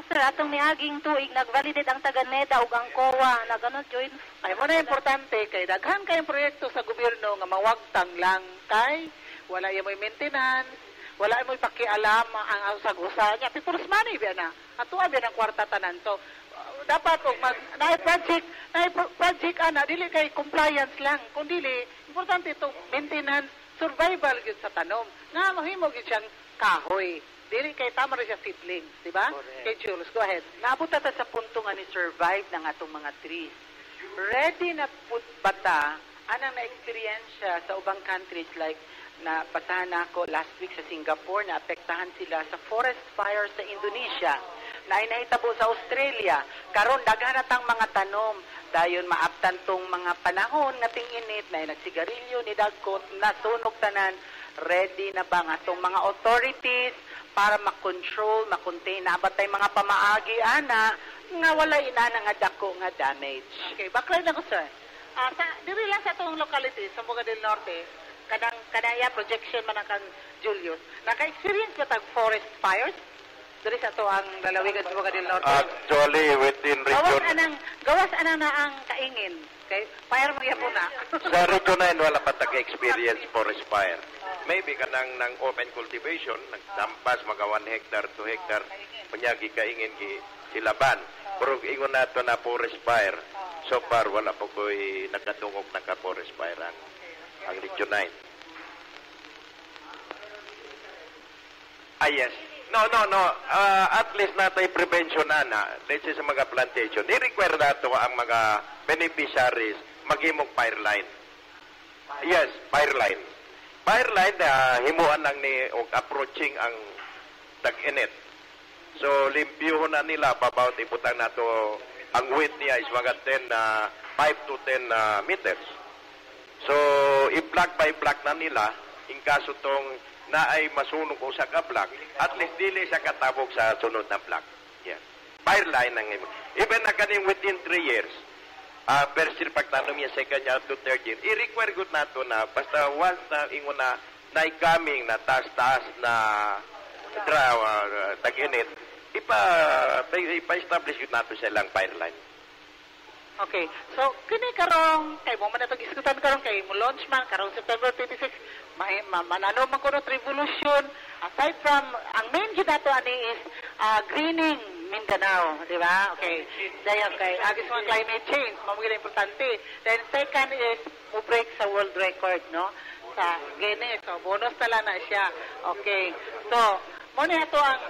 Sir, atong niaging tuig, nag-validate ang taga-NEDA ug ang COA, na ganun, join. Ay mo na importante, kay daghan kayong proyekto sa gobyerno nga mawagtang lang kay, wala yung may maintenance, wala mo pakialam ang usag-usa niya. People's money biya na. Ato biya ng kwarta tanan. So, dapat kung project ana, dili kay compliance lang. Kung dili, importante ito, maintenance, survival yun sa tanom. Nga, mahimog yun siyang kahoy. Dili kay tama rin siya seedlings, di ba? Kay Jules, go ahead. Naabot ta sa punto nga ni survive ng atong mga trees. Ready na put bata, anang na-experience sa ubang countries like na basahan ako last week sa Singapore na apektahan sila sa forest fire sa Indonesia na inahitabo sa Australia. Karon daghan natang mga tanom dayon maaptan tong mga panahon nga ting-init na nagsigarilyo ni dagkot nasunog tanan. Ready na ba nga atong mga authorities para makontrol, makontain na abatay mga pamaagi ana nga wala inana nga dako nga damage. Okay, background lang ko sir. Diri lang sa itong locality, sa Buga del Norte, kadaya projection man ang Julius, naka-experience ba tag forest fires? Diri sa ito ang lalawigan sa Buga del Norte? Actually, within region... Gawas anang na ang kaingin. Okay? Fire mo po na. Sa region na yun, wala pa taga-experience forest fire. Maybe kanang ng open cultivation, nagdampas, mga 1 hectare, 2 hectare, panyagi kaingin silaban. Pero ingon na ito na forest fire. So far, wala po ko'y nagkatungog ng ka-forest fire ang Region 9. Yes. No. At least natay prevention na. Let's say sa mga plantation. I-require na ito ang mga beneficiaries maghimog fire line. Yes, fire line. Fire line, himuan lang ni approaching ang tag-init. So, limpyuhon na nila, about iputang na to. Ang width niya is mga 5 to 10 meters. So, i-block by block na nila, in kaso tong na ay masunog o sa ka-block, at least dili sa katabog sa sunod na block. Yeah. Fire line ang even na kaning within 3 years, first year pagtanom niya, second year to third year, i-require good na to na, basta once na ingon na coming na taas-taas na tag-init, ipa-establish yun nato sa ilang fire line. Okay. So, kini karong, kay mo man na pag-iskutan karong, kay mo launch man, karong September 26, manano man ko no revolution. Aside from, ang main yun nato ani is greening, Mindanao, di ba? Okay. Dayon kay agis mga climate change, mamugila importante. Then second is mo break sa world record, no? Sa Guinness, so bonus tala na siya. Okay. So, mo ni ato ang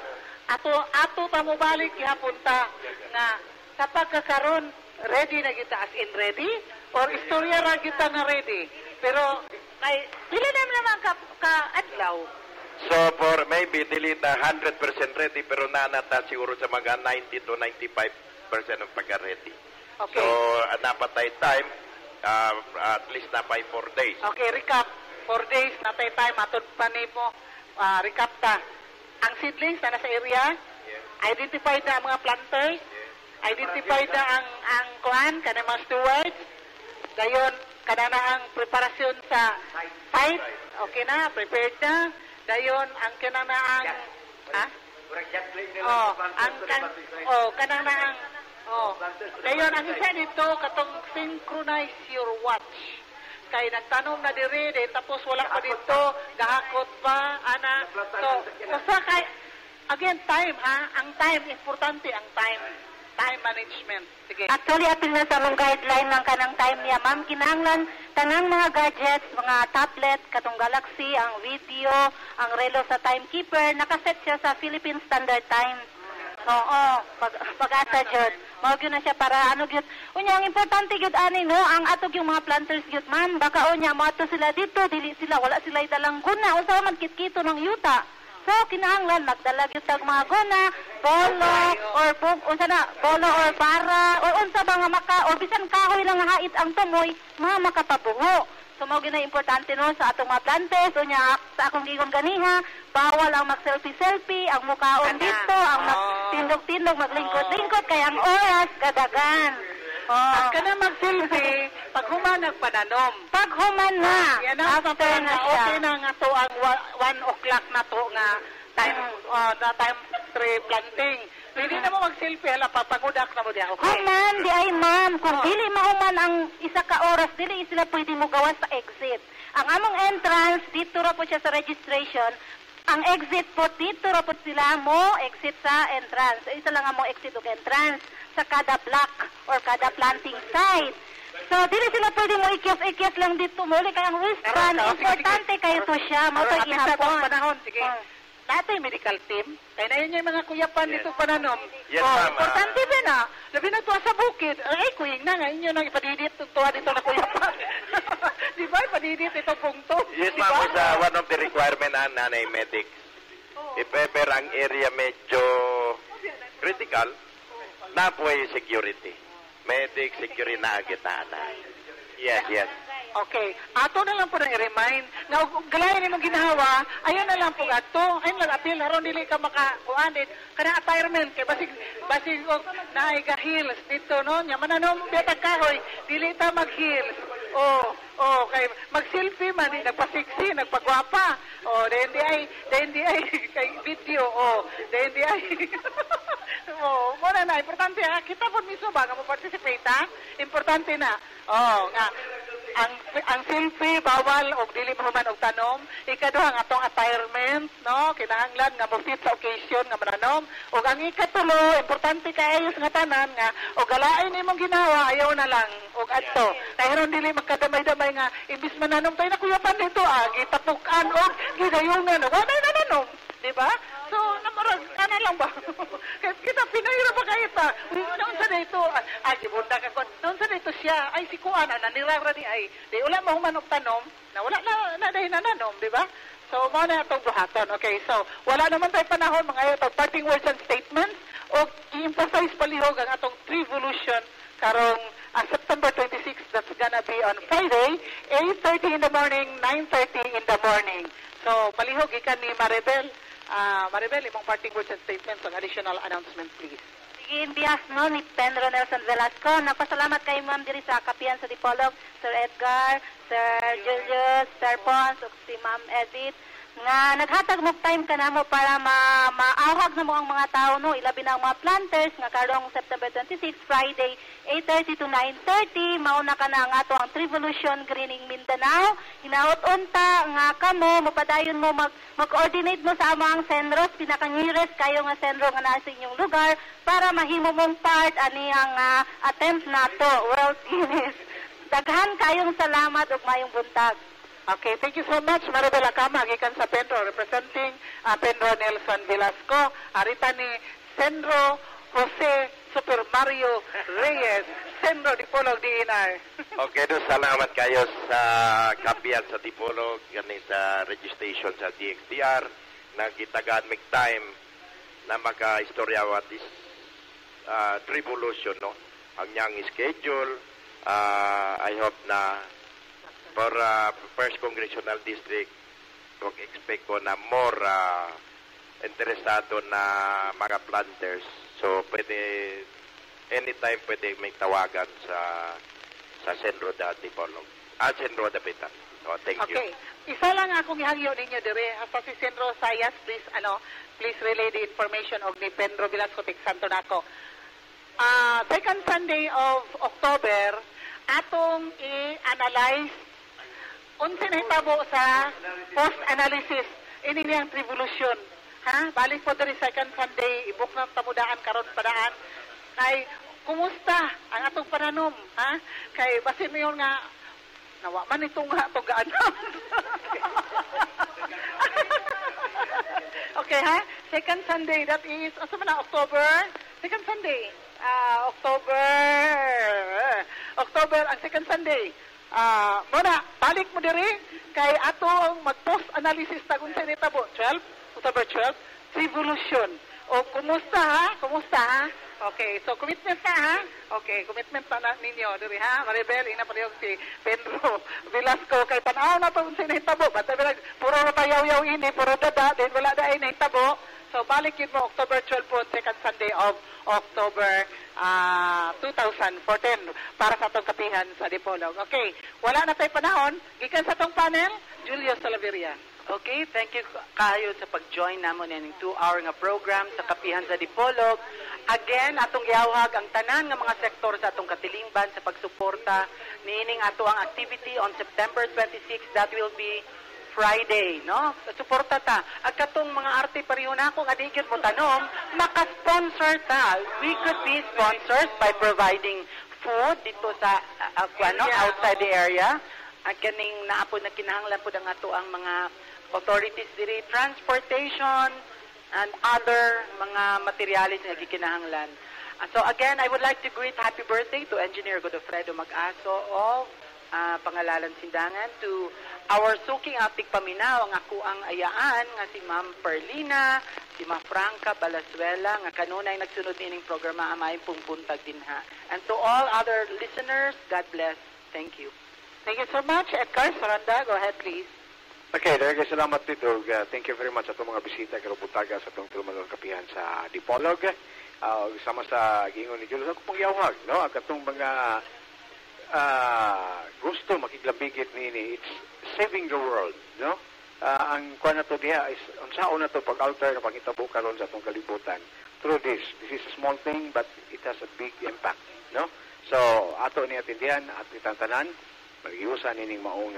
ato ta mo balik gihapon ta nga sa pagkakaroon ready na kita as in ready or istorya ra kita nga ready. Pero kay pila naman ka adlaw. So for maybe dili na 100% ready pero nanata siguro sa mga 90 to 95% ng pagka-ready. Okay. So napatay time at least na 4 days. Okay, recap. 4 days natay time atod pa nimo recap ta. Ang seedlings na nasa area, identify na ang mga planters, identify na ang kuan kanang mga stewards. Dayon kana na ang preparasyon sa site. Okay na, prepared na. Dayon ang kanang na ang kanang na ang dayon ang isa dito katong synchronize your watch. Kay nagtanong na diri tapos wala pa dito gahakot pa ana. So usa kay again time ang time importante ang time management. Sige. Actually, apil na sa mong guideline ng kanang time niya, ma'am, kinahanglan tanang mga gadgets, mga tablet, katong Galaxy, ang video, ang relo sa timekeeper, nakaset siya sa Philippine Standard Time. Oo, pag-asa jud. Mao gyud na siya para ano gyud. Unya ang importante gyud ani no, ang atog yung mga planters gyud ma'am, baka unya moadto sila dito, dili sila wala sila dalang guna, unsa man kit-kito ng yuta. So kinahanglan magdala gyud tag mga guna, bolo or bolo or bara or unsa ba nga maka or bisan kahoy lang nga hait ang tumoy, makapabungo. So mao gyud na importante no sa atong mga planters unya sa akong gigon ganiha, bawal ang mag-selfie, ang mukaon dito, ang tindog-tindog, maglingkod-lingkod, kaya ang oras, gadagan. At ka na mag-selfie, pag human nagpananom. Pag human na, yan ang after na siya. Okay na nga to ang 1 o'clock na to nga time 3 planting. Pwede na mo mag-selfie, hala, papagudak na mo diya. Okay. Human, di ay ma'am. Kung dili mahuman ang isa ka oras, dili sila pwede mo gawas sa exit. Ang among entrance, dito ra po siya sa registration. Ang exit po, dito ra po sila mo exit sa entrance. Isa lang ang mo exit o entrance sa kada block or kada planting site. So, dili sila pwede mo ikyas lang dito muli. Kaya ang wristband, importante kayo to siya. Mauto ihapon. Panahon, sige. Dati medical team, kaya na yun yung mga kuyapan dito pananom. Yes, ma'am. Importante ba na? Labi na tuwa sa bukid. Ay, kuying na nga, inyo nang ipadidit tuwa dito na kuyapan. Di ba? Ipadidit ito pungto. Yes, ma'am. Isa one of the requirement na medics. If ever ang area medyo critical, na po ay security. Medic, security na agitaan na. Yes, yes. Okay. Ato na lang po nang i-remind na galayan nimong ginawa, ayun na lang po ato. Ayun lang apil, haron dili ka makakuanit. Kana attire kay basig naiga heels dito no. Nya mananom betag kahoy, dili ta mag-heels. Kay mag-selfie man, nagpa-sexy, nagpagwapa. Then di ay kay video. Then di ay muna na, importante ha. Kita po mismo ba nga mo participate ha? Importante na. Nga. Ang selfie, bawal, o dili mo man og tanom. Ikaduha ang atong attirement, no? Kinahanglan nga mo fit sa occasion nga mananom. O ang ikatulo, importante kayo nga tanan nga, o galain nimong ginawa, ayaw na lang. O adto. Kaya ron dili magkadamay-damay nga, imbis mananom tayo na kuyapan dito, gitapukan o gidayungan. Wala na nanom. Diba? So, namarag, ano lang ba? Kita, pinahira ba kayo ta? Noon sa dito, si Bunda ka ko, noon sa dito siya, ay si Kuan, nanirara di ay, di wala mahumanok tanom, na wala na dahil nananom, di ba? So, mga na itong buhatan. Okay, so, wala naman tayo panahon, mga ito, parting words and statements, o i-emphasize palihog ang atong Trevolution, karong September 26, that's gonna be on Friday, 8:30 in the morning, 9:30 in the morning. So, palihog, ikan ni Maribel, imong parting words and statements on additional announcement, please. Sige, in behalf no, ni Pedro Nelson Velasco, napasalamat kay ma'am diri sa Kapihan sa Dipolog, Sir Edgar, Sir Julius, Sir Pons, ug si Ma'am Edith. nga naghatag mo time ka na mo para maawhag na mo ang mga tao, no, ilabi na ang mga planters nga karong September 26, Friday, 8:30 to 9:30, mauna ka na nga to ang Trivolution Greening Mindanao. Hinaot unta nga kamo mapadayon mo mag-coordinate mo sa amang senros, pinaka-nearest kayo nga senro nga nasa inyong lugar para mahimo mong part ani ang attempt nato World Guinness. Daghan kayong salamat ug mayong buntag. Okay, thank you so much, Maribel Acama, gikan sa Penro, representing Penro Nelson Velasco. Arita ni Senro Jose Super Mario Reyes, Senro Dipolog DNR. Okay, salamat kayo sa kapihan sa Dipolog, gani sa registration sa DXDR, na kitagaan mig time na maka-istorya what is Trivolution, no? Ang niyang schedule, I hope na for First Congressional District, expect ko na more interesado na mga planters. So, pwede, anytime pwede may tawagan sa Senro da Dipolog. Senro da Pita. So, thank you. Okay. Isa lang akong ihangyo ninyo dire. Hasta si Senro Sayas, please relay the information of ni Pedro Velasco Santo Naco. Second Sunday of October, atong i-analyze unsa na hitabo sa post-analysis ini niyang Trivolution. Ha? Balik po diri second Sunday, ibuk na tamudaan karon padaan. Kay kumusta ang atong pananom, ha? Kay basin mo yun nga nawa man itong nga itong gaanam. Okay, ha? Second Sunday, that is asa man na October? Second Sunday. October ang second Sunday. Muna, balik mo diri kay atong mag-post analysis tagun sa nitabo 12, October 12, Trivolution. O kumusta ha? Okay, so commitment ka ha? Okay, commitment pa na ninyo diri ha. Maribel, ina pa si Pedro Velasco kay tanaw na to sa nitabo. Basta puro na payaw-yaw ini, puro dada, din wala da ay nitabo. So balik yun mo October 12 po, second Sunday of October 2014 para sa atong kapihan sa Dipolog. Okay, wala na tayo panahon. Gikan sa atong panel, Julio Salaveria. Okay, thank you kayo sa pag-join namon ng 2-hour nga program sa kapihan sa Dipolog. Again, atong giawhag ang tanan nga mga sektor sa atong katilingban sa pagsuporta niining ato ang activity on September 26. That will be Friday, no? Suporta ta. At katong mga arte pareho na ako, adigid mo tanom, maka-sponsor ta. We could be sponsored by providing food dito sa outside the area. At kaning naapod na kinahanglan po ang ato ang mga authorities diri, transportation and other mga materialis nga gikinahanglan. So again, I would like to greet happy birthday to Engineer Godofredo Mag-aso of Pangalalan Sindangan, to our suking atik paminaw, ang ako ang ayaan nga si Ma'am Perlina, si Ma'am Franca Balasuela, nga kanunay nagsunod nining programa amay pong buntag dinha. And to all other listeners, God bless. Thank you. Thank you so much. Edgar Saranda, go ahead please. Okay, daghang salamat dito. Thank you very much sa itong mga bisita kay Butaga sa itong Tulmalong Kapihan sa Dipolog. Sama sa gingon ni Julius, ako pong yawag, no? Ang itong mga gusto makiglabigit ni it's saving the world, no? Ang kuha na to diha is unsaon na to pag-alter na pangitabo karon sa itong kalibutan. Through this is a small thing but it has a big impact, no? So, ato ni atindihan at itantanan, mag-iusan nining maong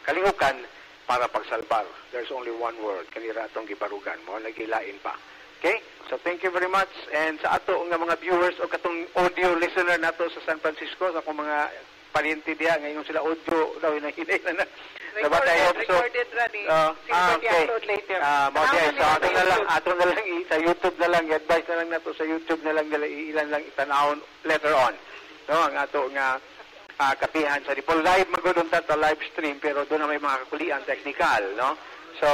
kalihukan para pagsalbar. There's only one word, kanira atong gibarugan mo, nagilain pa. Okay? So thank you very much. And sa ato nga mga viewers o katong audio listener nato sa San Francisco, sa akong mga paliente diha, ngayon sila audio daw hinahinay na. Recorded rani. Okay. So ato na lang sa YouTube na lang, advice na lang nato sa YouTube na lang, ilan lang itanawon later on. No, ang ato nga kapihan sa Dipol live magudon ta live stream pero doon na may mga kakulian technical, no? So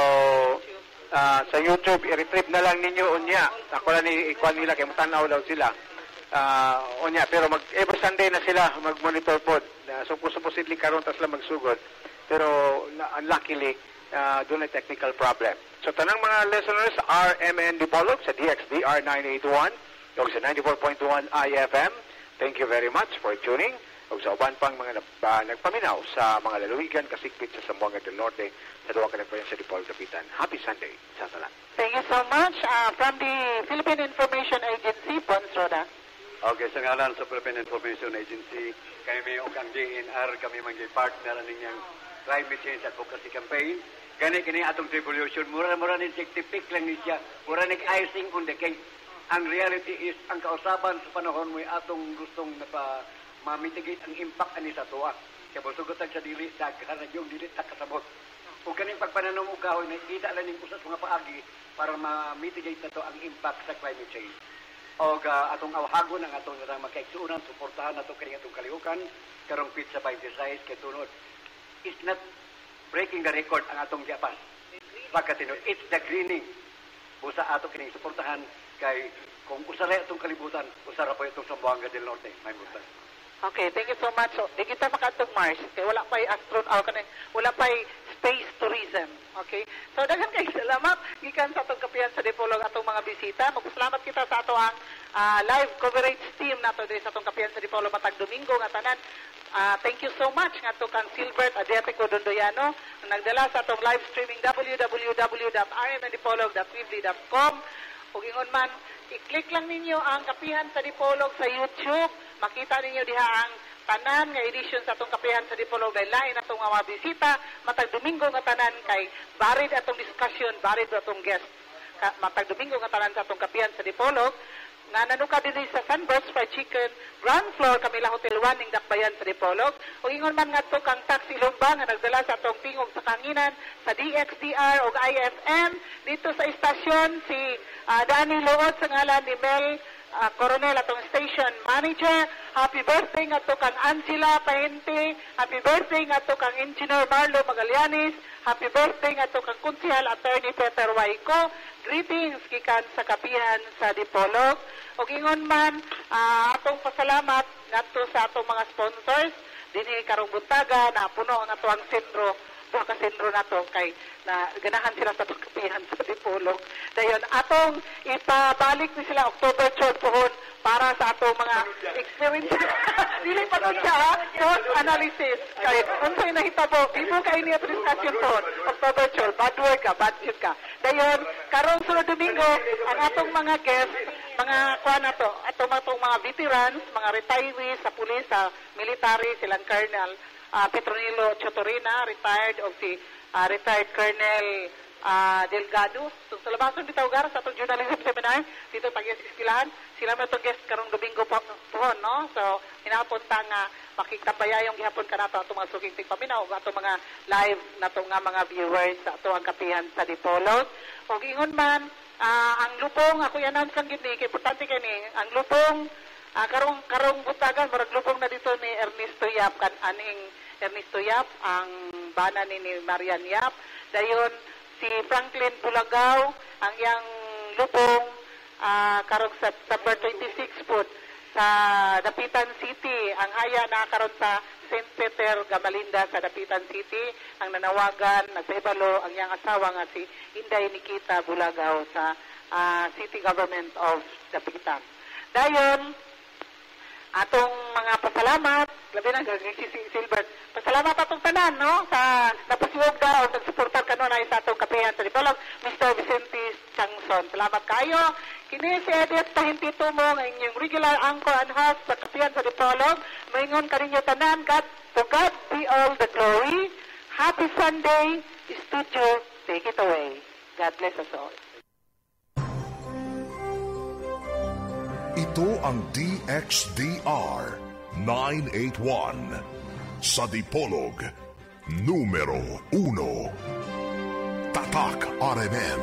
sa YouTube i-retrieve na lang ninyo unya. Ako na ni ikuan nila kay matanaw daw sila. Unya pero every Sunday na sila mag-monitor pod. So supposedly karon ta sila magsugod. Pero unluckily doon ay technical problem. So tanang mga listeners RMN Dipolog sa DXDR 981 o sa 94.1 IFM. Thank you very much for tuning. o sa uban pang mga nagpaminaw sa mga lalawigan kasikpit sa Zamboanga del Norte sa duwa ka nagpayan sa Dipolog Dapitan. Happy Sunday sa tanan. Thank you so much. From the Philippine Information Agency, Pons Roda. Okay, sa ngalan sa Philippine Information Agency, kami og ang DNR, kami mga partner ninyang climate change advocacy campaign. Kani atong revolution, mura ni scientific lang ni siya, mura ni icing on the cake. Ang reality is, ang kausaban sa panahon mo atong gustong ma-mitigate ang impact ani sa tuwa. Kaya busugotan sa dili, daghan na yung dili takasabot. Kung kaning pagpananaw mo kahoy, nakikita lang yung usas mga paagi para ma-mitigate na to ang impact sa climate change. O atong awhagon ang atong makaigsuunan, suportahan na to kaning atong kalihukan, karong pizza by design, kay tunod. It's not breaking the record ang atong giapas. Pagkatino, it's the greening. Busa ato kining suportahan kay kung usara itong kalibutan, usara po itong Zamboanga del Norte. May butan. Okay, thank you so much. So, di kita makatong Mars. Kaya wala pa'y wala pa'y space tourism. Okay? So, daghan kay salamat. Gikan sa atong kapihan sa Dipolog atong mga bisita. Magpasalamat kita sa ato ang live coverage team nato diri sa atong kapihan sa Dipolog matag Domingo nga tanan. Thank you so much nga to kang Silbert Adetico Dondoyano nagdala sa atong live streaming www.rmndipolog.weebly.com. Ug ingon man, i-click lang ninyo ang kapihan sa Dipolog sa YouTube. Makita ninyo diha ang tanan nga edition sa atong kapihan sa Dipolog kay lain atong mga bisita matag Domingo nga tanan kay barid atong discussion, barid atong guest. Matag Domingo nga tanan sa atong kapihan sa Dipolog nga nanuka dinhi sa Sunburst Fried Chicken ground floor Camila Hotel 1 ning Dakbayan sa Dipolog. Ug ingon man ngadto kang taxi Lumba nga nagdala sa atong tingog sa kanginan sa DXDR ug IFM dito sa istasyon si Danny Lood sa ngalan ni Mel Coronel atong station manager. Happy birthday nga to kang Angela Pahente. Happy birthday nga to kang Engineer Marlo Magallanes. Happy birthday nga to kang Kunsihal Attorney Peter Waiko. Greetings gikan sa kapihan sa Dipolog. O ingon man atong pasalamat ngadto sa atong mga sponsors dinhi karong buntaga na puno ang ato ang sentro. Duha ka sentro nato kay na ganahan sila sa kapihan sa Dipolog. Dayon atong ipabalik ni sila October 12 pohon para sa atong mga experience. Dili pa nun siya, post-analysis. Kaya, unsay nahitabo, ibo kayo niya presentasyon pohon. October 12, bad work ka, bad shit ka. Dayon, karong sunod Domingo, ang atong mga guests, mga kuha na to, atong mga veterans, mga retirees sa pulis, sa military, silang Colonel Petronilo Chotorina, retired, o si retired Colonel Delgado. So, sa labason bitaw gar sa atong journalism seminar dito pag-iskilahan sila may itong guest karong Domingo pohon, no? So, hinapunta nga makikapayayong gihapon ka nato atong mga suking tigpaminaw o atong mga live nato nga mga viewers sa ato ang kapihan sa Dipolog. O ingon man, ang lupong, ako i-announce lang gini, kay importante kini, ang lupong, karong butagan, marag lupong na dito ni Ernesto Yap, aning Ernesto Yap, ang bana ni Marian Yap. Dayon, si Franklin Bulagaw, ang yang lupong karong September 26 po sa Dapitan City. Ang haya na karon sa St. Peter Gamalinda sa Dapitan City. Ang nanawagan, nagpahibalo ang yang asawa nga si Inday Nikita Bulagaw sa City Government of Dapitan. Dayon, atong mga pasalamat, labi na si Silbert, pasalamat atong tanan, no? Sa napasiwag daw, nagsuportar ka nun ay sa atong kapihan sa Dipolog, Mr. Vicente Changson. Salamat kayo. Kini si Edith Pahintito mo, ang inyong regular anchor and host sa kapihan sa Dipolog. Maingon ka ninyo tanan, to God be all the glory. Happy Sunday, Studio, take it away. God bless us all. Ito ang DXDR 981 sa Dipolog, numero 1. Tatak RMN.